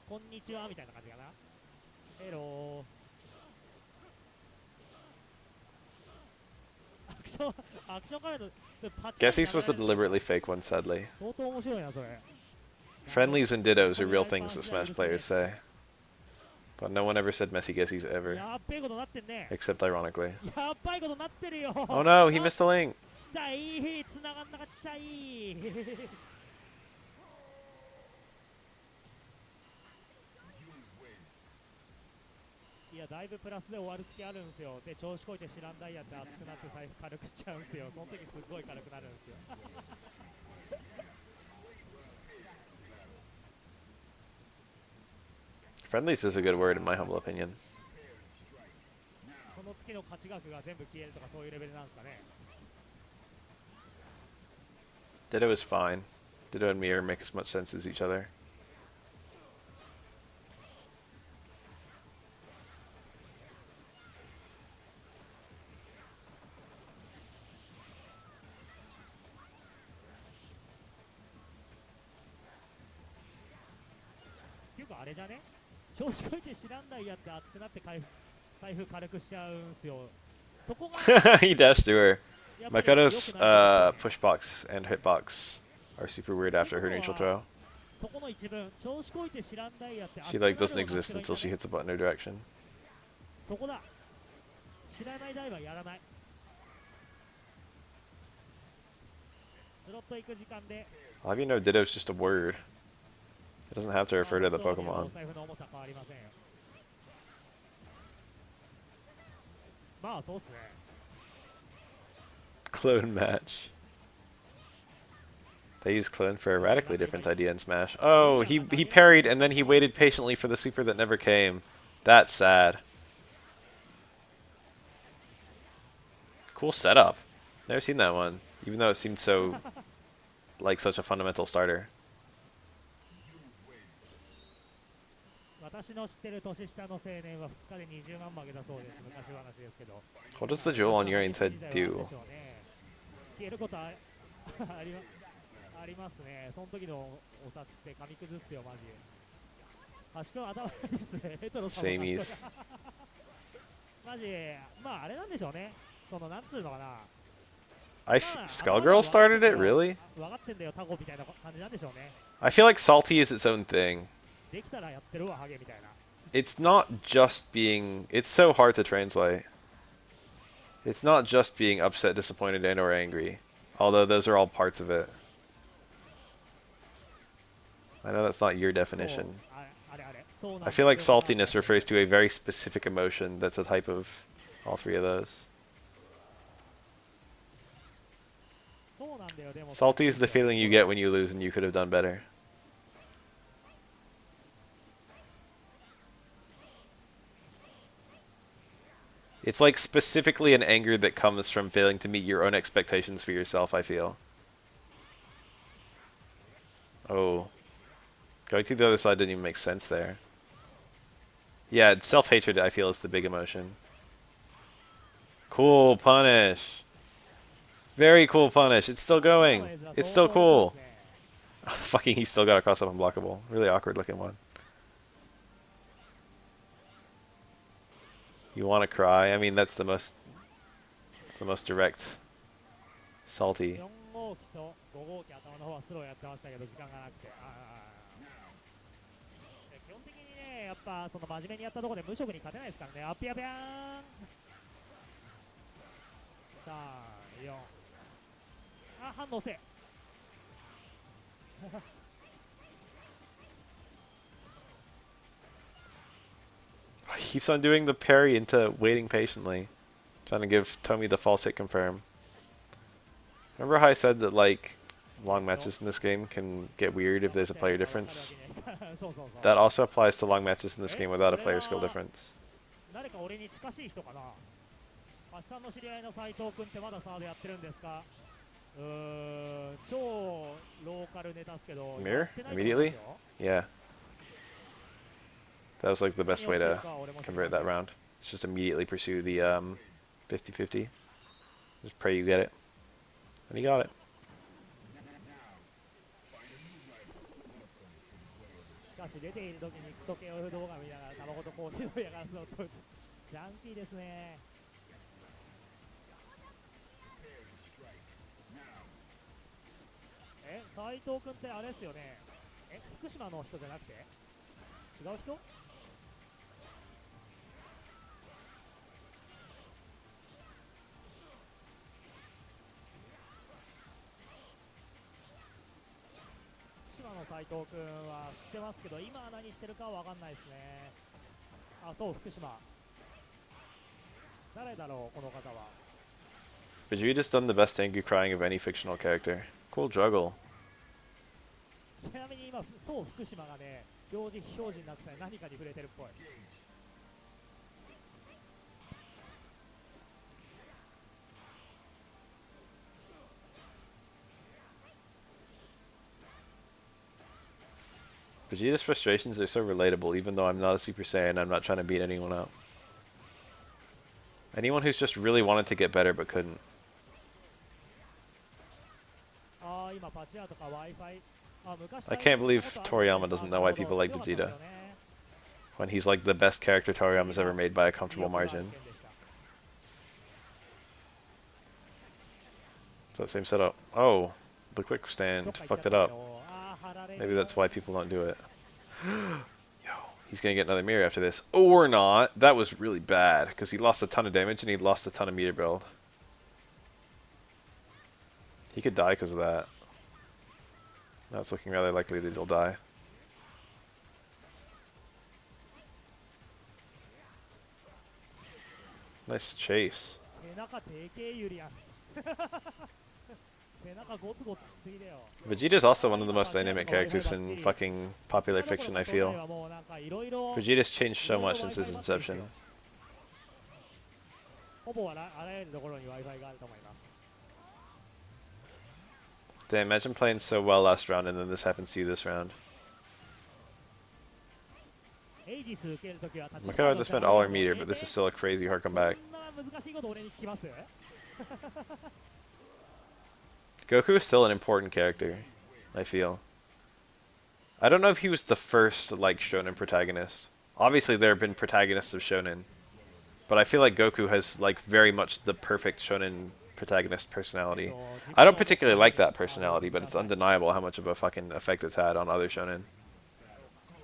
こんにちはみたいな感じかなヘローアクションカメラのパチ Guessies was a deliberately fake one, sadly. 相当面白いなそれ Friendlies and dittos are real things that Smash players say. But no one ever said messy guessies ever, やっべえことなってんね except ironically. やっばいことなってるよ Oh no, he missed the link! 痛い繋がんなかったいいやだいぶプラスで終わる月あるんすよで調子こいて知らんダイヤって熱くなって財布軽くしちゃうんすよその時すっごい軽くなるんすよ Friendlies is a good word in my humble opinion. その月の価値額が全部消えるとかそういうレベルなんすかね Ditto is fine. Ditto and Mirror make as much sense as each other.っていうかあれじゃね調子こいて知らんダイヤって熱くなって財布軽くしちゃうんすよそこが He dashed through her. やっぱり良くない Makoto's push box and hitbox are super weird after her neutral throw. そこの一文調子こいて知らんダイヤって She like doesn't exist until she hits a button in her direction. そこだ知らないダイはやらないスロット行く時間で I'll have you know Ditto's just a word. It doesn't have to refer to the そうには Pokemon. お財布の重さ変わりませんよまあそうっすね Clone match. They used Clone for a radically different idea in Smash. Oh, he parried and then he waited patiently for the super that never came. That's sad. Cool setup. Never seen that one, even though it seemed so like such a fundamental starter. 私の知ってる年下の青年は2日で20万負けたそうです。昔話ですけど。What does the jewel on Urian's head do? 消えることあありありますね。その時のお札って紙くずっすよ、マジ。端くん頭いいですね。レトロさんも Samies. マジ、まああれなんでしょうね。そのなんつうのかな。Skullgirl started it, really? 分かってんだよ、タコみたいな感じなんでしょうね。I feel like Salty is its own thing. できたらやってるわ、ハゲみたいな。It's not just being. It's so hard to translate. It's not just being upset, disappointed, and or angry. Although those are all parts of it. I know that's not your definition. I feel like saltiness refers to a very specific emotion that's a type of all three of those. Salty is the feeling you get when you lose and you could have done better. It's like specifically an anger that comes from failing to meet your own expectations for yourself, I feel. Oh. Going to the other side didn't even make sense there. Yeah, self-hatred, I feel, is the big emotion. Cool punish. Very cool punish. It's still going. It's still cool. Oh, fucking, he's still got a cross-up unblockable. Really awkward looking one. You want to cry? I mean, that's the most. It's the most direct. Salty. 4号機と5号機頭の方はスローやってましたけど時間がなくて基本的にねやっぱその真面目にやったところで無職に勝てないですからねアッピアピャーン3、4あ反応せえ He keeps on doing the parry into waiting patiently. Trying to give Tomi the false hit confirm. Remember how I said that, like, long matches in this game can get weird if there's a player difference? That also applies to long matches in this game without a player skill difference. 誰か俺に近しい人かな橋さんの知り合いの斉藤君ってまだサードやってるんですか超ローカルネタっすけど Mirror? Immediately? Yeah. That was like the best way to convert that round. It's just immediately pursue the 50-50. Just pray you get it. And he got it. しかし出ている時にクソ系を動画見ながらタバコとコーヒーをやらすのとジャンキーですね斉藤君ってあれですよね福島の人じゃなくて違う人福島の斉藤君は知ってますけど今は何してるかは分かんないですねあそう福島誰だろうこの方は Vegeta's done the best angry crying of any fictional character. Cool juggle. ちなみに今そう福島がね表示非表示になって何かに触れてるっぽいVegeta's frustrations are so relatable, even though I'm not a Super Saiyan, I'm not trying to beat anyone up. Anyone who's just really wanted to get better but couldn't. I can't believe Toriyama doesn't know why people like Vegeta. When he's like the best character Toriyama's ever made by a comfortable margin. It's that same setup. Oh, the quick stand fucked it up. Maybe that's why people don't do it. Yo, he's gonna get another mirror after this. Or not. That was really bad, because he lost a ton of damage and he lost a ton of meter build. He could die because of that. Now it's looking rather likely that he'll die. Nice chase. 背中ゴツゴツしすぎだよ。 Vegeta's also one of the most dynamic characters in fucking popular fiction, I feel. Vegeta's changed so much since his inception. ほぼあらゆるところに Wi-Fi があると思います。 Damn, imagine playing so well last round and then this happens to you this round. エイジス受けるときは立ち Look at how I just spent all our meter, but this is still a crazy hard comeback. そんな難しいこと俺に聞きます？ Goku is still an important character, I feel. I don't know if he was the first, like, shonen protagonist. Obviously, there have been protagonists of shonen. But I feel like Goku has, like, very much the perfect shonen protagonist personality. I don't particularly like that personality, but it's undeniable how much of a fucking effect it's had on other shonen.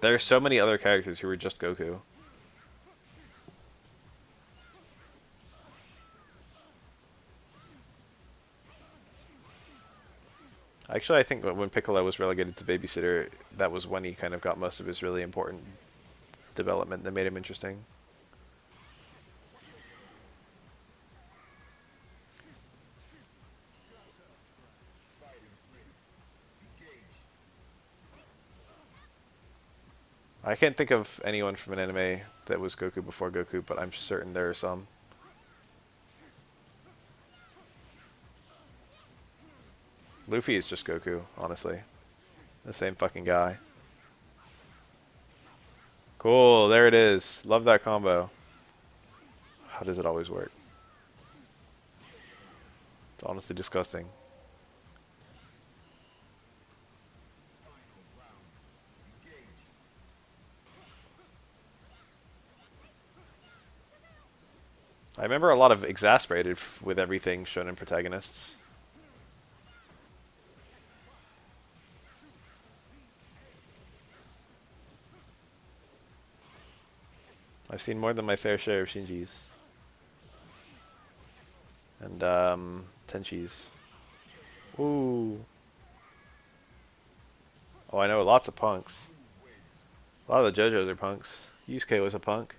There are so many other characters who are just Goku. Actually, I think when Piccolo was relegated to babysitter, that was when he kind of got most of his really important development that made him interesting. I can't think of anyone from an anime that was Goku before Goku, but I'm certain there are some. Luffy is just Goku, honestly. The same fucking guy. Cool, there it is. Love that combo. How does it always work? It's honestly disgusting. I remember a lot of exasperated with everything shonen protagonists. I've seen more than my fair share of Shinjis. And, Tenchis. Ooh. Oh, I know lots of punks. A lot of the JoJo's are punks. Yusuke was a punk.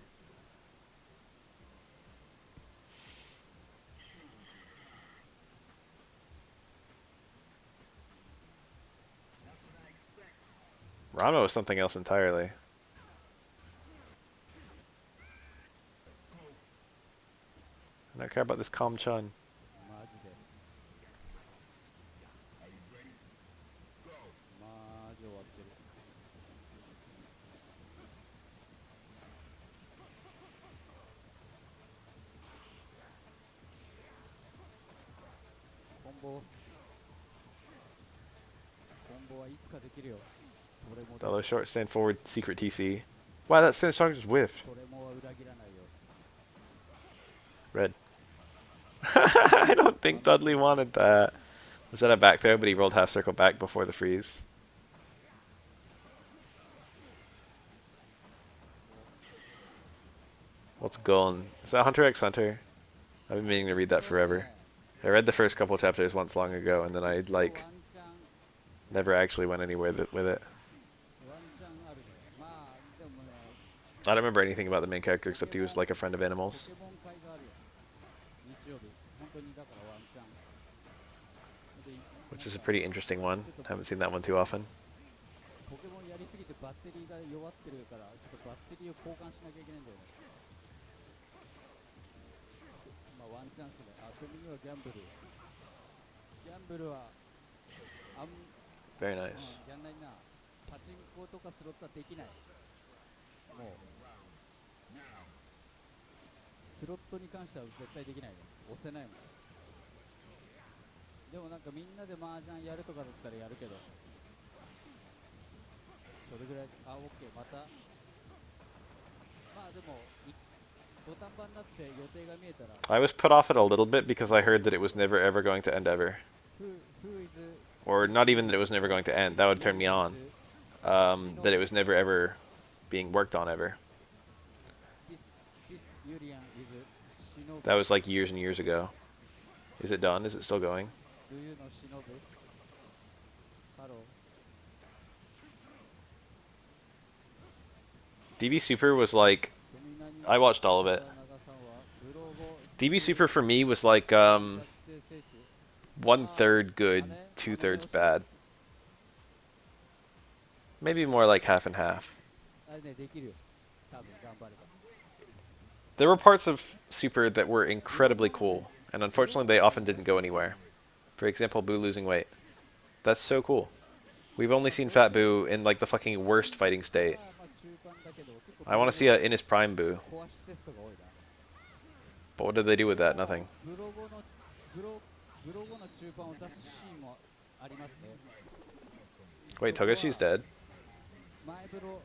Ranma was something else entirely. I don't care about this Chun. マジでマジ終わってる。コンボはいつかできるよ。俺も Dollar short, stand forward, secret TC. Wow, that stand strong just whiffed. それも裏切らないよ。 Red. I don't think Dudley wanted that. Was that a back throw, but he rolled half circle back before the freeze? What's going? Is that Hunter x Hunter? I've been meaning to read that forever. I read the first couple chapters once long ago, and then I, like, never actually went anywhere with it. I don't remember anything about the main character except he was, like, a friend of animals. Which is a pretty interesting one. Haven't seen that one too often. ポケモンやりすぎてバッテリーが弱ってるから、ちょっとバッテリーを交換しなきゃいけないんだよね。まあワンチャンスで、あ、君にはギャンブル。ギャンブルは、Very nice. やんないな。パチンコとかスロットはできない。もう、スロットに関しては絶対できないね。押せないもん。でもなんかみんなで麻雀やるとかだったらやるけど、それぐらい、あ、オッケー、また、まあでも、土壇場になって予定が見えたら、I was put off it a little bit because I heard that it was never ever going to end ever. who is Or not even that it was never going to end. That would turn me on. That it was never ever being worked on ever. this Julian is Shinobu. That was like years and years ago. Is it done? Is it still going? Do you know Shinobu? Hello. DB Super was like, I watched all of it. DB Super for me was like, 1/3 good, 2/3 bad. Maybe more like half and half. あれねできるよ多分頑張れば There were parts of Super that were incredibly cool, and unfortunately they often didn't go anywhere. For example, Boo losing weight. That's so cool. We've only seen Fat Boo in like the fucking worst fighting ま state. あまあ中間だけど結構 I want to see a in his prime Boo. 壊しテストが多いな But what did they do with that? Nothing. ブロ後のブロ後の中盤を出すシーンもありますね Wait, Togashi's dead? 前ブロ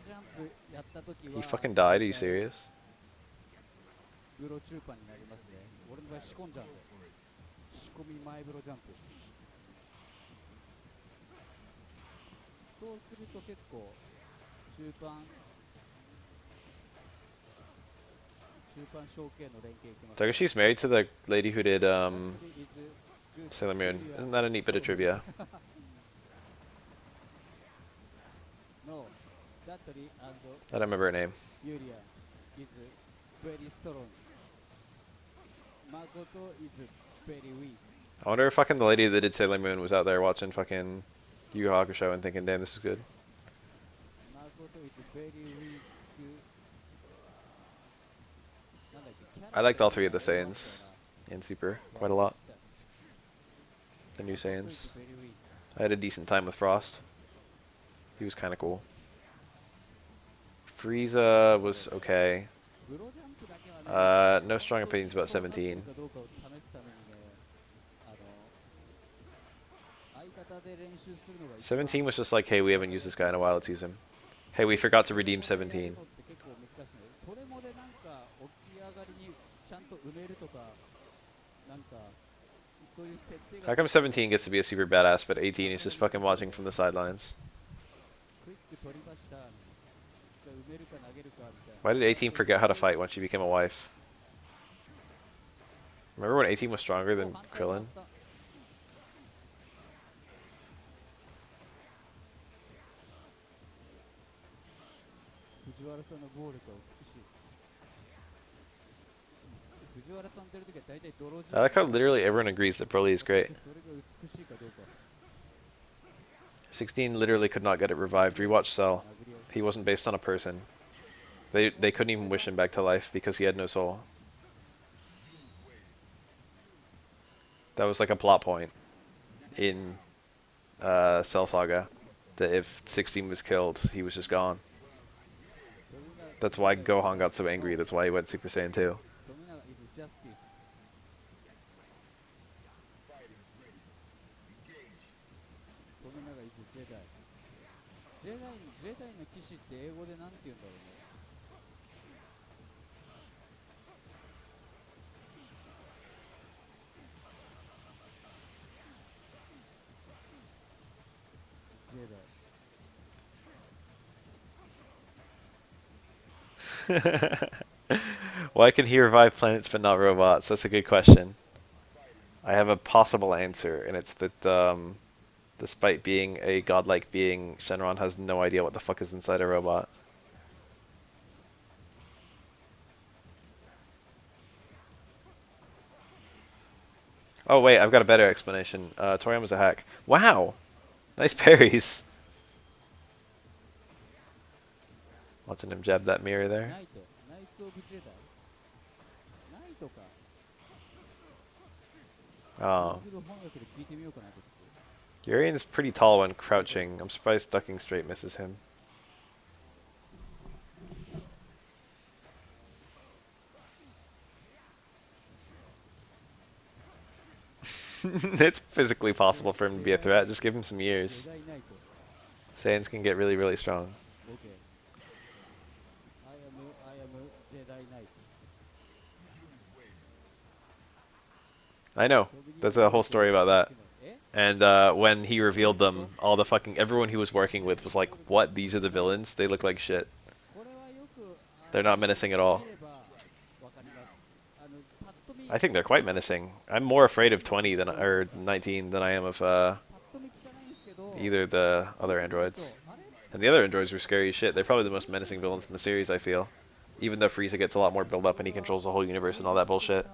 ジャンプやった時 He は fucking died? Are you serious? ブロ中盤になりますね俺の場合仕込んじゃうんで仕込み前ブロジャンプそうすると結構中盤小系の連携いきます Togashi's married to the lady who did Actually, it's good Sailor Moon. trivia. Isn't that a neat bit of trivia? No, Datri and I don't remember her name. Yuria is very strong. Makoto is very weak. I wonder if fucking the lady that did Sailor Moon was out there watching fucking Yu Yu Hakusho and thinking, damn, this is good. Makoto is very weak. I liked all three of the Saiyans in Super quite a lot. The new Saiyans. I had a decent time with Frost. He was kind of cool. Frieza was okay. No strong opinions about 17. 17 was just like, hey, we haven't used this guy in a while, let's use him. Hey, we forgot to redeem 17. How come 17 gets to be a super badass, but 18 is just fucking watching from the sidelines? Why did 18 forget how to fight once she became a wife? Remember when 18 was stronger than Krillin? I like how literally everyone agrees that Broly is great. 16 literally could not get it revived. Rewatch Cell. He wasn't based on a person. They couldn't even wish him back to life because he had no soul. That was like a plot point in Cell Saga, that if 16 was killed, he was just gone. That's why Gohan got so angry. That's why he went Super Saiyan 2. Why can he revive planets but not robots? That's a good question. I have a possible answer, and it's that despite being a godlike being, Shenron has no idea what the fuck is inside a robot. Oh wait, I've got a better explanation. Toriyama's a hack. Wow! Nice parries! Watching him jab that mirror there. Oh. Urian's pretty tall when crouching. I'm surprised ducking straight misses him. It's physically possible for him to be a threat. Just give him some years. Saiyans can get really, really strong. I know. There's a whole story about that. And when he revealed them, all the fucking everyone he was working with was like, "What? These are the villains? They look like shit. They're not menacing at all." I think they're quite menacing. I'm more afraid of 20 than or 19 than I am of either the other androids. And the other androids were scary as shit. They're probably the most menacing villains in the series, I feel. Even though Frieza gets a lot more build up and he controls the whole universe and all that bullshit.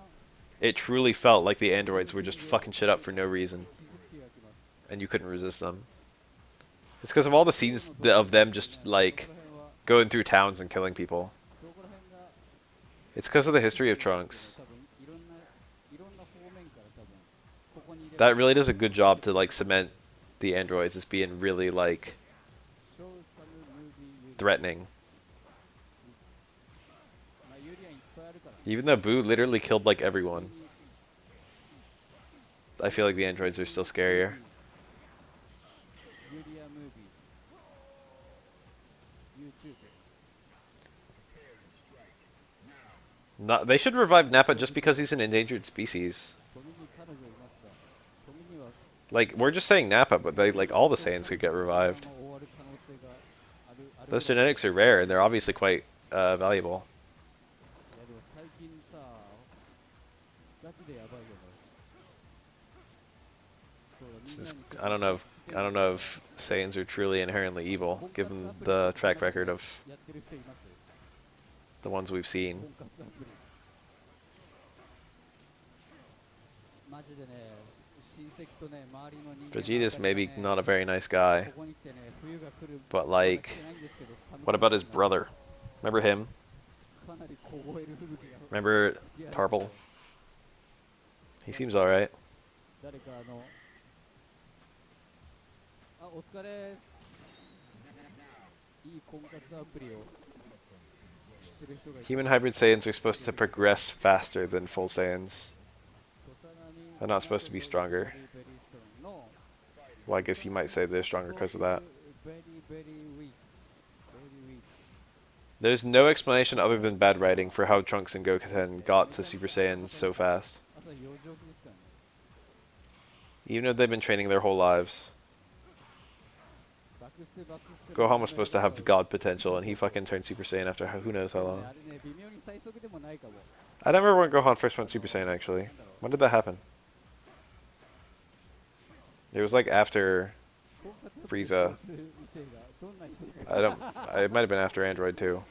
it truly felt like the androids were just fucking shit up for no reason, 気づきがきます。 and you couldn't resist them. It's because of all the scenes of them just ど like こら辺は going through towns and killing people. どこら辺が It's because of the history of Trunks. 多分いろんな方面から多分ここに入れ That really does a good job to like cement the androids as being really like show some movie threatening. まあユリアンいっぱいあるから Even though Boo literally killed like everyone, I feel like the androids are still scarier. ユリアムービー YouTube Not, they should revive Nappa just because he's an endangered species. 富に彼女いますが富には Like we're just saying Nappa, but they like all the Saiyans could get revived. 終わる可能性がある Those genetics are rare and they're obviously quite valuable. いやでも最近さガチでやばいよねそうだみんな It's- に I don't know. I don't know if Saiyans are truly inherently evil, given the track record of やってる人います the ones we've seen. 婚活アプリマジでね親戚とね周りの人間 Vegeta's の間 maybe でね not a very nice guy, ここに来てね冬が来る but まだ like, 来てないんですけど寒く what な about る his brother? Remember him? かなり凍える吹雪が Remember 吹き荒れて Tarble? He seems alright. 誰かあお疲れーすいい婚活アプリを知ってる人がいて Human hybrid Saiyans are supposed to progress faster than full Saiyans. They're not supposed to be stronger. No. Well, I guess you might say they're stronger because of that. Very, very weak. Very weak. There's no explanation other than bad writing for how Trunks and Goten got to Super Saiyans so fast. 朝4時起きですからね Even though they've been training their whole lives. バックステバックステ Gohan was supposed to have god potential, and he fucking turned Super Saiyan after who knows how ね long. あれね微妙に最速でもないかも I don't remember when Gohan first went Super Saiyan, actually. When did that happen? It was like after 婚活 Frieza. する異性がどんな異性か I don't. It might have been after Android too.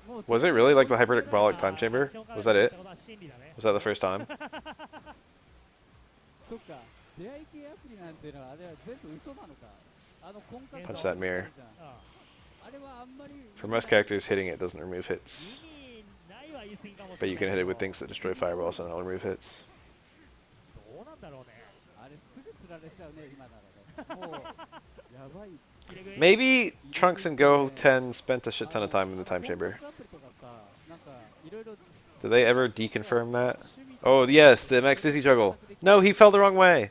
もう Was it really like the hyperbolic time chamber? Was that it? 真理だね Was that the first time? そっか出会い系アプリなんていうのはあれは全部嘘なのかあの婚活 Punch that mirror. あれはあんまり For most characters, hitting it doesn't remove hits. 意味ないは言い過ぎかもし But れ you ない can hit it with けど things that destroy fireballs and it'll remove hits. どうなんだろうねあれすぐ釣られちゃうね今ならねもうやばい Maybe Trunks and Goten spent a shit ton of time in the time chamber. 婚活アプリとかさなんかいろいろ Did they ever deconfirm that? Oh, yes, the Max Dizzy juggle. No, he fell the wrong way.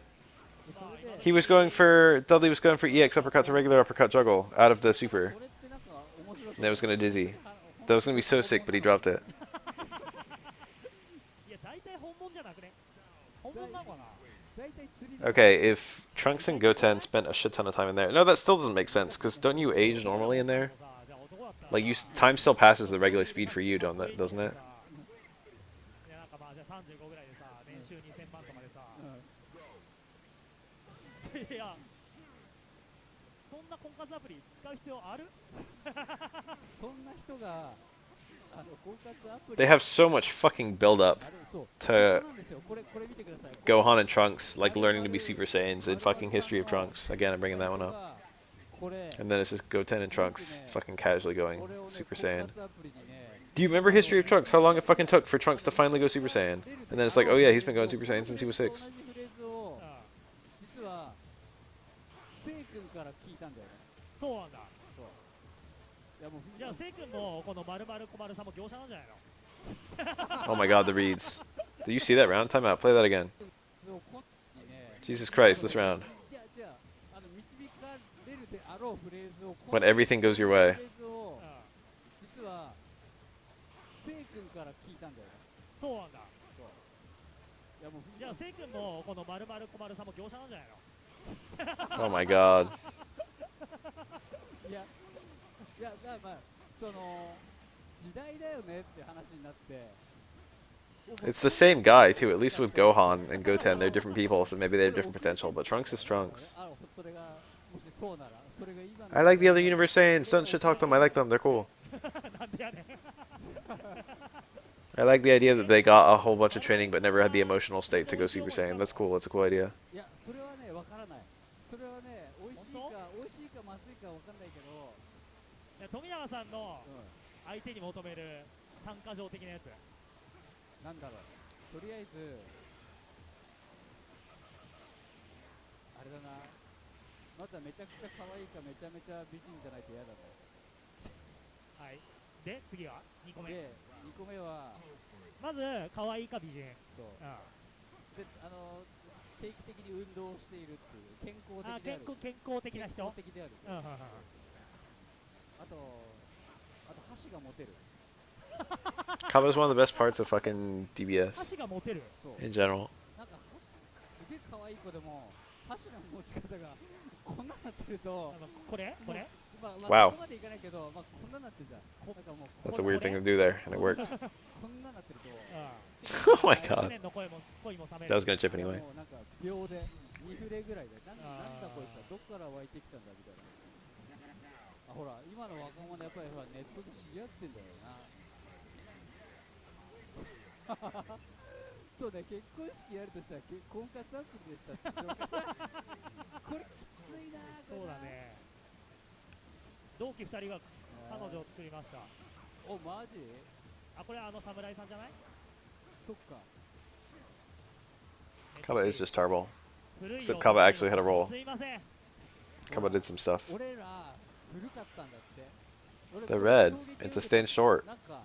それで He was going for. Dudley was going for EX uppercut to regular uppercut juggle out of the super. それってなんか面白そう And that was gonna dizzy. That was gonna be so sick, but he dropped it. いや大体本物じゃなくね本物なのかな大体釣りで Okay, if Trunks and Goten spent a shit ton of time in there. No, that still doesn't make sense, because don't you age normally in there? さじゃあ男だったら Like, time still passes the regular speed for you, doesn't it? いやなんかまあじゃあ35ぐらいでさ年収2000万とかでさいやそんな婚活アプリ使う必要あるそんな人が婚活アプリ They have so much fucking build up あれそう to そうなんですよこれ見てください Gohan and Trunks, like learning to be Super Saiyans in fucking History of Trunks. Again, I'm bringing that one up. これ And then it's just Goten and Trunks fucking casually going これをね Super 婚 Saiyan. 活アプリにね Do you remember History of Trunks? How long it fucking took for Trunks to finally go Super Saiyan? And then it's like, oh yeah, he's been going Super Saiyan since he was 6. 同じフレーズを実はせい君から聞いたんだよねそうなんだそういやもうじゃあせい君のこの〇〇小丸さんも業者なんじゃないの Oh my god, the reads. Did you see that round? Time out. Play that again. そうこにね Jesus Christ, this round. じゃあ導かれるであろうフレーズを When everything goes your way. フレーズを実はせい君から聞いたんだよねそうなんだいやもうじゃあせい君のこの〇〇小丸さんも業者なんじゃないの Oh my god. いやまあその時代だよねって話になって It's the same guy, too. At least with Gohan and Goten, they're different people, so maybe they have different potential. But Trunks is Trunks. あそれがもしそうならそれが今の I like the other universe Saiyans. Don't shit talk them. I like them. They're cool. なんでやねん I like the idea that they got a whole bunch of training but never had the emotional state to go Super Saiyan. That's cool. That's a cool idea. いやそれはねわからない。それはね美味しいかまずいかわかんないけど、富永さんのう相手に求める参加条的なやつ。ん、なんだろう。とりあえずあれだな。まずはめちゃくちゃ可愛いかめちゃめちゃ美人じゃないと嫌だね。はい。で次は2個目。で2個目はまず可愛いか美人。そう。うん。で定期的に運動をしているっていう健康的である。健康的な人。健康的である。うんうんうん。あと箸が持てる。Kaba's one of the best parts of fucking DBS 箸が持てる。そう。 in general. なんか箸すげえ可愛い子でも箸の持ち方がこんなになってると、これまあ Wow. そこまでいかないけど、まあこんなになってるじゃん。なんかもう That's a weird thing to do there, and it worked. こんなになってると、Oh my god. の声も冷め That る。 was gonna chip anyway. もうなんか秒で2フレぐらいでなんだこいつはどっから湧いてきたんだみたいな。あ、ほら今の若者やっぱりほらネットで知り合ってんだよな。そうね、結婚式やるとしたら婚活アプリでしたって紹介。これきついな。そうだね。同期2人が彼女を作りました。お、マジ？あ、これ侍さんじゃない？そっか。 Kaba is just Tarball. 古い Except よ Kaba actually had a role. すいません。 Kaba did some stuff. 俺ら古かったんだって。 The red. It's a stand short. なんか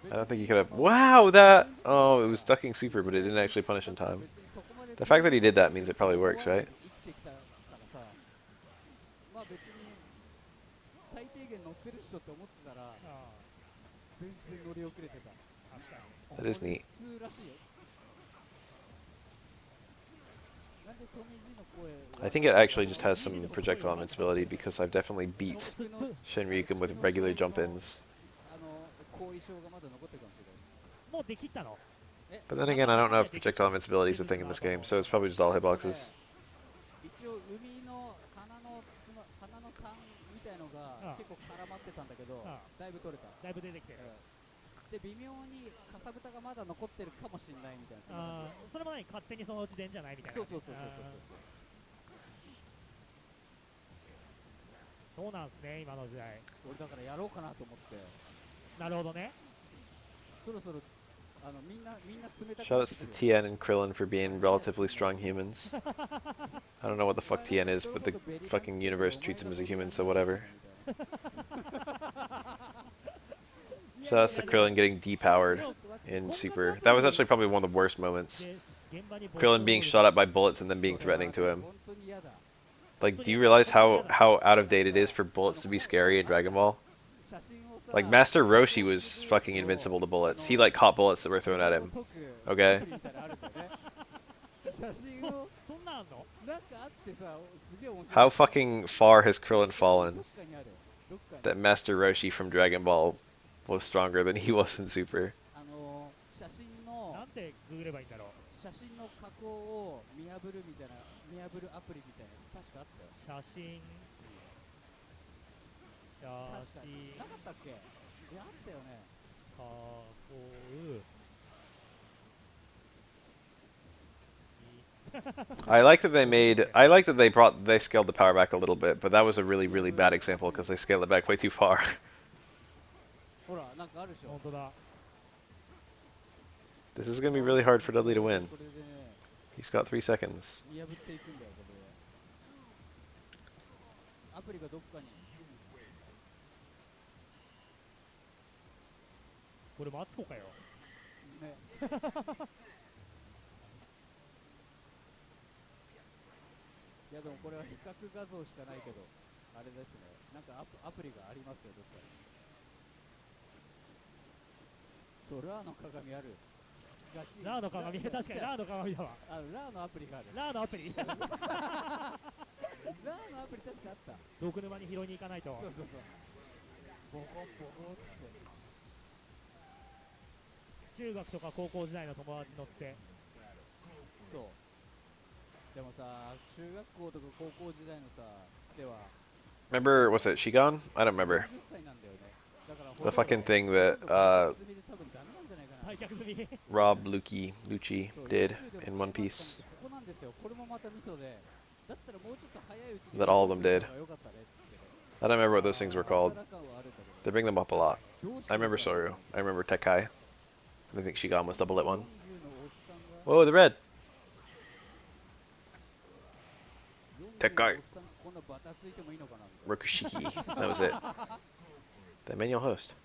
I don't think he could have. Wow, that. Oh, it was ducking super, but it didn't actually punish in time. The fact that he did that means it probably works, right? 生きてきたからさ、まあ別に最低限乗ってるっしょって思ってたら全然乗り遅れてた。確かに。 That is neat. 普通らしいよ。なんでトミー・ジの声 I think it actually just has some projectile invincibility because I've definitely beat Shinryuken with regular jump-ins. 後遺症がまだ残ってるかもしれない。もうできたの？ But then again, I don't know if projectile invincibility is a thing in this game, so it's probably just all hitboxes. 一応海の鼻のタンみたいのが結構絡まってたんだけど、だいぶ取れた。だいぶ出てきてる。で微妙にかさぶたがまだ残ってるかもしれないみたいな。それも何勝手にそのうち出んじゃないみたいな。そうそうそうそうなんすね、今の時代。俺だからやろうかなと思って。なるほどね。そろそろみんな冷たく Shoutouts to Tien and Krillin for being relatively strong humans. I don't know what the fuck Tien is, but the fucking universe treats him as a human, so whatever. Shoutouts to Krillin getting depowered in Super. That was actually probably one of the worst moments. Krillin being shot at by bullets and then being threatening to him. Like, do you realize how out of date it is for bullets to be scary in Dragon Ball? Like, Master Roshi was fucking invincible to bullets. He, like, caught bullets that were thrown at him. Okay? How fucking far has Krillin fallen that Master Roshi from Dragon Ball was stronger than he was in Super? なんてググればいいんだろう。写真の加工を見破るみたいな、見破るアプリみたいなやつ確かあったよ。写真なかったっけ？いや、あったよね。加工 I like that they scaled the power back a little bit, but that was a really, really bad example because they scaled it back way too far. ほら、なんかあるでしょ。本当だ。 This is gonna be really hard for Dudley to win. He's got 3 seconds. 見破っていくんだよ、これで。アプリがどっかに。これマツコかよ。ね。いやでもこれは比較画像しかないけど、あれですね。なんかアプリがありますよ、どっかに。そう、ラーの鏡ある。ラーの鏡、確かにラーの鏡だわ。ラーのアプリがある。ラーのアプリラーのアプリ確かあった。毒沼に拾いに行かないと。そうそうそう。ボコボコって。中学とか高校時代の友達のつて。そう。でもさ、中学校とか高校時代のさ、つては。 Remember, was it Shigon? I don't remember. 40歳なんだよね。The fucking thing that 積みで多分ダメなんじゃないかな。退却済み Rob Lucci did in One Piece. ここなんですよ。これもまたミソで。だったらもうちょっと早いうちに That all of them did. 良かったねっつってね。 I don't remember what those things were called. 今更感はあるんだけ They ど bring them up a lot. どうしよう I remember かな Soru. I remember Tekai. I think Shigan was double lit one. 40のおっさんが Whoa, the red. 40のおっさんこんなバタついてもいいのかなみたい Rokushiki. That was it. The manual host. な。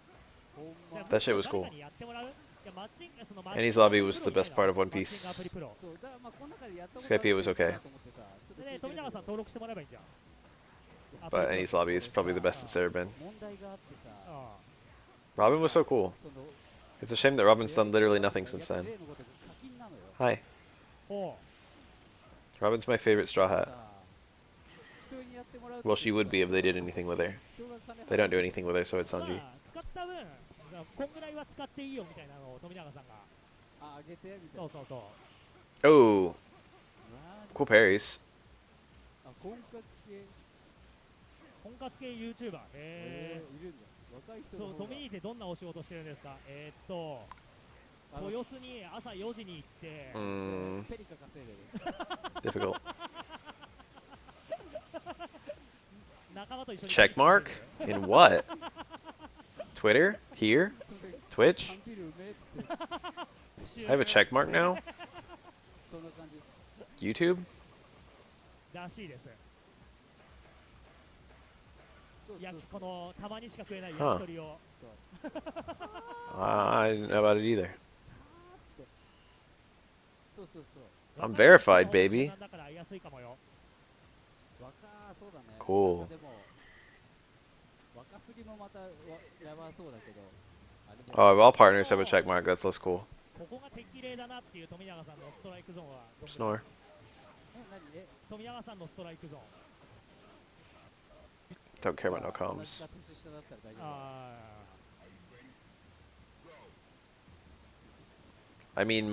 ほんま That shit was 誰 cool. かにやってもらういやマッチングそのマッ Annie's チング lobby was the best part of One マッチン Piece. グアプリプロそうだからまあこの中でやったこと Skype was ある okay. なと思ってさちょっと聞いてでね富永さん登録してもらえばいいじゃん But Annie's lobby is probably the best it's ever been. 問題があってさあ Robin was so cool. その It's a shame that Robin's done literally nothing since then. 例のことが課金なのよ Hi. ほ Robin's my favorite straw さ hat. 人にやってもらう Well, she would be if they did anything with her. 人が金 They don't do anything with her, so it's うま Sanji. あ使った分こんぐらいは使っていいよみたいなのを富永さんがあげてみたいなそうそうそう Oh, わ cool parries. あ婚活系婚活系 YouTuber いるんだ若い人のそう方が富井ってどんなお仕事してるんですかあの豊洲に朝4時に行って ペリカ稼いでる Difficult. 仲間と一緒に Check mark? In what? Twitter? Here? Twitch? 缶ビールうめえっつって I have a check mark now? そんな感じ YouTube? らしいですそうそう焼きこのたまにしか食えない Huh. 焼き鳥を I didn't know about it either. そうそうそう I'm verified, baby. だから会いやすいかもよ若そうだね Cool. なんかでも若すぎもまたやばそうだけどあでも Oh, if all partners have a check mark, that's less cool. ここが適齢だなっていう富永さんのストライクゾーンはどんぐらい Snore. 何富永さんのストライクゾーン Don't care about no 同じか comms. 年下だったら大丈夫あ I mean,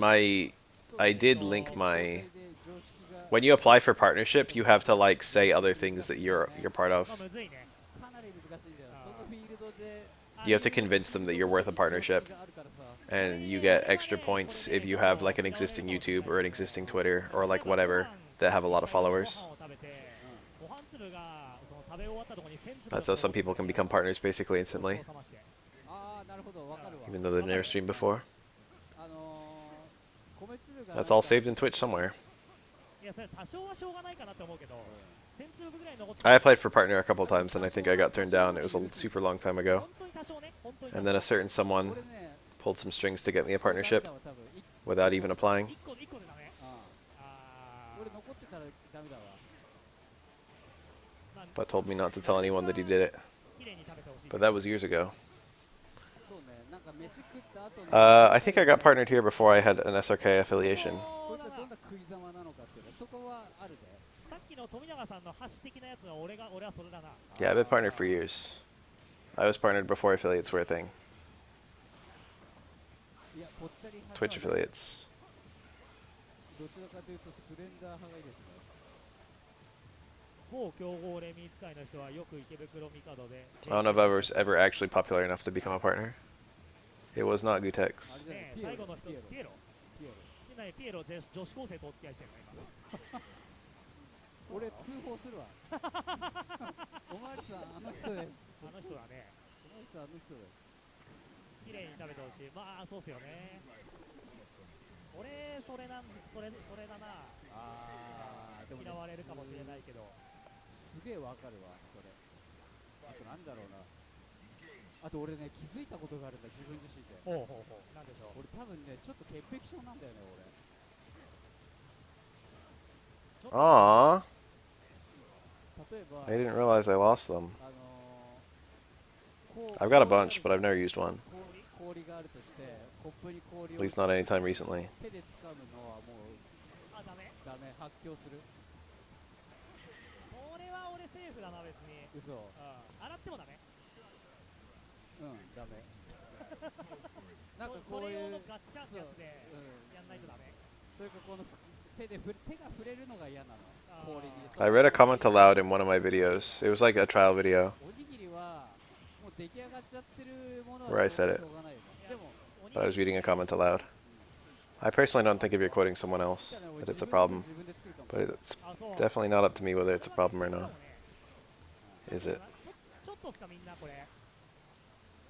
I did link my. で常識が When you apply for partnership, you have to like say other things that you're part ー of. まあむずいねかなり難しいんだよそのフィールドで You have to convince them that you're worth a partnership, 常識があるからさ and you get extra points if you have like an existing YouTube or an existing Twitter or like whatever that have a lot of followers. ご飯を食べてご飯粒がその食べ終わったところに1000粒 That's how some people can become partners basically instantly, 冷ましてああなるほどわかるわ even though they've never streamed before. 米粒が That's all saved in Twitch somewhere. いやそれ多少はしょうがないかなって思うけど1000粒ぐらい残って I applied for partner a couple times and I think I got turned down. It was a super long time ago. 本当に多少ね本当に And then a certain someone 俺ね pulled some strings to get me a partnership ダメだわ多分 without even applying. 1個でダメああ俺残ってたらダメだわ But told me not to tell anyone that he did it. 綺麗に食べてほしい But that was years ago. そうねなんか飯食った後に I think I got partnered here before I had an SRK affiliation. こいつはどんな食いざまなのかっていうのそこはあるでさっきの富永さんの箸的なやつは俺はそれだな Yeah, I've been partnered for years. I was partnered before affiliates were a thing. いやぽっちゃり派 Twitch ではない affiliates. どちらかというとスレンダー派がいいですね某競合レミ使いの人はよく池袋ミカドで I don't know if I was ever actually popular enough to become a partner. It was not あ Gutex. れじゃないねピエロ最後の人ピエロピエロピエロピエロ女子高生とお付き合いしてるの今俺通報するわおまわりさんあの人ですあの人だねおまわりさんあの人です綺麗に食べてほしいまあそうっすよね俺それだなあーでもね嫌われるかもしれないけどすげえわかるわそれあとなんだろうなあと俺ね気づいたことがあるんだ自分自身でほうほうほうなんでしょう俺多分ねちょっと潔癖症なんだよね俺 Aww. 例えば I didn't realize I lost them. こう I've got a bunch, but I've never used one. 氷があるとしてコップに氷 At を least not anytime recently. 手で掴むのはもうあダメダメ発狂するそれは俺セーフだな別に嘘洗ってもダメうんダメなんかそれ用こういうのガッチャンってやつでうんやんないとダメそれかこの手が触れるのが嫌なの氷に I read a comment aloud in one of my videos. It was like a trial video. おにぎりはもう出来上がっちゃってるものは Where I しょ said う it. しょうがないよね。でも、But I was reading a comment aloud. I personally don't think if you're quoting someone そ else したら俺 that it's 自 a 分の分 problem, 自分で作るかもし but れない。 it's あ、そう。 definitely not up to me whether it's a これは problem or 結構 not. かもね。ちょっ Is と it? かなちょっとっすかみんなこれ。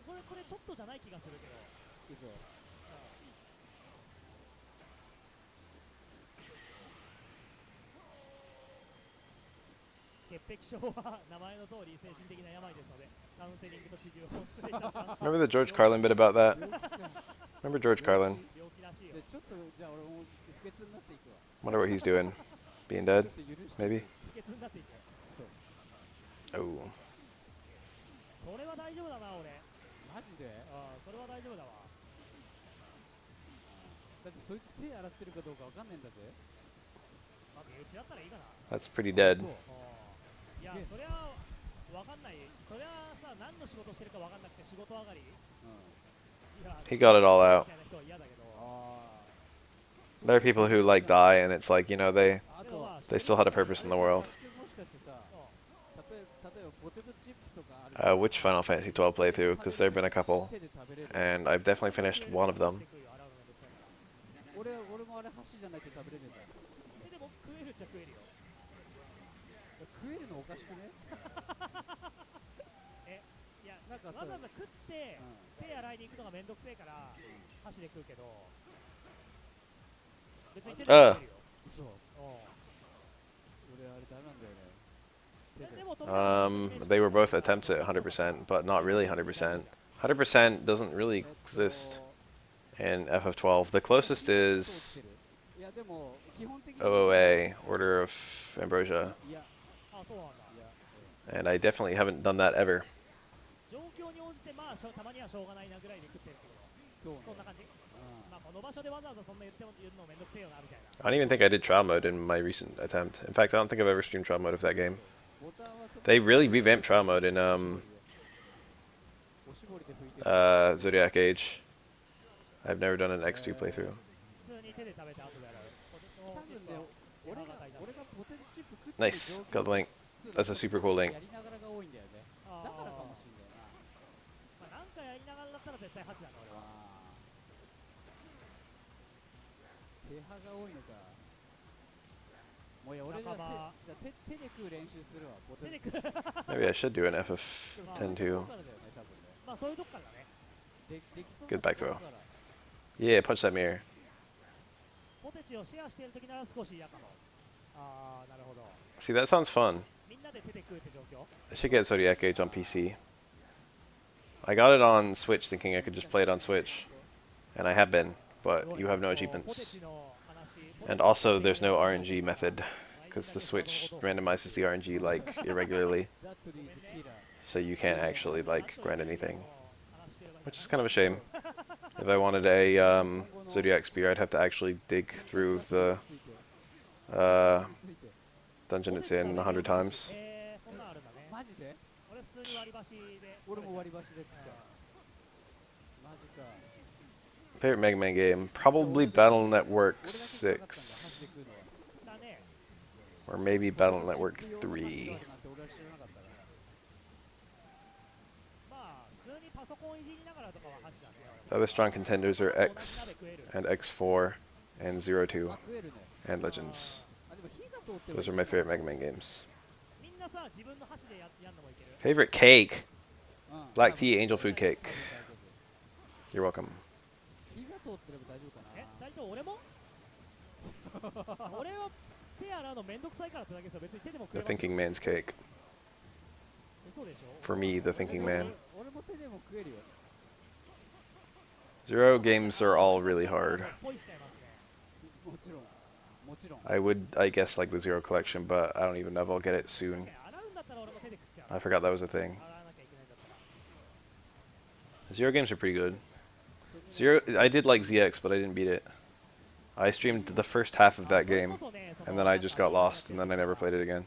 これちょっとじゃない気がするけど。嘘。潔癖症は名前の通り精神的な病ですので、カウンセリングと治療をお勧めいたします。 Remember the George Carlin bit about that? 病気か。 Remember George Carlin? 病気らしいよ。でちょっとじゃあ俺も不潔になっていくわ。 Wonder what he's doing. Being ちょっ dead? と許して。 Maybe? 不潔になっていく。そう。 Oh. それは大丈夫だな、俺。マジで？ああ、それは大丈夫だわ。だってそいつ手洗ってるかどうかわかんねえんだぜ。まあ、身内だったらいいかな。 That's pretty dead. そう。いや、そりゃわかんない。そりゃさ、何の仕事してるかわかんなくて仕事上がり。いや、 He got it all out. みたいな人は嫌だけど。あ There are people who like die and it's like, you know, they あ。あとは they still had a purpose in the world. もしかしてさ、例えばポテトチップとかある。 Which Final Fantasy 12 playthrough? Because there have been a couple, 手で食べれる。 and I've definitely finished one of them. 俺もあれ箸じゃないと食べれねえんだよ。でも食えるっちゃ食えるよ。食えるのおかしくね？いや、なんかさわざわざ食ってうん。手洗いに行くのがめんどくせえから箸で食うけど、別に手で食えるよ。そう。うん俺あれダメなんだよね。手で。でも富永さん They were both attempts at 100%, but not really 100%. 100% doesn't really えっと exist in FF12. The closest 通 is ってる。いやでも基本的に OOA, Order of Ambrosia, いやあ、そうなんだ。いや。 and I definitely haven't done that ever. 状況に応じてまあたまにはしょうがないなぐらいで食ってるけど、そうね。そんな感じ。うまあこの場所でわざわざそんな言うのめんどくせえよなみたいな。 I don't even think I did trial mode in my recent attempt. In fact, I don't think I've ever streamed trial mode of that game. ん。ボタンは特に They really revamped trial mode in おしぼりで拭いてる。 Zodiac Age. I've never done an X2 playthrough. 普通に手で食べて後で洗う。ポテト多チップを分ね、俺が手羽が俺がポテトチップ食ってる Nice, 状 got 況 the link. That's a super cool link. やりながらが多いんだよね。あーだからかもしんないな。まあ、なんかやりながらだったら絶対箸だね俺は。あー手派が多いのか。もういや俺が仲間じゃあ手で食う練習するわ。ポテ手トで食う。 Maybe I should do an FF10 too. からだよね多分ね。まあそういうとこからだね。できそう Good な back ところ throw. から Yeah, punch that mirror. ポテチをシェアしている時なら少し嫌かも。ああ、なるほど。 See, that sounds fun. みんなで手で食うって状況。 I should get Zodiac Age on PC. I got it on Switch thinking I could just play it on Switch. And I have been, but you have no ポテ achievements. チの話。 And also, there's no RNG method, because the Switch randomizes the RNG, like, irregularly. That leads killer. So you can't actually, like, grind anything. Which is kind of a shame. If I wanted a Zodiac Spear, I'd have to actually dig through the ついて uh, ついて dungeon it's in 100 times. そんなんあるんだね。マジで俺普通に割り箸で。俺も割り箸で食っちゃう。マジか。 Favorite Mega Man game? Probably Battle Network 俺だけじゃなかったんだ、箸 6. で食うのは。だね。 Or maybe Battle Network 3. なんて俺は知らなかったから。まあ普通にパソコンいじりながらとかは箸だね。 The other strong contenders are X 同じ鍋食える。 and X4 and 02あ、食えるね。 and Legends. あ、でも火が通ってる。 Those are my favorite Mega Man games. みんなさ自分の箸でやんのもいける。 Favorite cake? うん Black tea angel food cake. 大丈夫 You're welcome. 火が通ってれば大丈夫かな。大体俺も俺は手洗うのめんどくさいからってだけですよ。別に手でも食 The えますよ。 thinking man's cake. 嘘でしょ。 For me, the thinking man. 俺も手でも食えるよ。 Zero games are all really hard. ポイしちゃいますね。もちろん。もちろん。 I would, I guess, like the Zero collection, but I don't even know if I'll get it soon. 洗うんだったら俺も手で食っちゃう。 I forgot that was a thing. 洗わなきゃいけないんだったら。 Zero games are pretty good. Zero, I did like ZX, but I didn't beat it. I streamed the first half of that game, and then I just got lost, and then I never played it again.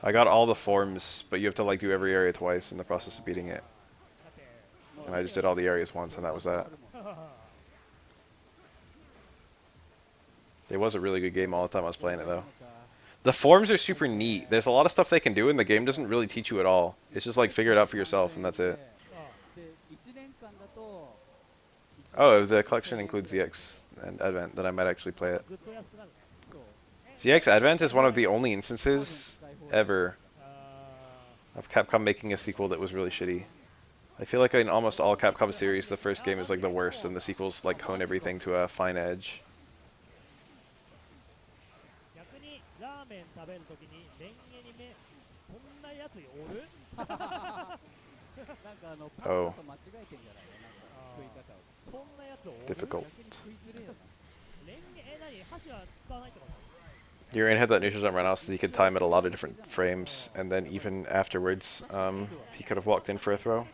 I got all the forms, but you have to like do every area twice in the process of beating it. And I just did all the areas once, and that was that. It was a really good game all the time I was playing it, though. The forms are super neat. There's a lot of stuff they can do, and the game doesn't really teach you at all. It's just like figure it out for yourself, and that's it. そうで1年間だと Oh, the collection includes ZX and Advent, then I might actually play it. ぐっと安くなるね ZX Advent is one of the only instances ever あ of Capcom making a sequel that was really shitty. I feel like in almost all Capcom series, the first game is like the worst, and the sequels like hone everything to a fine edge. ー逆にラーメン食べるときにレンゲに目そんなやつおるなんかパスタと間違えてんじゃないのなんか食い方をそんなやつおる Difficult. 逆に食いづれえよなレンゲ何箸は使わないってこと Urian had that neutral jump run out so that he could time at a lot of different frames, and then even afterwards, he could have walked in for a throw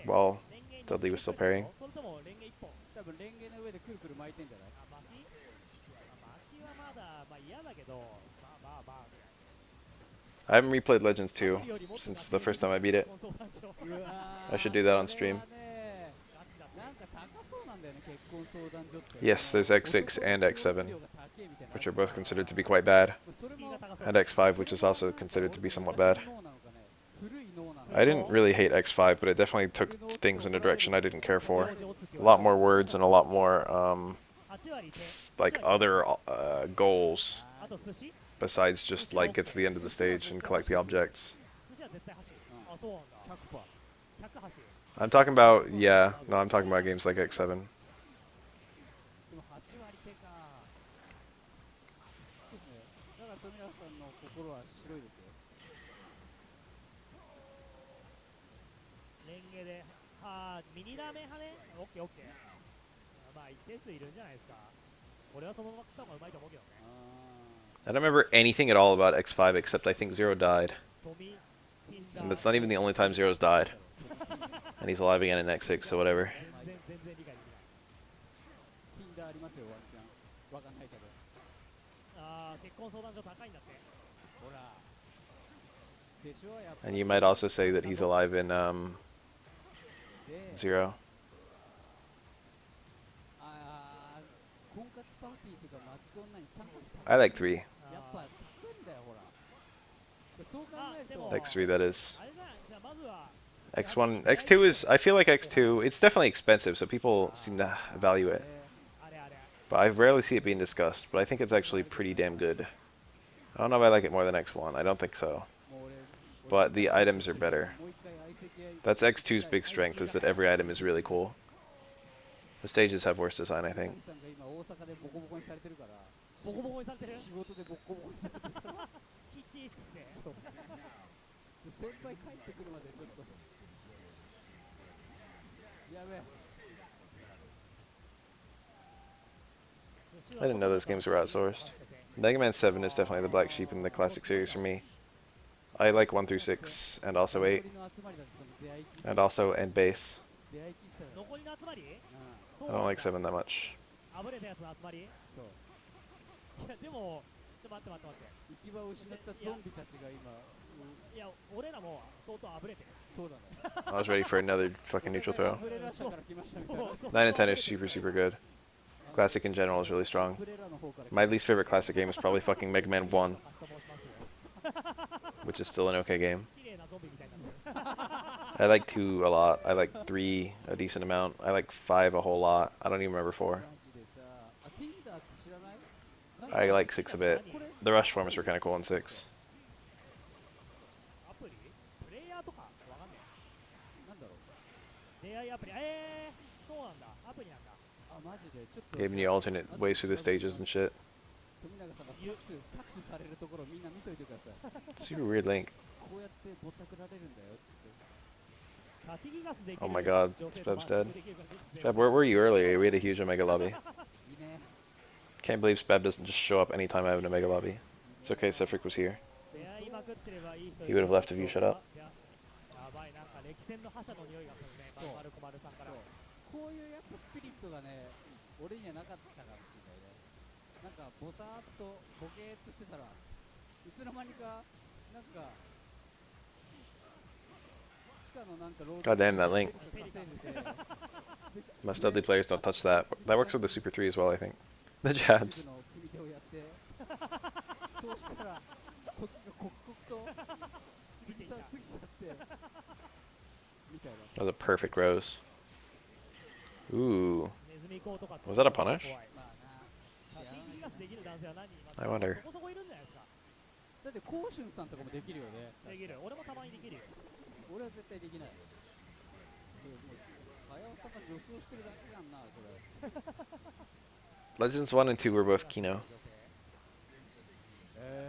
while Dudley was still parrying. それともレンゲ一本多分レンゲの上でくるくる巻いてんじゃないあ巻きあ巻きはまだまあ嫌だけどまあまあまあ I haven't replayed Legends 2 since the first time I beat it. 相談しよう うわー I should do that on こ stream. れはねガチだなんか高そうなんだよね結婚相談所って Yes, there's X6 and X7, which are both considered to be quite bad, それも and X5, which is also considered to be somewhat bad. 脳なのかね古い脳なのか I didn't really hate X5, but it definitely took things in a direction I didn't care for. A lot more words and a lot more, 8割手 like other goals あと寿司 besides just like get to the end of the stage and collect the objects. 寿司は絶対走るあそうなんだ100% 100走る I'm talking about, yeah, no, I'm talking about games like X7. でも8割手かそうですねだから富永さんの心は白いですよレンゲでミニラーメン派ねオッケーオッケーまあ一定数いるんじゃないですか俺はそのまま食った方がうまいと思うけどね I don't remember anything at all about X5 except I think Zero died. トミキンダ And that's not even the only time Zero's died. And he's alive again in X6, so whatever. 全然理解できないキンダーありますよワンチャンわかんないけど結婚相談所高いんだってほらでしょやっぱ And you might also say that he's alive in で Zero. 婚活パーティーとかマチコンナに参加した I like 3. やっぱ高いんだよほらそう考えると X3, that is. あれだじゃあまずは X1, X2 is, I feel like X2, it's definitely expensive, so people seem to value it. あれあれ But I rarely see it being discussed, but I think it's actually pretty damn good. I don't know if I like it more than X1, I don't think so. もう俺 But the items are better. もう一回相席屋行って That's X2's big strength, is that every item is really cool. The stages have worse design, I think. さんが今大阪でボコボコにされてるからボコボコにされてる仕事でボコボコにされてるからキチっつってそうで先輩帰ってくるまでちょっとやべえ I didn't know those games were outsourced. Mega Man 7 is definitely the black sheep in the classic series for me. I like 1 through 6, and also 8, 残りの集まりだってその出会い喫茶 and also and base. 出会い喫茶だよ残りの集まりそ I う don't like 7 that much. あぶれたやつの集まりいそうやでもちょっと待って待って待って行き場を失ったゾンビたちが今いや俺らも相当あぶれてるそうだね I was ready for another fucking neutral throw. ブレラ社から来ましたみたいなそう 9 and 10 is super, super good. Classic in general is really strong. ブレラの方から来 My least favorite classic game is probably fucking Mega Man 1, 明日申しますよ which is still an okay game. 綺麗なゾンビみたいになってる I like 2 a lot. I like 3 a decent amount. I like 5 a whole lot. I don't even remember 4. マジでさあティンダーって知らない I like 6 a bit. これ The rush formers were kind of cool in 6. アプリプレイヤーとかわかんないなんだろう出会いアプリそうなんだアプリなんだあマジでちょっと Giving you alternate ways through the stages and shit. 富永さんが搾取されるところみんな見といてください Super weird link. こうやってぼったくられるんだよって立ちギガスできる Oh my god, 女性と Speb's dead. マッチングできるから Speb, where were you earlier? We had a huge Omega lobby. いいね Can't believe Speb doesn't just show up anytime I have an Omega lobby. It's okay, Sefric was here. 出会いまくってればいい人 He would have left if you shut up. やばいなんか歴戦の覇者の匂いがするねそう丸小丸さんからこういうやっぱスピリットがね俺にはなかったかもしれないねなんかボサーっとボケーっとしてたらいつの間にかなんか地下のなんかロード God damn, that link. 稼いでて Most Dudley players don't touch that. That works with the Super 3 as well, I think. The jabs. の組手をやってそうしたら時が刻々と過ぎ去ってみたいな。 That was a perfect rose. Ooh. ネズミ講とか Was that a punish? 怖い。まあな、新規クラスできる男性は何人います I か？ wonder. そこそこいるんじゃないですか。だってコウシュンさんとかもできるよね。できる。俺もたまにできるよ。俺は絶対できない。もう早尾さんが女装してるだけじゃんな、それ。 Legends 1 and 2 were both Kino.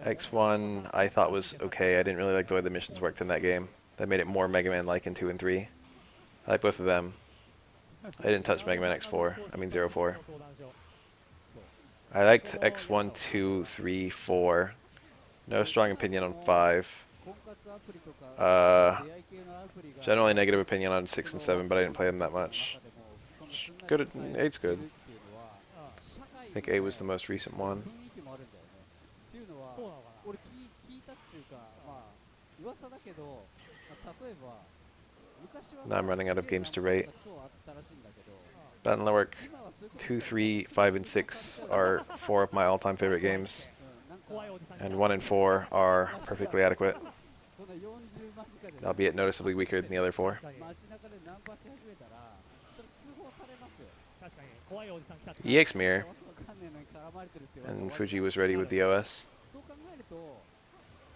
X1 I thought was okay. I didn't really like the way the missions worked in that game. That made it more Mega Man-like in 2 and 3. I like both of them. I didn't touch Mega Man X4. I mean 04. I liked X1, 2, 3, 4. No strong opinion on 5. 婚活アプリとか Uh, 出会い系のアプリが generally negative opinion on 6 and 7, but I didn't play them that much. Good at 8's good. I think A was the most recent one. 雰囲気もあるんだよね。っていうのはそうなのかな。俺聞いたっていうか、まあ噂だけど、まあ、例えば昔は Now I'm running out of games to rate. 超あったらしいんだけど、 Battle Network 今はそういうこと 2, 3, 5, and 6 are 4 of my all-time favorite games, なんか 怖いおじさんが and 1 and 4 are perfectly adequate, そんな40間近で albeit noticeably weaker than the other 4. 確かに街中でナンパし始めたら、それ通報されますよ。確かに怖いおじさん来たって。 EX Mirror わかんねえのに絡まれてるって言われて and 終わり Fuji was ready with the OS. そう考えると、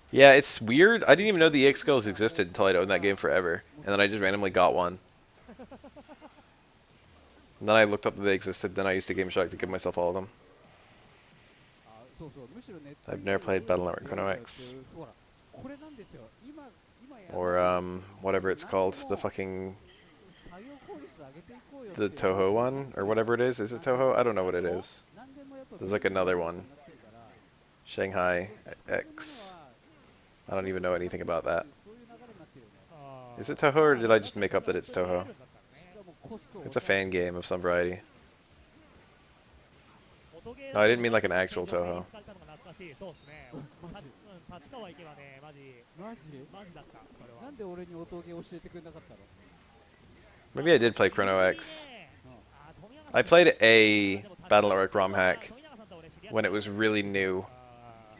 Yeah, it's weird. I didn't even know the EX skills existed until I'd owned that game forever, and then I just randomly got one. And then I looked up that they existed, then I used the Game Shark to give myself all of them. あ、そうそう、むしろネット I've never played Battle Network Chrono X. ほら、これなんですよ。今や Or, whatever it's called, the fucking, 作業効率上げていこうよって the いう Toho one, or whatever it is. Is it Toho? I don't know what it is. 何でもやっぱ There's like another one. なってるから Shanghai 使う X. のは I don't even know anything about that. そういう流れになってるよね。あー Is it Toho, or did I just make up that it's Toho? しかもコストを It's a fan game of some variety. 音ゲー No, I didn't mean like an actual 女性に Toho. 使ったのが懐かしい。そうっすね。マジ立川行けばね、マジマジマジだった。それは。なんで俺に音ゲー教えてくれなかったの？ Maybe I did play Chrono X. あー富永さん I played a Battle Network ROM hack 富永さんと俺知り合っ when it was really new. あ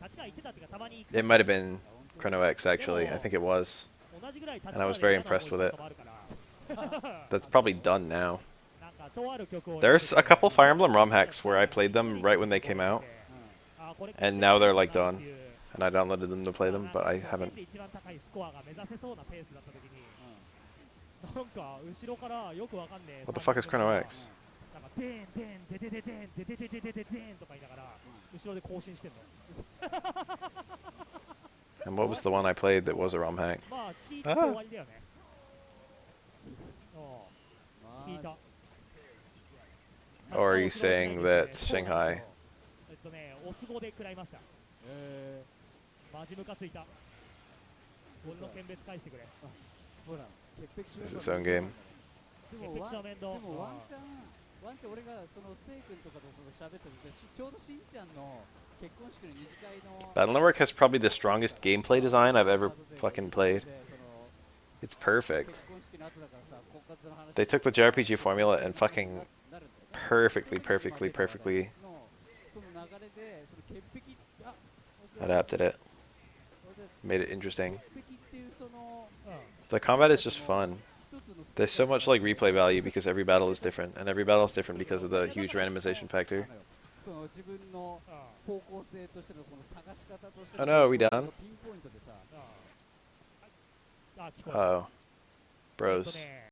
ー立川行ってたっていうかたまに行く It might have been Chrono X, actually. I think it was. 同じぐらい立 And I 川 was で very 嫌な思い impressed した with こ it. ともあるから That's probably done now. なんかとある曲を There's a couple Fire Emblem ROM hacks where I played them right when they came out, あーこれ and now they're like って done. いう And I downloaded them to play them, but I なんか haven't. で一番高いスコアが目指せそうなペースだった時になんか後ろからよくわかんねえ What the fuck is Chrono X? なんかデーンデーンデデデデンデデデデデデデンとか言いながら後ろで更新してんの And what was the one I played that was a ROM hack? まあ聞いて終わりだよね聞いた Or are you saying that Shanghai? オス語で食らいましたマジムカついた俺の県別返してくれほら、潔癖 Is 症 its own game? でも潔癖症面倒でもワンチャン俺がそのせい君とかとその喋っててちょうどしんちゃんの結婚式の二次会の Battle Network has probably the strongest gameplay design I've ever fucking played. It's perfect. 結婚式の後だからさ、婚活の話 They took the JRPG formula and fucking なるんだよね perfectly, perfectly, perfectly のその流れでその潔癖あ adapted it. それで Made it interesting. 潔癖っていうその The combat is just fun. 一つの There's so much like replay value because every battle is different, and every battle is different because of the huge randomization factor. その自分の方向性としてのこの探し方として Oh no, are we done? ピンポイントでさあ聞こえた Oh, bros. ね